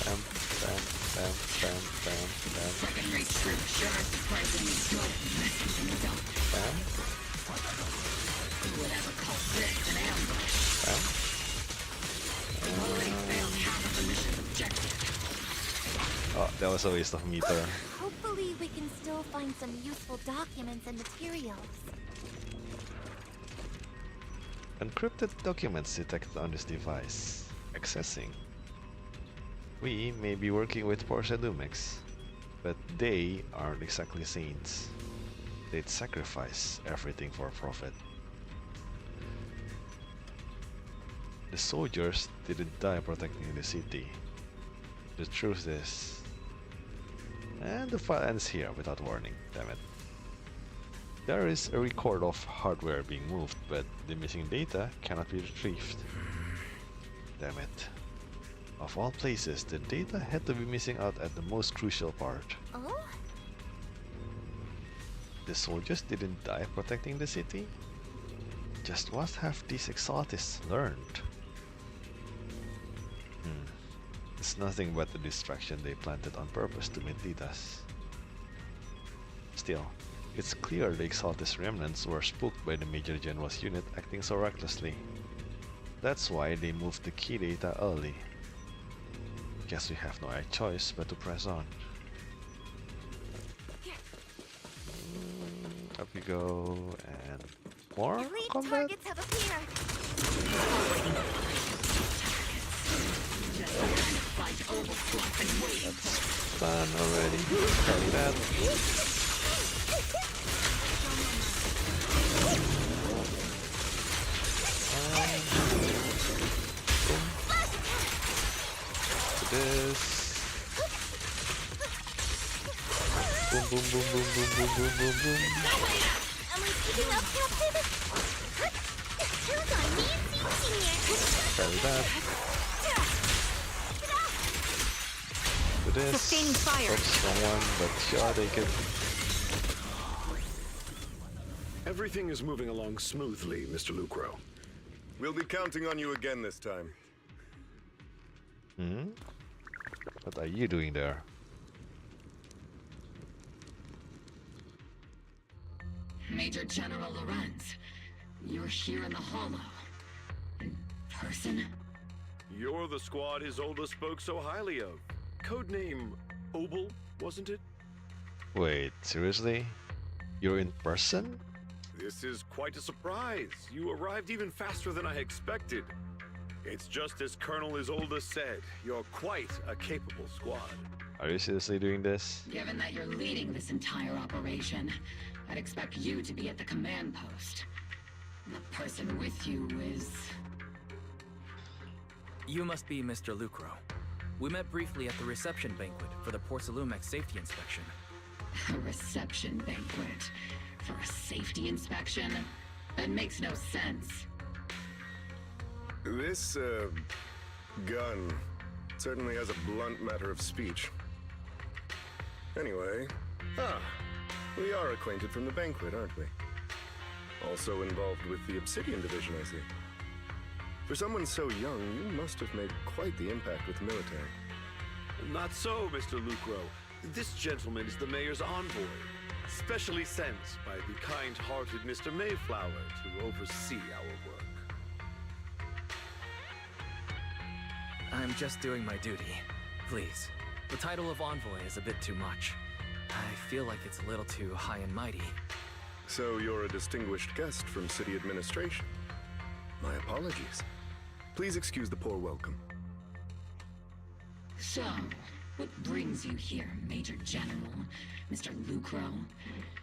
Bam, bam, bam, bam, bam, bam. Second-rate troop sure is surprisingly good at messing things up. Bam. Who would ever call this an ambush? Bam. We've already failed half of the mission's objective. Oh, that was a waste of meter. Hopefully we can still find some useful documents and materials. Encrypted documents detected on this device. Accessing. We may be working with Porcedumex, but they aren't exactly saints. They'd sacrifice everything for profit. The soldiers didn't die protecting the city. The truth is... And the file ends here without warning, damn it. There is a record of hardware being moved, but the missing data cannot be retrieved. Damn it. Of all places, the data had to be missing out at the most crucial part. Oh? The soldiers didn't die protecting the city? Just what have these exotists learned? It's nothing but the distraction they planted on purpose to mislead us. Still, it's clear the exotist remnants were spooked by the Major General's unit acting so recklessly. That's why they moved the key data early. Guess we have no choice but to press on. Up we go, and more Elite combat? targets have appeared. That's done already. Got that. This. Boom, boom, boom, boom, boom, boom, boom, boom, boom. Am I keeping up, Captain? Who's on me, Senior? Carry that. Do this. Sustaining fire. Oops, wrong one, but sure, take it. Everything is moving along smoothly, Mr. Lucro. We'll be counting on you again this time. Hmm? What are you doing there? Major General Lorenz, you're here in the Hollow. In person? You're the squad Isolde spoke so highly of. Codename Obel, wasn't it? Wait, seriously? You're in person? This is quite a surprise. You arrived even faster than I expected. It's just as Colonel Isolde said. You're quite a capable squad. Are you seriously doing this? Given that you're leading this entire operation, I'd expect you to be at the command post. The person with you is... You must be Mr. Lucro. We met briefly at the reception banquet for the Porcelumex safety inspection. A reception banquet? For a safety inspection? That makes no sense. This, gun certainly has a blunt matter of speech. Anyway, we are acquainted from the banquet, aren't we? Also involved with the Obsidian Division, I see. For someone so young, you must have made quite the impact with the military. Not so, Mr. Lucro. This gentleman is the mayor's envoy, specially sent by the kind-hearted Mr. Mayflower to oversee our work. I'm just doing my duty. Please. The title of envoy is a bit too much. I feel like it's a little too high and mighty. So you're a distinguished guest from city administration. My apologies. Please excuse the poor welcome. So, what brings you here, Major General, Mr. Lucro,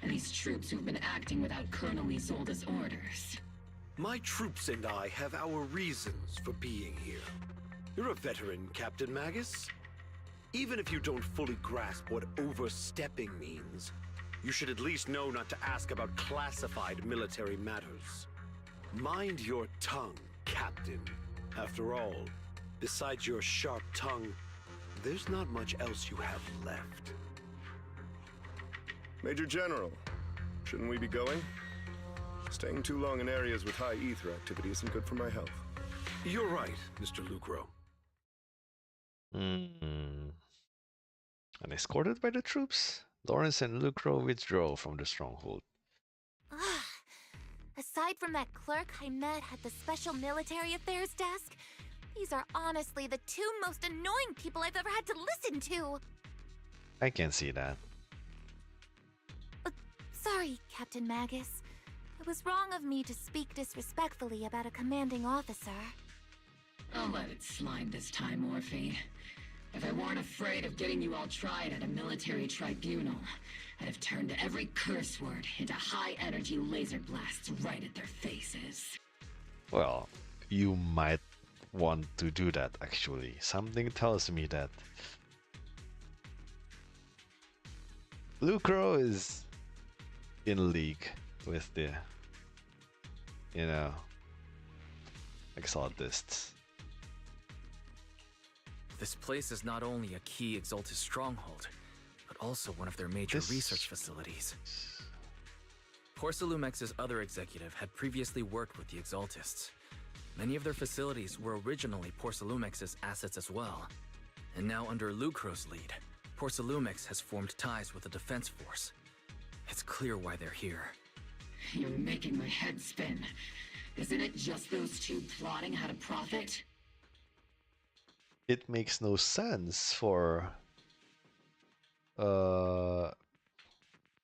and these troops who've been acting without Colonel Isolde's orders? My troops and I have our reasons for being here. You're a veteran, Captain Magus. Even if you don't fully grasp what overstepping means, you should at least know not to ask about classified military matters. Mind your tongue, Captain. After all, besides your sharp tongue, there's not much else you have left. Major General, shouldn't we be going? Staying too long in areas with high ether activity isn't good for my health. You're right, Mr. Lucro. And escorted by the troops, Lawrence and Lucro withdraw from the stronghold. Aside from that clerk I met at the Special Military Affairs desk, these are honestly the two most annoying people I've ever had to listen to. I can see that. Sorry, Captain Magus. It was wrong of me to speak disrespectfully about a commanding officer. I'll let it slide this time, Orphe. If I weren't afraid of getting you all tried at a military tribunal, I'd have turned every curse word into high-energy laser blasts right at their faces. Well, you might want to do that actually. Something tells me that Lucro is in league with the, Exaltists. This place is not only a key Exaltist stronghold, but also one of their major research facilities. Porcelumex's other executive had previously worked with the Exaltists. Many of their facilities were originally Porcelumex's assets as well. And now under Lucro's lead, Porcelumex has formed ties with the Defense Force. It's clear why they're here. You're making my head spin. Isn't it just those two plotting how to profit? It makes no sense for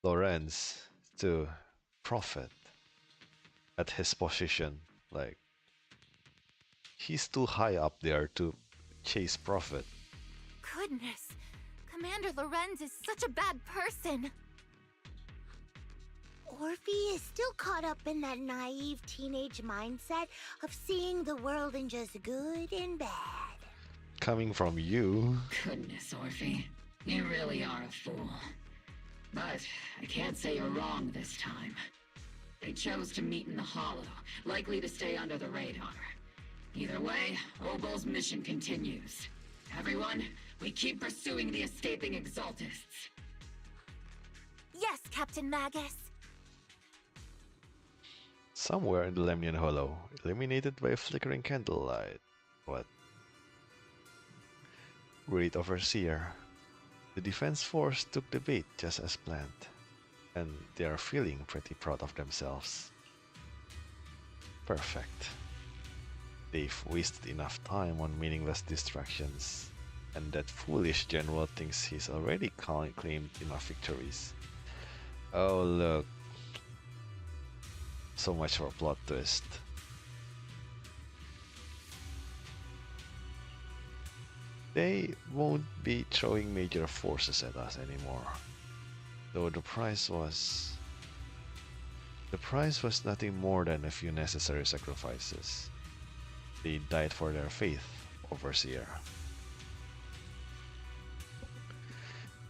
Lorenz to profit at his position. Like, he's too high up there to chase profit. Goodness, Commander Lorenz is such a bad person. Orphe is still caught up in that naive teenage mindset of seeing the world in just good and bad. Coming from you. Goodness, Orphe. You really are a fool. But I can't say you're wrong this time. They chose to meet in the Hollow, likely to stay under the radar. Either way, Obol's mission continues. Everyone, we keep pursuing the escaping Exaltists. Yes, Captain Magus. Somewhere in the Lemnian Hollow, illuminated by a flickering candlelight. What? Great Overseer. The Defense Force took the bait just as planned, and they are feeling pretty proud of themselves. Perfect. They've wasted enough time on meaningless distractions, and that foolish general thinks he's already claimed enough victories. Oh look. So much for a plot twist. They won't be throwing major forces at us anymore. Though the price was nothing more than a few necessary sacrifices. They died for their faith, Overseer.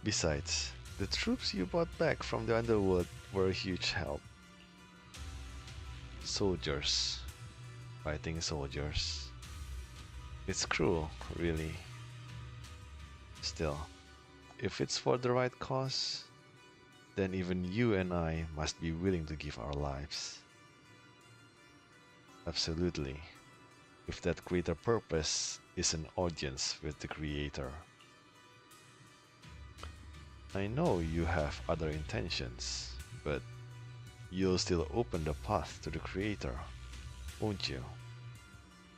Besides, the troops you brought back from the Underworld were a huge help. Soldiers. Fighting soldiers. It's cruel, really. Still, if it's for the right cause, then even you and I must be willing to give our lives. Absolutely. If that greater purpose is an audience with the Creator. I know you have other intentions, but you'll still open the path to the Creator, won't you,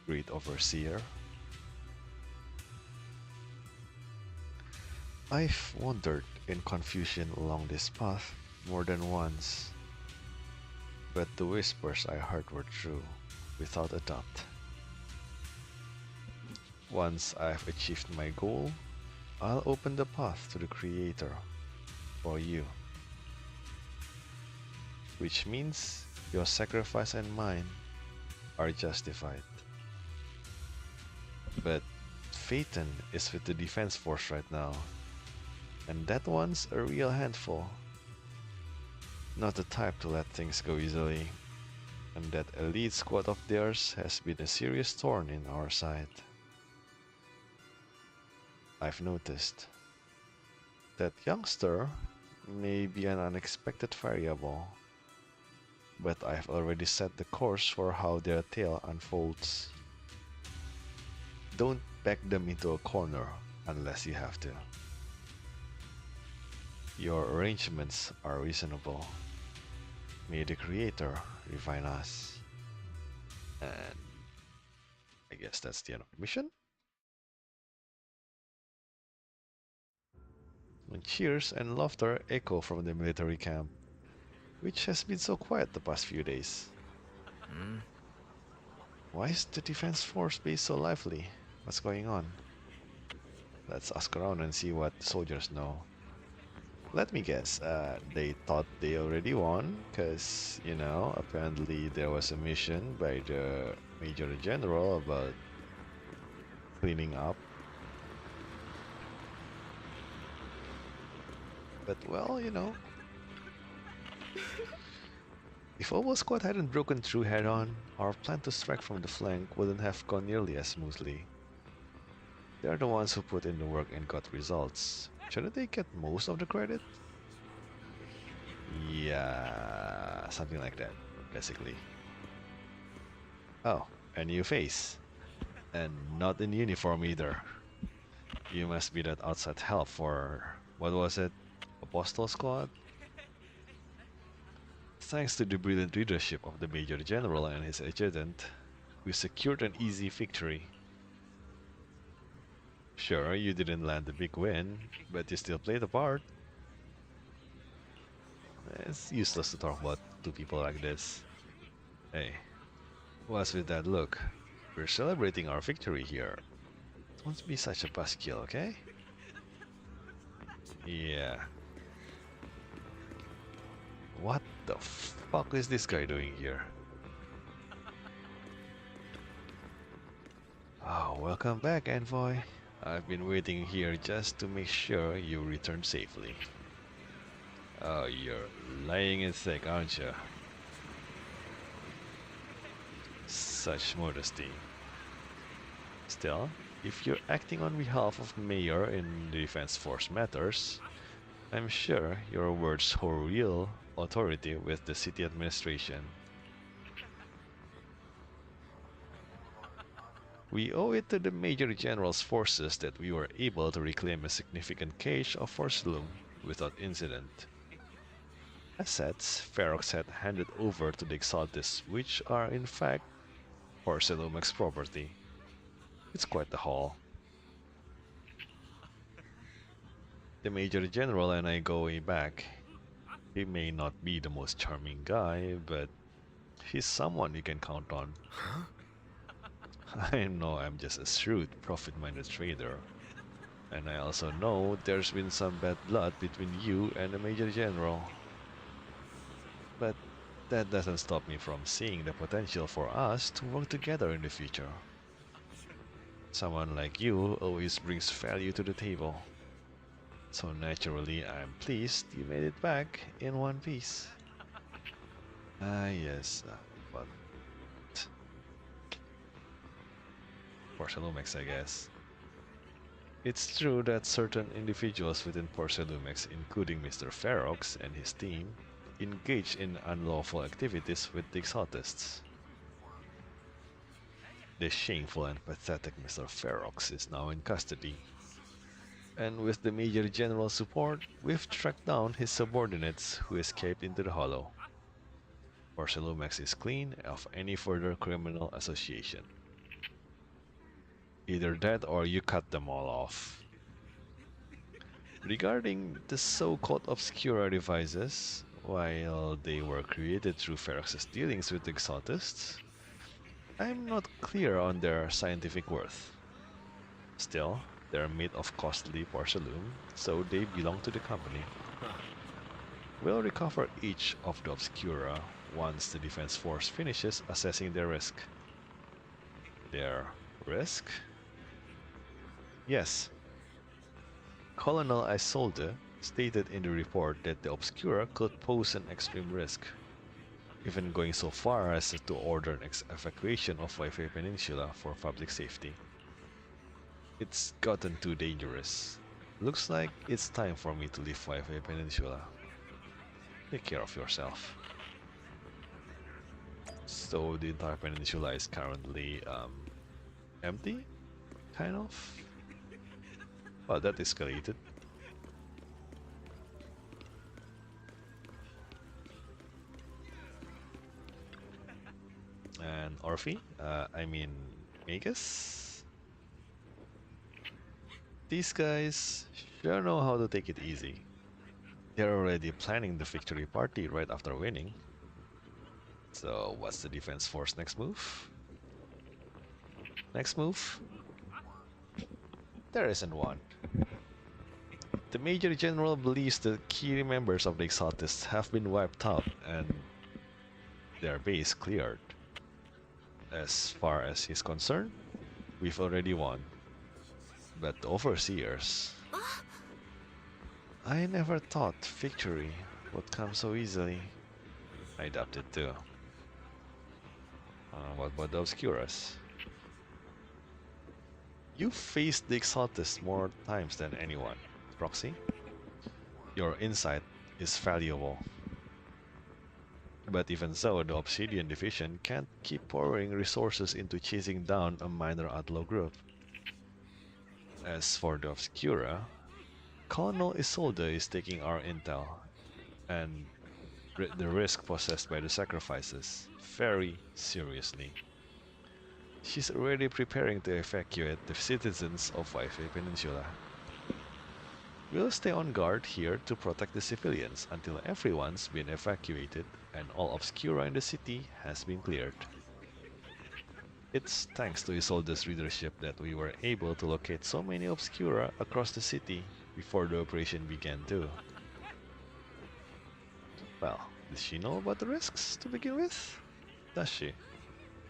Great Overseer? I've wandered in confusion along this path more than once, but the whispers I heard were true, without a doubt. Once I've achieved my goal, I'll open the path to the Creator for you. Which means your sacrifice and mine are justified. But Phaeton is with the Defense Force right now, and that one's a real handful. Not the type to let things go easily. And that elite squad of theirs has been a serious thorn in our side. I've noticed that youngster may be an unexpected variable, but I've already set the course for how their tale unfolds. Don't back them into a corner unless you have to. Your arrangements are reasonable. May the Creator refine us. And I guess that's the end of the mission. And cheers and laughter echo from the military camp, which has been so quiet the past few days. Why is the defense force base so lively? What's going on? Let's ask around and see what the soldiers know. Let me guess, they thought they already won, because, you know, apparently there was a mission by the Major General about cleaning up. But, well, you know, if Obo Squad hadn't broken through head-on, our plan to strike from the flank wouldn't have gone nearly as smoothly. They're the ones who put in the work and got results. Shouldn't they get most of the credit? Yeah, something like that, basically. Oh, a new face. And not in uniform either. You must be that outside help for, what was it, Apostle Squad? Thanks to the brilliant leadership of the Major General and his adjutant, we secured an easy victory. Sure, you didn't land the big win, but you still played a part. It's useless to talk about two people like this. Hey, what's with that look? We're celebrating our victory here. Don't be such a buzzkill, okay? Yeah. What the fuck is this guy doing here? Oh, welcome back, Envoy. I've been waiting here just to make sure you return safely. Oh, you're laying it thick, aren't you? Such modesty. Still, if you're acting on behalf of the Mayor in the Defense Force matters, I'm sure your words hold real authority with the city administration. We owe it to the Major General's forces that we were able to reclaim a significant cache of Forcelum without incident. Assets Ferox had handed over to the Exaltists, which are in fact Forcelum's property. It's quite the haul. The Major General and I go way back. He may not be the most charming guy, but he's someone you can count on. Huh? I know I'm just a shrewd, profit-minded trader. And I also know there's been some bad blood between you and the Major General. But that doesn't stop me from seeing the potential for us to work together in the future. Someone like you always brings value to the table. So naturally, I'm pleased you made it back in one piece. Ah, yes, but Porcelumex, I guess. It's true that certain individuals within Porcelumex, including Mr. Ferox and his team, engage in unlawful activities with the Exaltists. The shameful and pathetic Mr. Ferox is now in custody. And with the Major General's support, we've tracked down his subordinates who escaped into the Hollow. Porcelumex is clean of any further criminal association. Either that or you cut them all off. Regarding the so-called Obscura devices, while they were created through Ferox's dealings with the Exaltists, I'm not clear on their scientific worth. Still, they're made of costly porcelain, so they belong to the company. We'll recover each of the Obscura once the Defense Force finishes assessing their risk. Their risk? Yes. Colonel Isolde stated in the report that the Obscura could pose an extreme risk. even going so far as to order an evacuation of Wi-Fi Peninsula for public safety. It's gotten too dangerous. Looks like it's time for me to leave Wi-Fi Peninsula. Take care of yourself. So the entire peninsula is currently empty, kind of. Oh, that escalated. And Orphe, I mean Magus. These guys sure know how to take it easy. They're already planning the victory party right after winning. So what's the defense force next move? Next move? There isn't one. The Major General believes the key members of the Exaltists have been wiped out and their base cleared. As far as he's concerned, we've already won. But the Overseers... I never thought victory would come so easily. I doubt it too. What about the Obscuras? You've faced the Exaltists more times than anyone, Proxy. Your insight is valuable. But even so, the Obsidian Division can't keep pouring resources into chasing down a minor outlaw group. As for the Obscura, Colonel Isolde is taking our intel and the risk possessed by the sacrifices very seriously. She's already preparing to evacuate the citizens of Wi-Fi Peninsula. We'll stay on guard here to protect the civilians until everyone's been evacuated and all Obscura in the city has been cleared. It's thanks to Isolde's leadership that we were able to locate so many Obscura across the city before the operation began too. Well, does she know about the risks to begin with? Does she?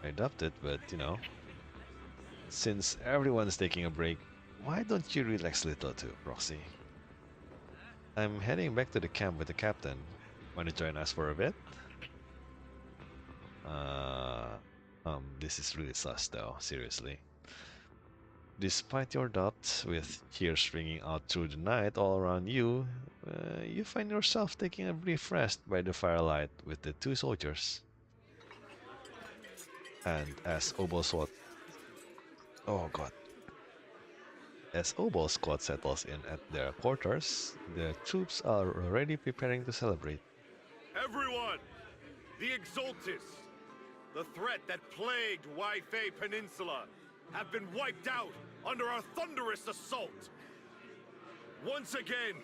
I doubt it, but you know. Since everyone's taking a break, why don't you relax a little too, Proxy? I'm heading back to the camp with the captain. Wanna join us for a bit? This is really sus though, seriously. Despite your doubts, with cheers ringing out through the night all around you, you find yourself taking a brief rest by the firelight with the two soldiers. And as Oboe Squad... Oh god. As Oboe Squad settles in at their quarters, the troops are already preparing to celebrate. Everyone! The Exaltists, the threat that plagued Wi-Fi Peninsula, have been wiped out under our thunderous assault. Once again,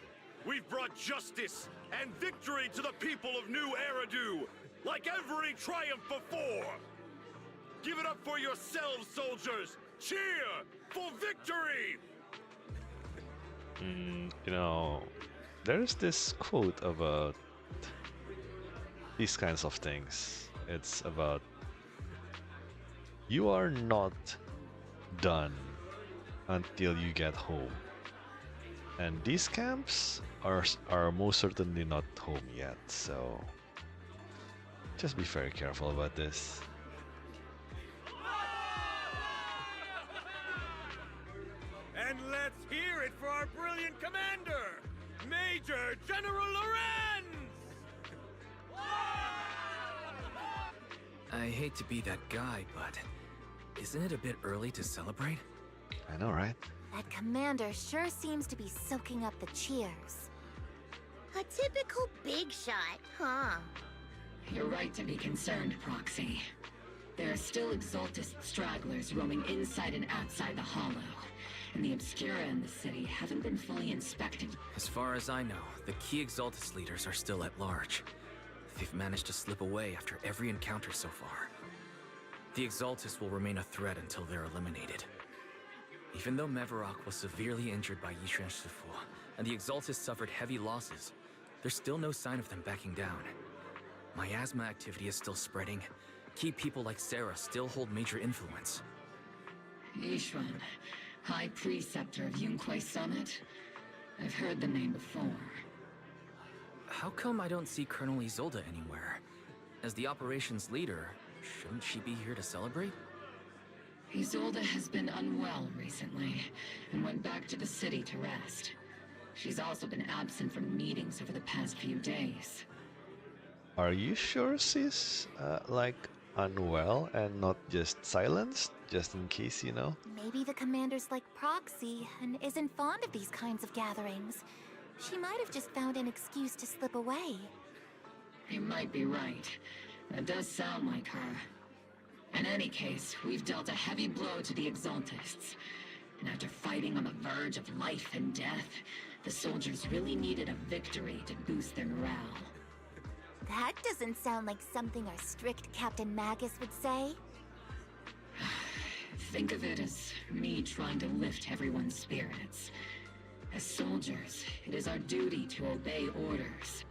we've brought justice and victory to the people of New Eridu, like every triumph before. Give it up for yourselves, soldiers! Cheer for victory! You know, there's this quote about these kinds of things. It's about, you are not done until you get home. And these camps are most certainly not home yet, so just be very careful about this. And let's hear it for our brilliant commander, Major General Lorenz! I hate to be that guy, but isn't it a bit early to celebrate? I know, right? That commander sure seems to be soaking up the cheers. A typical big shot, huh? You're right to be concerned, Proxy. There are still Exaltist stragglers roaming inside and outside the Hollow, and the Obscura in the city haven't been fully inspected. As far as I know, the key Exaltist leaders are still at large. They've managed to slip away after every encounter so far. The Exaltists will remain a threat until they're eliminated. Even though Mevarok was severely injured by Yishan Shifu, and the Exaltists suffered heavy losses, there's still no sign of them backing down. Miasma activity is still spreading. Key people like Sarah still hold major influence. Yishuan, High Preceptor of Yunquai Summit? I've heard the name before. How come I don't see Colonel Isolde anywhere? As the operations leader, shouldn't she be here to celebrate? Isolde has been unwell recently and went back to the city to rest. She's also been absent from meetings over the past few days. Are you sure she's like unwell and not just silenced, just in case, you know? Maybe the commander's like Proxy and isn't fond of these kinds of gatherings. She might have just found an excuse to slip away. You might be right. That does sound like her. In any case, we've dealt a heavy blow to the Exaltists. And after fighting on the verge of life and death, the soldiers really needed a victory to boost their morale. That doesn't sound like something our strict Captain Magus would say. Think of it as me trying to lift everyone's spirits. As soldiers, it is our duty to obey orders.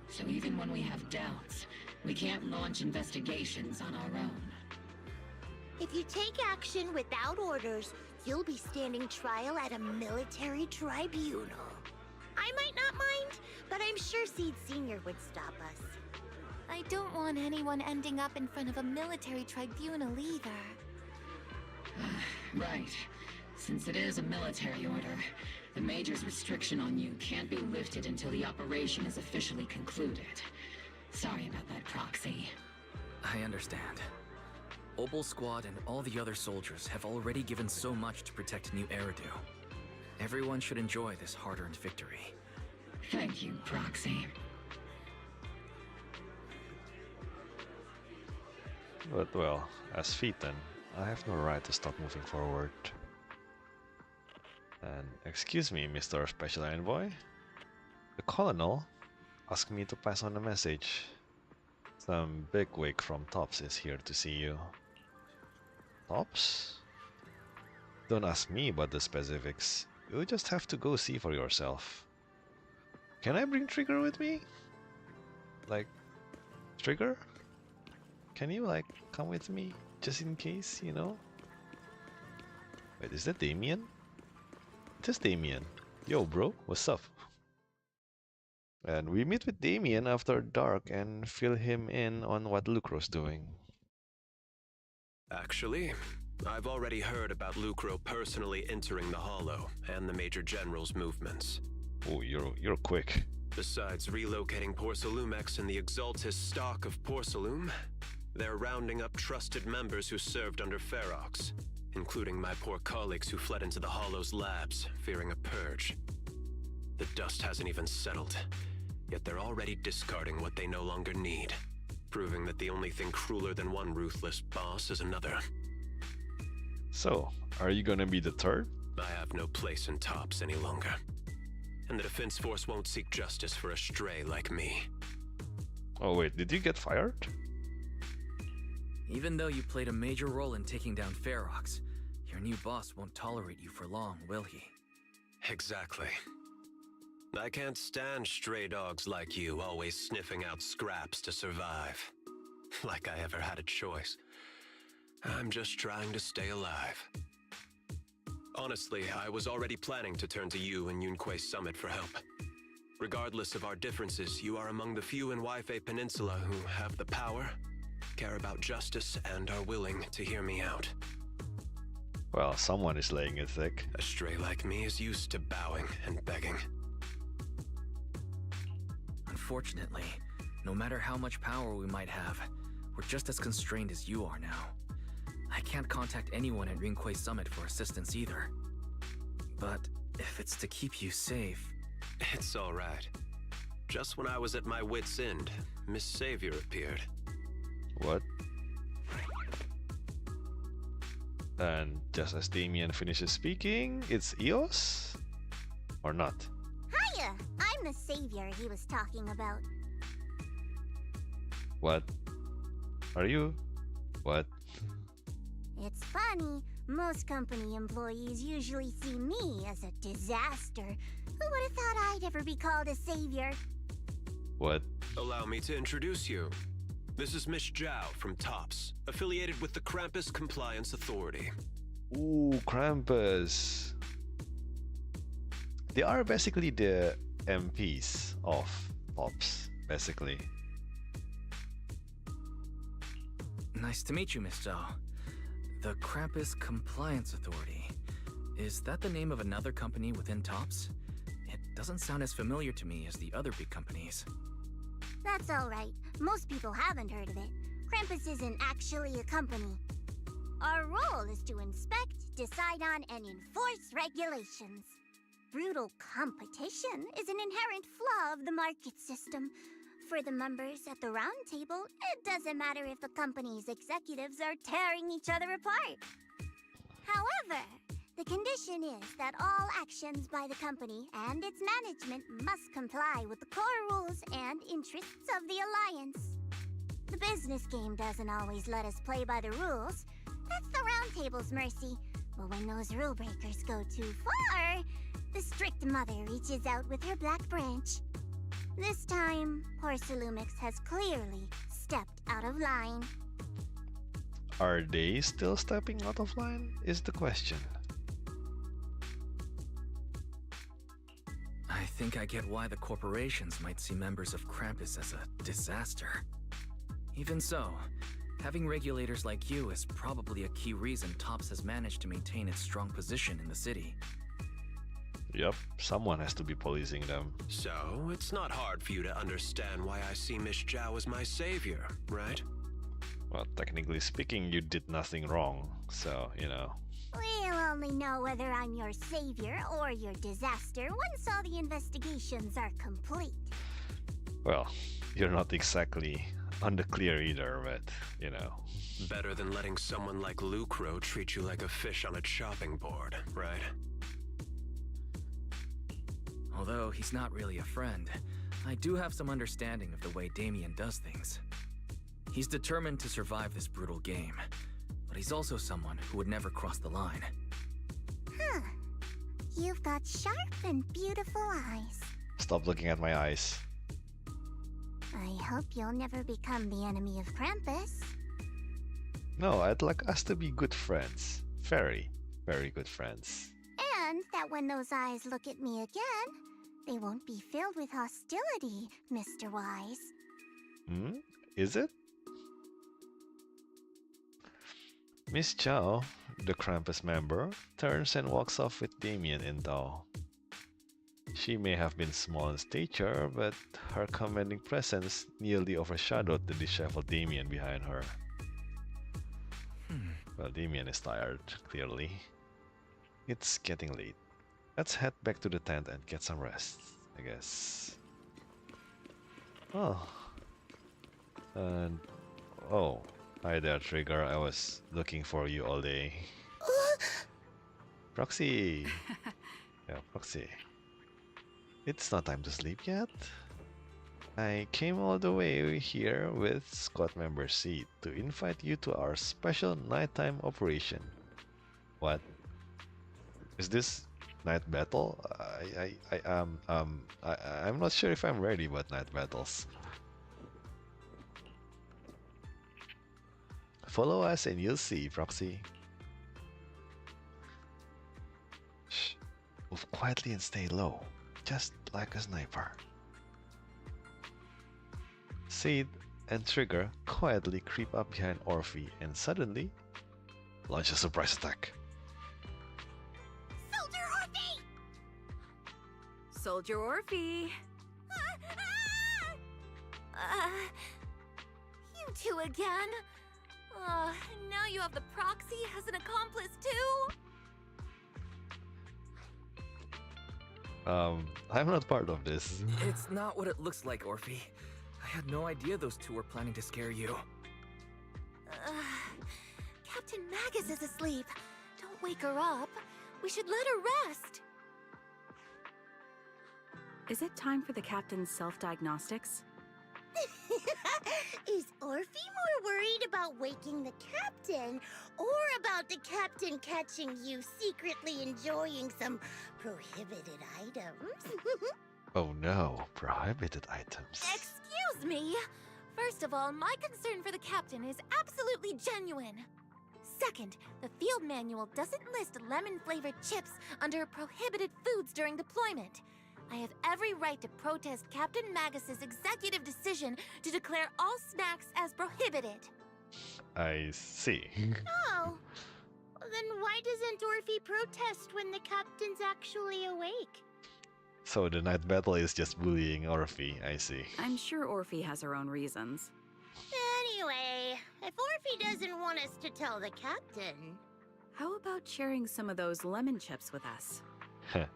So even when we have doubts, we can't launch investigations on our own. If you take action without orders, you'll be standing trial at a military tribunal. I might not mind, but I'm sure Seed Senior would stop us. I don't want anyone ending up in front of a military tribunal either. Right. Since it is a military order, the Major's restriction on you can't be lifted until the operation is officially concluded. Sorry about that, Proxy. I understand. Obol Squad and all the other soldiers have already given so much to protect New Eridu. Everyone should enjoy this hard-earned victory. Thank you, Proxy. But well, as Phaeton, I have no right to stop moving forward. And excuse me, Mr. Special Envoy. The Colonel asked me to pass on a message. Some bigwig from Tops is here to see you. Tops? Don't ask me about the specifics. You just have to go see for yourself. Can I bring Trigger with me? Like, Trigger? Can you, like, come with me? Just in case, you know? Wait, is that Damien? It is Damien. Yo, bro, what's up? And we meet with Damien after dark and fill him in on what Lucro's doing. Actually, I've already heard about Lucro personally entering the Hollow and the Major General's movements. Oh, you're quick. Besides relocating Porcelumex and the Exaltist stock of Porcelume, they're rounding up trusted members who served under Ferox, including my poor colleagues who fled into the Hollow's labs, fearing a purge. The dust hasn't even settled, yet they're already discarding what they no longer need, proving that the only thing crueler than one ruthless boss is another. So, are you gonna be deterred? I have no place in Tops any longer. And the Defense Force won't seek justice for a stray like me. Oh wait, did you get fired? Even though you played a major role in taking down Ferox, your new boss won't tolerate you for long, will he? Exactly. I can't stand stray dogs like you always sniffing out scraps to survive. Like I ever had a choice. I'm just trying to stay alive. Honestly, I was already planning to turn to you and Yunque Summit for help. Regardless of our differences, you are among the few in Waifei Peninsula who have the power, care about justice, and are willing to hear me out. Well, someone is laying it thick. A stray like me is used to bowing and begging. Unfortunately, no matter how much power we might have, we're just as constrained as you are now. I can't contact anyone at Yunque Summit for assistance either. But if it's to keep you safe... It's all right. Just when I was at my wit's end, Miss Savior appeared. What? And just as Damien finishes speaking, it's Eos? Or not? Hiya! I'm the savior he was talking about. What? Are you? What? It's funny, most company employees usually see me as a disaster. Who would have thought I'd ever be called a savior? What? Allow me to introduce you. This is Miss Zhao from Tops, affiliated with the Krampus Compliance Authority. Ooh, Krampus. They are basically the MPs of Tops, basically. Nice to meet you, Miss Zhao. The Krampus Compliance Authority. Is that the name of another company within TOPS? It doesn't sound as familiar to me as the other big companies. That's all right. Most people haven't heard of it. Krampus isn't actually a company. Our role is to inspect, decide on, and enforce regulations. Brutal competition is an inherent flaw of the market system. For the members at the round table, it doesn't matter if the company's executives are tearing each other apart. However, the condition is that all actions by the company and its management must comply with the core rules and interests of the Alliance. The business game doesn't always let us play by the rules. That's the round table's mercy. But when those rule breakers go too far, the strict mother reaches out with her black branch. This time, Porcelumix has clearly stepped out of line. Are they still stepping out of line, is the question. I think I get why the corporations might see members of Krampus as a disaster. Even so, having regulators like you is probably a key reason TOPS has managed to maintain its strong position in the city. Yep, someone has to be policing them. So, it's not hard for you to understand why I see Miss Zhao as my savior, right? Well, technically speaking, you did nothing wrong, so, you know. We'll only know whether I'm your savior or your disaster once all the investigations are complete. Well, you're not exactly on the clear either, but, you know. Better than letting someone like Lucro treat you like a fish on a chopping board, right? Although he's not really a friend, I do have some understanding of the way Damien does things. He's determined to survive this brutal game, but he's also someone who would never cross the line. Huh. You've got sharp and beautiful eyes. Stop looking at my eyes. I hope you'll never become the enemy of Krampus. No, I'd like us to be good friends. Very, very good friends. And that when those eyes look at me again, they won't be filled with hostility, Mr. Wise. Hmm? Is it? Miss Zhao, the Krampus member, turns and walks off with Damien in tow. She may have been small in stature, but her commanding presence nearly overshadowed the disheveled Damien behind her. Well, Damien is tired, clearly. It's getting late. Let's head back to the tent and get some rest, I guess. Oh. And... oh. Hi there, Trigger. I was looking for you all day. Proxy! Yeah, Proxy. It's not time to sleep yet. I came all the way here with squad member Seed to invite you to our special nighttime operation. What? Is this night battle? I'm not sure if I'm ready about night battles. Follow us and you'll see, Proxy. Shh. Move quietly and stay low, just like a sniper. Seed and Trigger quietly creep up behind Orphe and suddenly launch a surprise attack. Soldier Orphe! Soldier Orphe! You two again? Now you have the proxy as an accomplice too? I'm not part of this. It's not what it looks like, Orphe. I had no idea those two were planning to scare you. Captain Magus is asleep. Don't wake her up. We should let her rest. Is it time for the captain's self-diagnostics? Is Orphe more worried about waking the captain or about the captain catching you secretly enjoying some prohibited items? Oh no, prohibited items. Excuse me! First of all, my concern for the captain is absolutely genuine. Second, the field manual doesn't list lemon-flavored chips under prohibited foods during deployment. I have every right to protest Captain Magus's executive decision to declare all snacks as prohibited. I see. Oh. Then why doesn't Orphe protest when the captain's actually awake? So the night battle is just bullying Orphe, I see. I'm sure Orphe has her own reasons. Anyway, if Orphe doesn't want us to tell the captain... How about sharing some of those lemon chips with us? Seed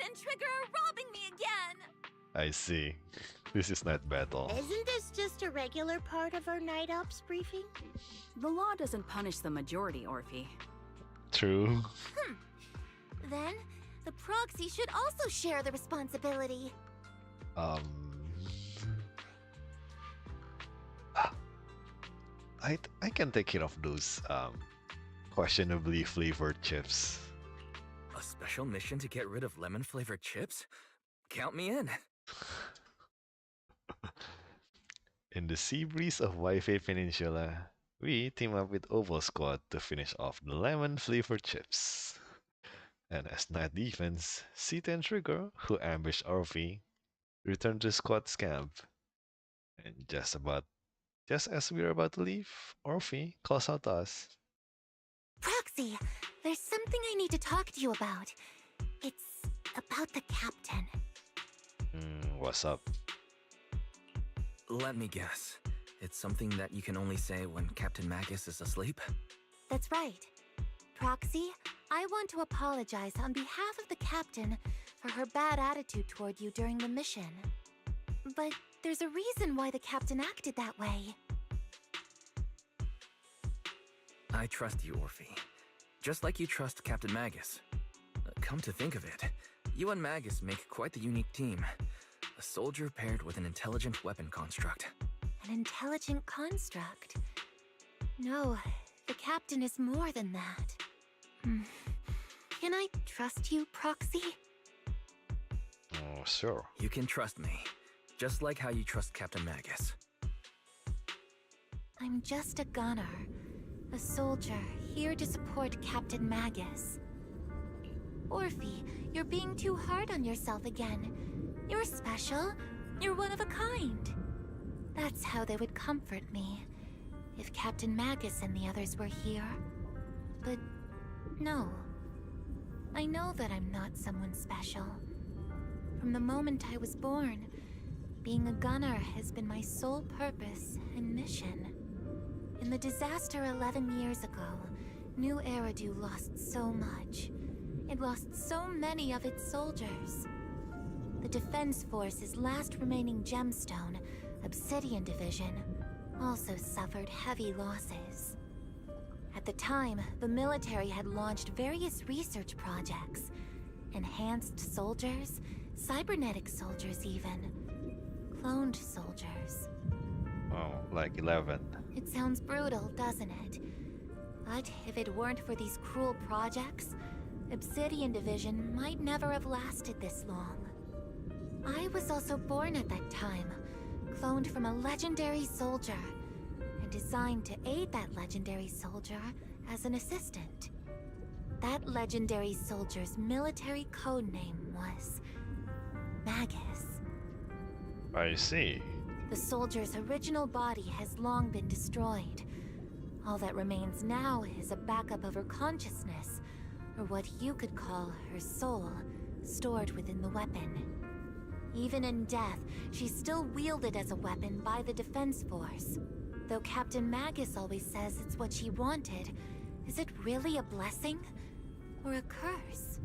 and Trigger are robbing me again! I see. This is night battle. Isn't this just a regular part of our night ops briefing? The law doesn't punish the majority, Orphe. True. Then, the proxy should also share the responsibility. I can take care of those questionably flavored chips. A special mission to get rid of lemon-flavored chips? Count me in. In the sea breeze of Waifei Peninsula, we team up with Oval Squad to finish off the lemon-flavored chips. And as night defense, Sita and Trigger, who ambushed Orphe, return to squad's camp. And just as we're about to leave, Orphe calls out to us. Proxy, there's something I need to talk to you about. It's about the captain. What's up? Let me guess. It's something that you can only say when Captain Magus is asleep? That's right. Proxy, I want to apologize on behalf of the captain for her bad attitude toward you during the mission. But there's a reason why the captain acted that way. I trust you, Orphe. Just like you trust Captain Magus. Come to think of it, you and Magus make quite the unique team. A soldier paired with an intelligent weapon construct. An intelligent construct? No, the captain is more than that. Can I trust you, Proxy? Oh, sure. You can trust me. Just like how you trust Captain Magus. I'm just a gunner. A soldier, here to support Captain Magus. Orphe, you're being too hard on yourself again. You're special. You're one of a kind. That's how they would comfort me, if Captain Magus and the others were here. But no. I know that I'm not someone special. From the moment I was born, being a gunner has been my sole purpose and mission. In the disaster 11 years ago, New Eridu lost so much. It lost so many of its soldiers. The Defense Force's last remaining gemstone, Obsidian Division, also suffered heavy losses. At the time, the military had launched various research projects. Enhanced soldiers, cybernetic soldiers even. Cloned soldiers. Oh, like 11. It sounds brutal, doesn't it? But if it weren't for these cruel projects, Obsidian Division might never have lasted this long. I was also born at that time, cloned from a legendary soldier, and designed to aid that legendary soldier as an assistant. That legendary soldier's military codename was Magus. I see. The soldier's original body has long been destroyed. All that remains now is a backup of her consciousness, or what you could call her soul, stored within the weapon. Even in death, she's still wielded as a weapon by the Defense Force. Though Captain Magus always says it's what she wanted, is it really a blessing? Or a curse?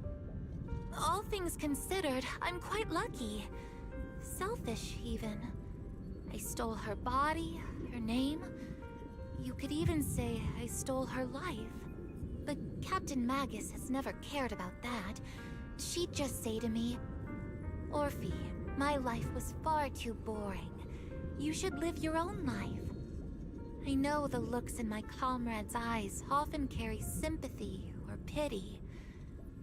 All things considered, I'm quite lucky. Selfish, even. I stole her body, her name. You could even say I stole her life. But Captain Magus has never cared about that. She'd just say to me, Orphe, my life was far too boring. You should live your own life. I know the looks in my comrades' eyes often carry sympathy or pity,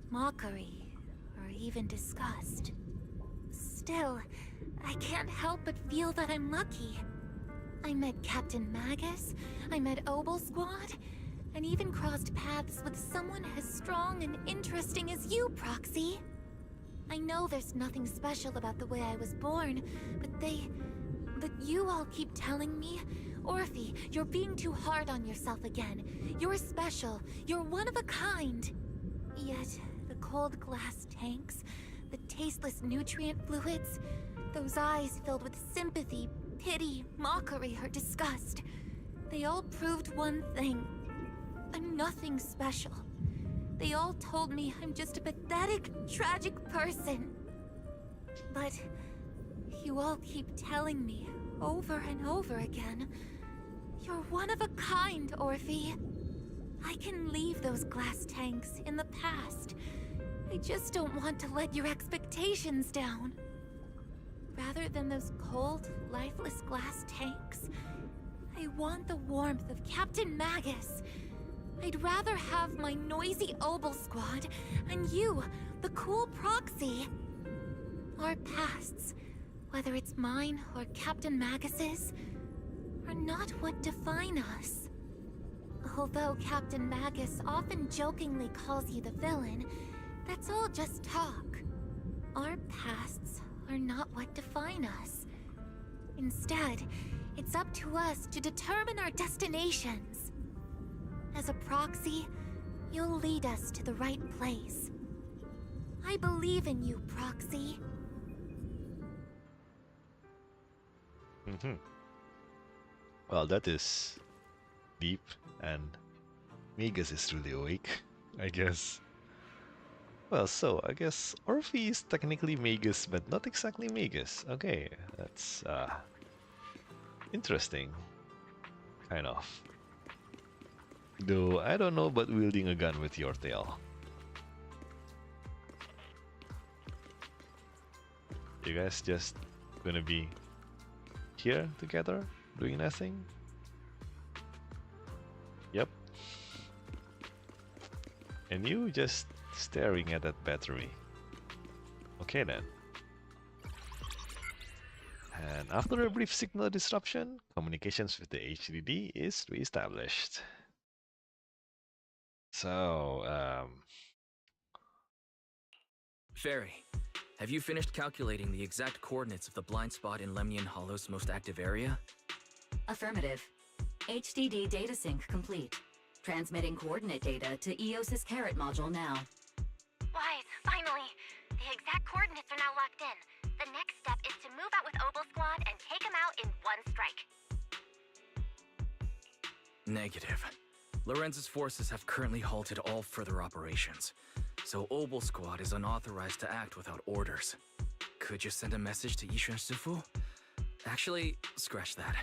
mockery, or even disgust. Still, I can't help but feel that I'm lucky. I met Captain Magus, I met Obel Squad, and even crossed paths with someone as strong and interesting as you, Proxy. I know there's nothing special about the way I was born, but you all keep telling me Orphe, you're being too hard on yourself again. You're special. You're one of a kind. Yet, the cold glass tanks, the tasteless nutrient fluids, those eyes filled with sympathy, pity, mockery, or disgust. They all proved one thing. I'm nothing special. They all told me I'm just a pathetic, tragic person. But you all keep telling me, over and over again, you're one of a kind, Orphe. I can leave those glass tanks in the past. I just don't want to let your expectations down. Rather than those cold, lifeless glass tanks, I want the warmth of Captain Magus. I'd rather have my noisy Obel squad and you, the cool proxy. Our pasts, whether it's mine or Captain Magus's, are not what define us. Although Captain Magus often jokingly calls you the villain, that's all just talk. Our pasts are not what define us. Instead, it's up to us to determine our destinations. As a proxy, you'll lead us to the right place. I believe in you, Proxy. Well, that is deep, and Magus is really awake, I guess. Well, so I guess Orphe is technically Magus, but not exactly Magus. Okay, that's interesting. Kind of. Though I don't know about wielding a gun with your tail. You guys just gonna be here together, doing nothing? Yep. And you just staring at that battery. Okay then. And after a brief signal disruption, communications with the HDD is reestablished. So, Fairy, have you finished calculating the exact coordinates of the blind spot in Lemnian Hollow's most active area? Affirmative. HDD data sync complete. Transmitting coordinate data to EOS's Carrot module now. Wise, finally! The exact coordinates are now locked in. The next step is to move out with Obel Squad and take him out in one strike. Negative. Lorenz's forces have currently halted all further operations, so Obel Squad is unauthorized to act without orders. Could you send a message to Yishuan Sufu? Actually, scratch that.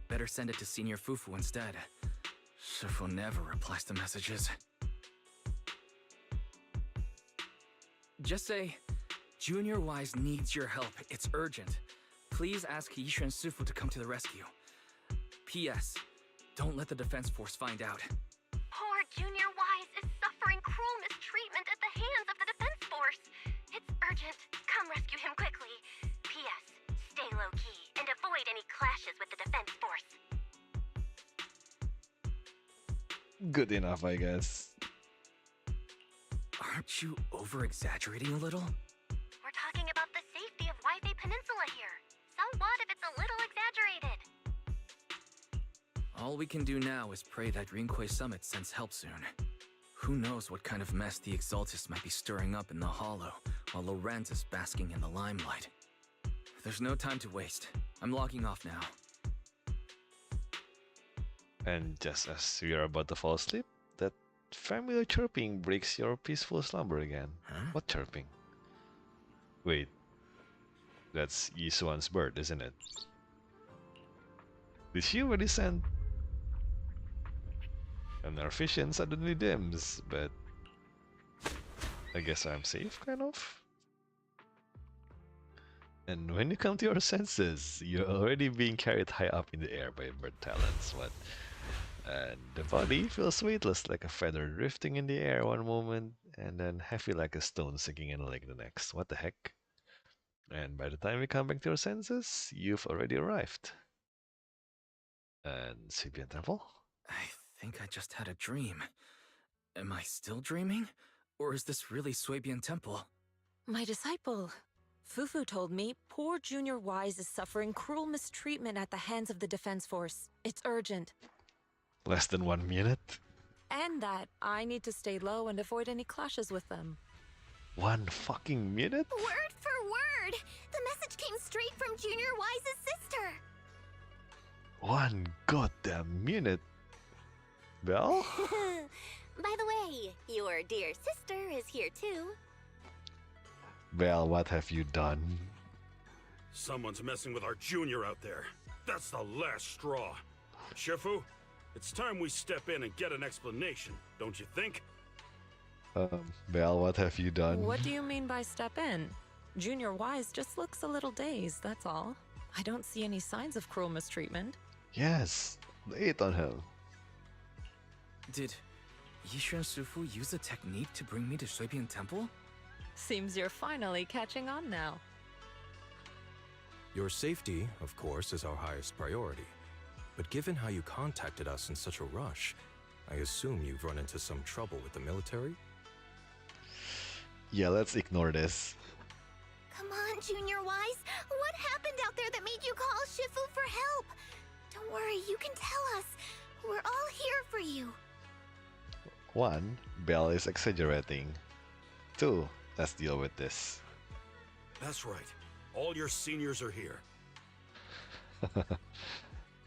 Better send it to Senior Fufu instead. Sufu never replies to messages. Just say, Junior Wise needs your help. It's urgent. Please ask Yishuan Sufu to come to the rescue. P.S. Don't let the defense force find out. Poor Junior Wise is suffering cruel mistreatment at the hands of the defense force. It's urgent. Come rescue him quickly. P.S. Stay low-key and avoid any clashes with the defense force. good enough, I guess. Aren't you over-exaggerating a little? We're talking about the safety of Waifei Peninsula here. So what if it's a little exaggerated? All we can do now is pray that Rinquei Summit sends help soon. Who knows what kind of mess the Exaltists might be stirring up in the Hollow, while Lorenz is basking in the limelight. There's no time to waste. I'm logging off now. And just as we are about to fall asleep, that familiar chirping breaks your peaceful slumber again. Huh? What chirping? Wait, that's Yisuan's bird, isn't it? Did she already send? And our vision suddenly dims, but I guess I'm safe, kind of? And when you come to your senses, you're already being carried high up in the air by bird talons. What? And the body feels weightless like a feather drifting in the air one moment, and then heavy like a stone sinking in a lake the next. What the heck? And by the time you come back to your senses, you've already arrived. And Sibian Temple? I think I just had a dream. Am I still dreaming? Or is this really Swabian Temple? My disciple, Fufu told me poor Junior Wise is suffering cruel mistreatment at the hands of the Defense Force. It's urgent. Less than 1 minute? And that I need to stay low and avoid any clashes with them. 1 fucking minute? Word for word! The message came straight from Junior Wise's sister! 1 goddamn minute? Belle? By the way, your dear sister is here too. Belle, what have you done? Someone's messing with our junior out there. That's the last straw. Shifu, it's time we step in and get an explanation, don't you think? Belle, what have you done? What do you mean by step in? Junior Wise just looks a little dazed, that's all. I don't see any signs of cruel mistreatment. Yes, lay it on him. Did Yishuan Shifu use a technique to bring me to Shuibian Temple? Seems you're finally catching on now. Your safety, of course, is our highest priority. But given how you contacted us in such a rush, I assume you've run into some trouble with the military? Yeah, let's ignore this. Come on, Junior Wise. What happened out there that made you call Shifu for help? Don't worry, you can tell us. We're all here for you. 1, Belle is exaggerating. 2, let's deal with this. That's right. All your seniors are here.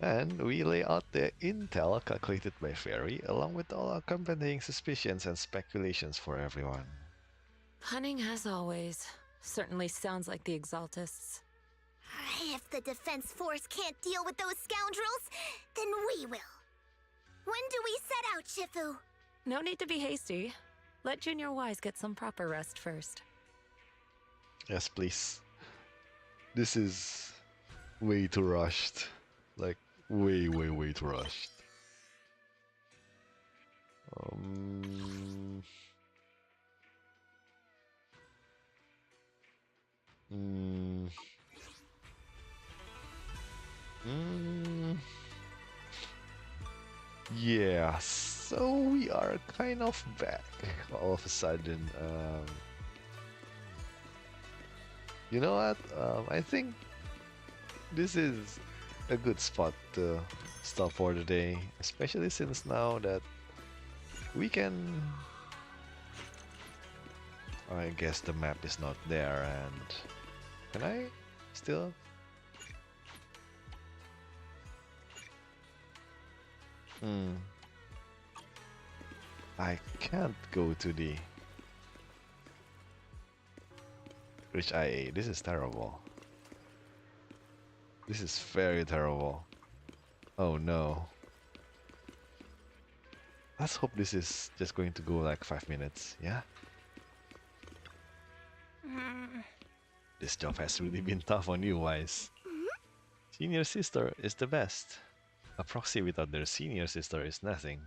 And we lay out the intel calculated by Fairy, along with all accompanying suspicions and speculations for everyone. Punning as always. Certainly sounds like the Exaltists. If the Defense Force can't deal with those scoundrels, then we will. When do we set out, Shifu? No need to be hasty. Let Junior Wise get some proper rest first. Yes, please. This is way too rushed. Like, way too rushed. Yeah, so we are kind of back all of a sudden. You know what? I think this is a good spot to stop for the day, especially since now that we can... I guess the map is not there, and can I still... I can't go to the Rich IA. This is terrible. This is very terrible. Oh no. Let's hope this is just going to go like 5 minutes, yeah? This job has really been tough on you, Wise. Senior sister is the best. A proxy without their senior sister is nothing.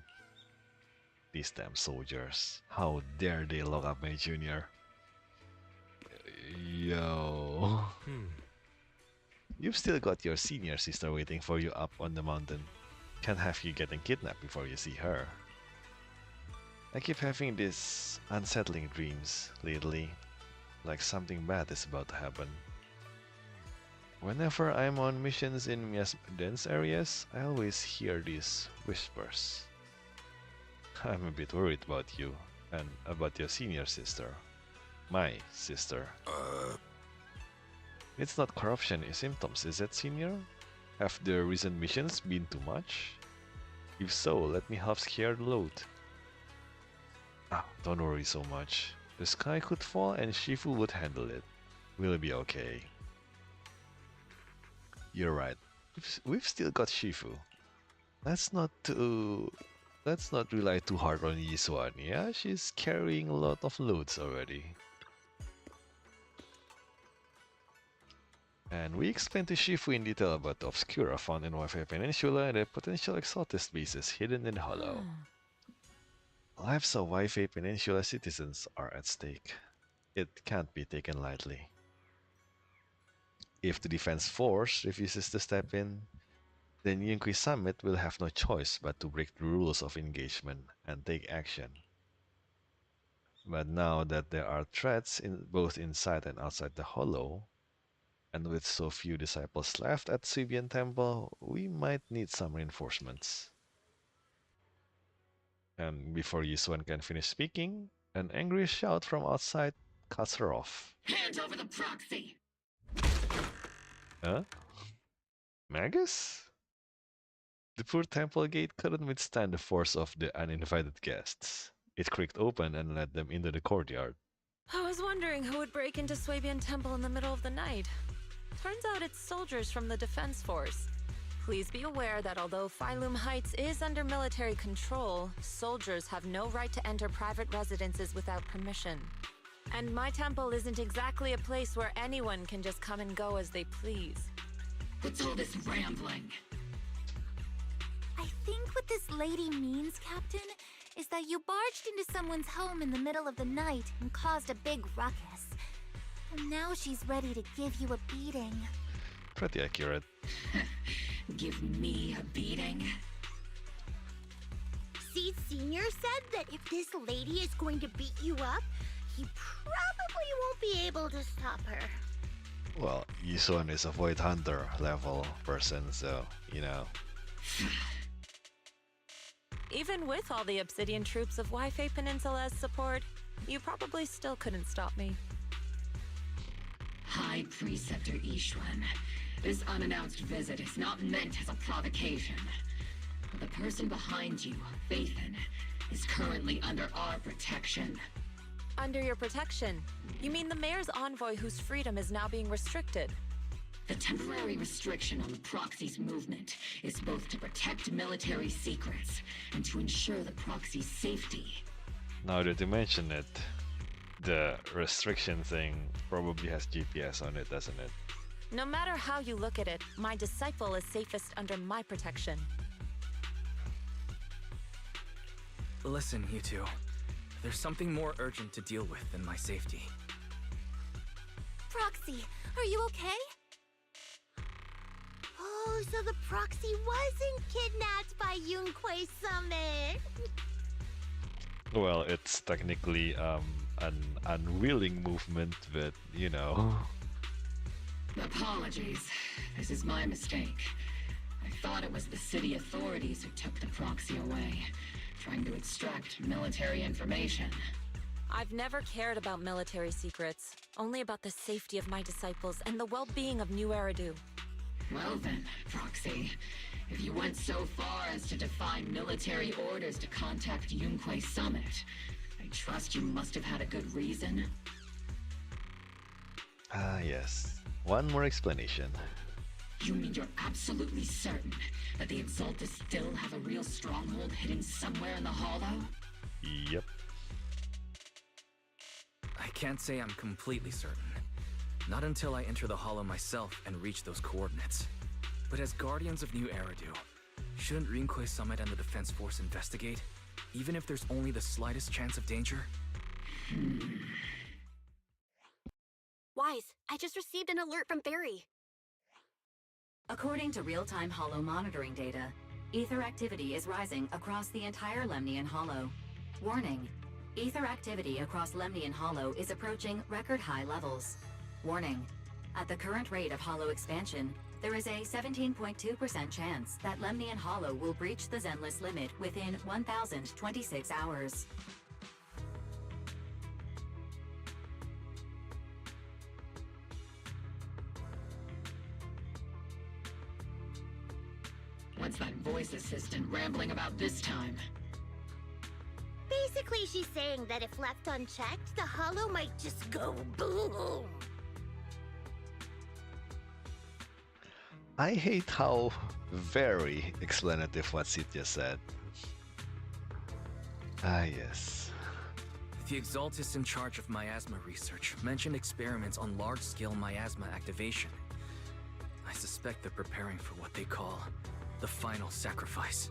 These damn soldiers. How dare they lock up my junior? Yo. You've still got your senior sister waiting for you up on the mountain. Can't have you getting kidnapped before you see her. I keep having these unsettling dreams lately, like something bad is about to happen. Whenever I'm on missions in dense areas, I always hear these whispers. I'm a bit worried about you, and about your senior sister. My sister. It's not corruption symptoms, is it, senior? Have the recent missions been too much? If so, let me help scare the load. Don't worry so much. The sky could fall and Shifu would handle it. We'll be okay. You're right. We've still got Shifu. Let's not rely too hard on Yiswan, yeah? She's carrying a lot of loads already. And we explained to Shifu in detail about the Obscura found in Wi-Fi Peninsula and the potential Exaltist bases hidden in the Hollow. Lives of Wi-Fi Peninsula citizens are at stake. It can't be taken lightly. If the Defense Force refuses to step in, then Yunqui Summit will have no choice but to break the rules of engagement and take action. But now that there are threats both inside and outside the Hollow, and with so few disciples left at Sibian Temple, we might need some reinforcements. And before Yisuan can finish speaking, an angry shout from outside cuts her off. Hand over the proxy! Huh? Magus? The poor temple gate couldn't withstand the force of the uninvited guests. It creaked open and led them into the courtyard. I was wondering who would break into Swabian Temple in the middle of the night. Turns out it's soldiers from the defense force. Please be aware that although Phylum Heights is under military control, soldiers have no right to enter private residences without permission. And my temple isn't exactly a place where anyone can just come and go as they please. What's all this rambling? I think what this lady means, Captain, is that you barged into someone's home in the middle of the night and caused a big ruckus. And now she's ready to give you a beating. Pretty accurate. Give me a beating? Seed Sr. said that if this lady is going to beat you up, he probably won't be able to stop her. Well, Yisuan is a Void Hunter level person, so, you know. Even with all the Obsidian troops of Wi-Fi Peninsula as support, you probably still couldn't stop me. High Preceptor Ishwan, this unannounced visit is not meant as a provocation. The person behind you, Phaethon, is currently under our protection. Under your protection? You mean the mayor's envoy whose freedom is now being restricted? The temporary restriction on the proxy's movement is both to protect military secrets and to ensure the proxy's safety. Now that you mention it, the restriction thing probably has GPS on it, doesn't it? No matter how you look at it, my disciple is safest under my protection. Listen, you two. There's something more urgent to deal with than my safety. Proxy, are you okay? Oh, so the proxy wasn't kidnapped by Yunquei Summit. Well, it's technically an unwilling movement, but you know. Apologies. This is my mistake. I thought it was the city authorities who took the proxy away, trying to extract military information. I've never cared about military secrets, only about the safety of my disciples and the well-being of New Eridu. Well then, Proxy, if you went so far as to defy military orders to contact Yunquei Summit, I trust you must have had a good reason. Ah, yes. One more explanation. You mean you're absolutely certain that the Exaltus still have a real stronghold hidden somewhere in the Hollow? Yep. I can't say I'm completely certain. Not until I enter the Hollow myself and reach those coordinates. But as Guardians of New Eridu, shouldn't Rinquei Summit and the Defense Force investigate? Even if there's only the slightest chance of danger? Wise, I just received an alert from Barry. According to real-time Hollow monitoring data, ether activity is rising across the entire Lemnian Hollow. Warning, ether activity across Lemnian Hollow is approaching record-high levels. Warning, at the current rate of Hollow expansion, there is a 17.2% chance that Lemnian Hollow will breach the Zenloss limit within 1,026 hours. What's that voice assistant rambling about this time? Basically, she's saying that if left unchecked, the Hollow might just go boom. I hate how very explanative what Sitya said. Ah, yes. The Exaltus in charge of miasma research mentioned experiments on large-scale miasma activation. I suspect they're preparing for what they call the final sacrifice.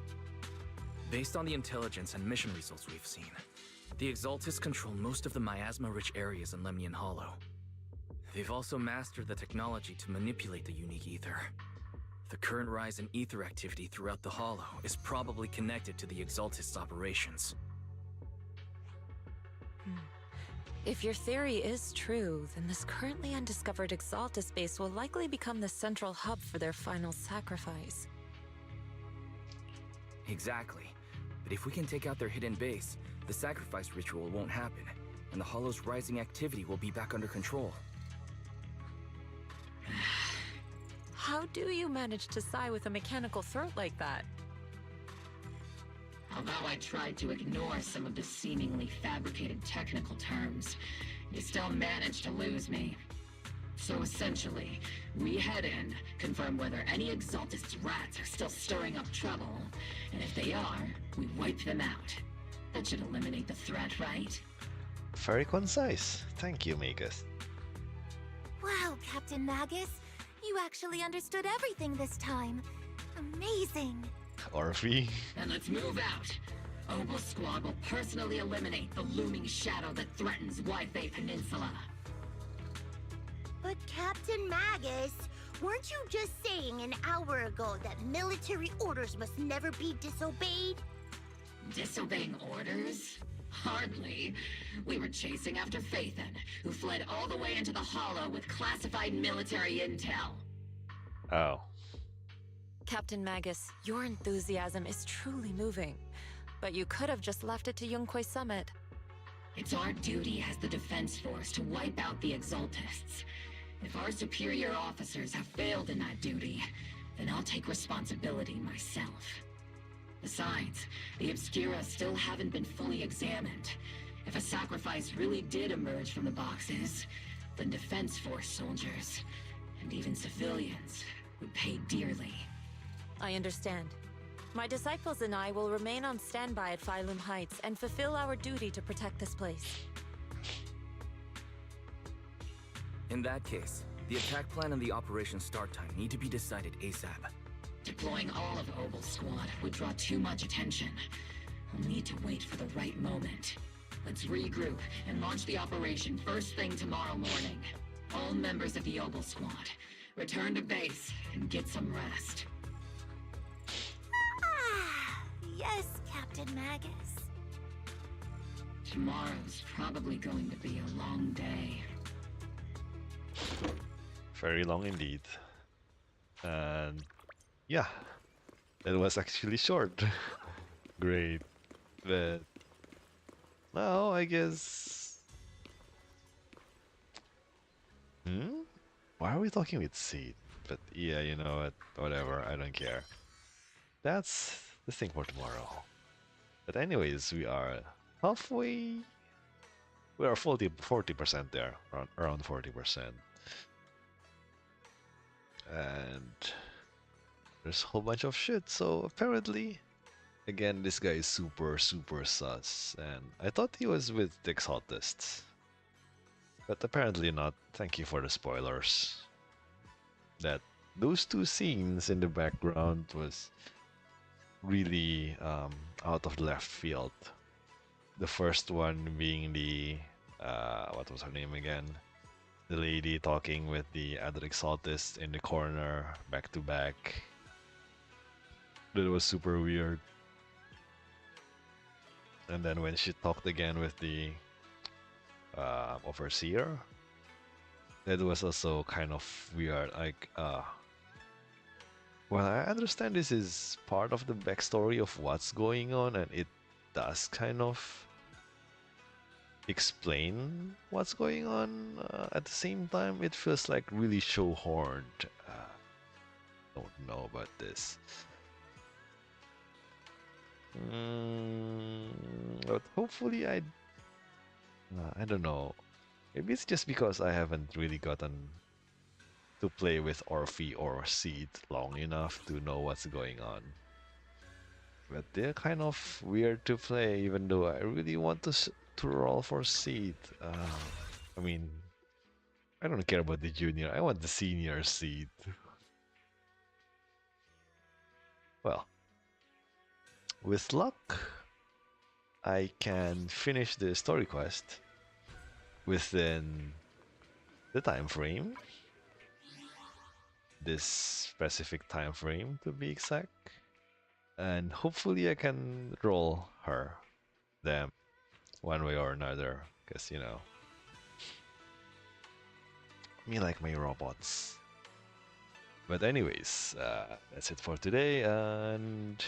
Based on the intelligence and mission results we've seen, the Exaltus control most of the miasma-rich areas in Lemnian Hollow. They've also mastered the technology to manipulate the unique ether. The current rise in ether activity throughout the Hollow is probably connected to the Exaltist's operations. If your theory is true, then this currently undiscovered Exaltus base will likely become the central hub for their final sacrifice. Exactly. But if we can take out their hidden base, the sacrifice ritual won't happen, and the Hollow's rising activity will be back under control. How do you manage to sigh with a mechanical throat like that? Although I tried to ignore some of the seemingly fabricated technical terms, you still managed to lose me. So essentially, we head in, confirm whether any Exaltist rats are still stirring up trouble, and if they are, we wipe them out. That should eliminate the threat, right? Very concise. Thank you, Magus. Wow, Captain Magus. You actually understood everything this time. Amazing. Orphe. Then let's move out. Obel Squad will personally eliminate the looming shadow that threatens Wi-Fi Peninsula. But Captain Magus, weren't you just saying an hour ago that military orders must never be disobeyed? Disobeying orders? Hardly. We were chasing after Phaethon, who fled all the way into the Hollow with classified military intel. Oh. Captain Magus, your enthusiasm is truly moving. But you could have just left it to Yunquay Summit. It's our duty as the Defense Force to wipe out the Exaltists. If our superior officers have failed in that duty, then I'll take responsibility myself. Besides, the Obscura still haven't been fully examined. If a sacrifice really did emerge from the boxes, then Defense Force soldiers, and even civilians, would pay dearly. I understand. My disciples and I will remain on standby at Phylum Heights and fulfill our duty to protect this place. In that case, the attack plan and the operation start time need to be decided ASAP. Deploying all of Obel Squad would draw too much attention. I'll need to wait for the right moment. Let's regroup and launch the operation first thing tomorrow morning. All members of the Obel Squad, return to base and get some rest. Yes, Captain Magus. Tomorrow's probably going to be a long day. Very long indeed. And yeah, it was actually short. Great. But now I guess... Why are we talking with Seed? But yeah, you know what? Whatever, I don't care. That's the thing for tomorrow. But anyways, we are halfway. We are 40% there, around 40%. And there's a whole bunch of shit, so apparently, again, this guy is super sus, and I thought he was with the Exaltists. But apparently not. Thank you for the spoilers. That those two scenes in the background was really out of left field. The first one being the what was her name again? The lady talking with the other Exaltist in the corner, back to back. That was super weird. And then when she talked again with the overseer, that was also kind of weird. Like, well, I understand this is part of the backstory of what's going on, and it does kind of explain what's going on. At the same time, it feels like really shoehorned. Don't know about this. But hopefully I don't know. Maybe it's just because I haven't really gotten to play with Orphe or Seed long enough to know what's going on. But they're kind of weird to play, even though I really want to roll for Seed. I mean, I don't care about the junior. I want the senior Seed. Well, with luck, I can finish the story quest within the time frame. This specific time frame, to be exact. And hopefully I can roll her, them, one way or another. Because, you know, Me like my robots. But anyways, that's it for today, and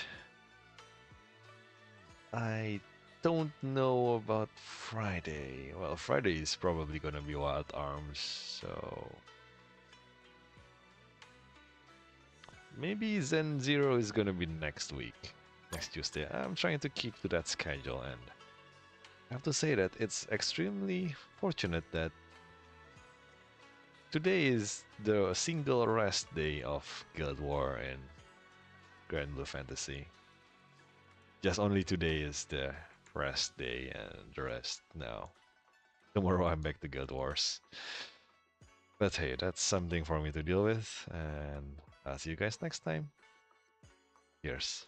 I don't know about Friday. Well, Friday is probably gonna be Wild Arms, so maybe Zen Zero is gonna be next week, next Tuesday. I'm trying to keep to that schedule, and I have to say that it's extremely fortunate that today is the single rest day of Guild War and Grand Blue Fantasy. Just only today is the rest day, and the rest now. Tomorrow I'm back to Guild Wars. But hey, that's something for me to deal with, and I'll see you guys next time. Cheers.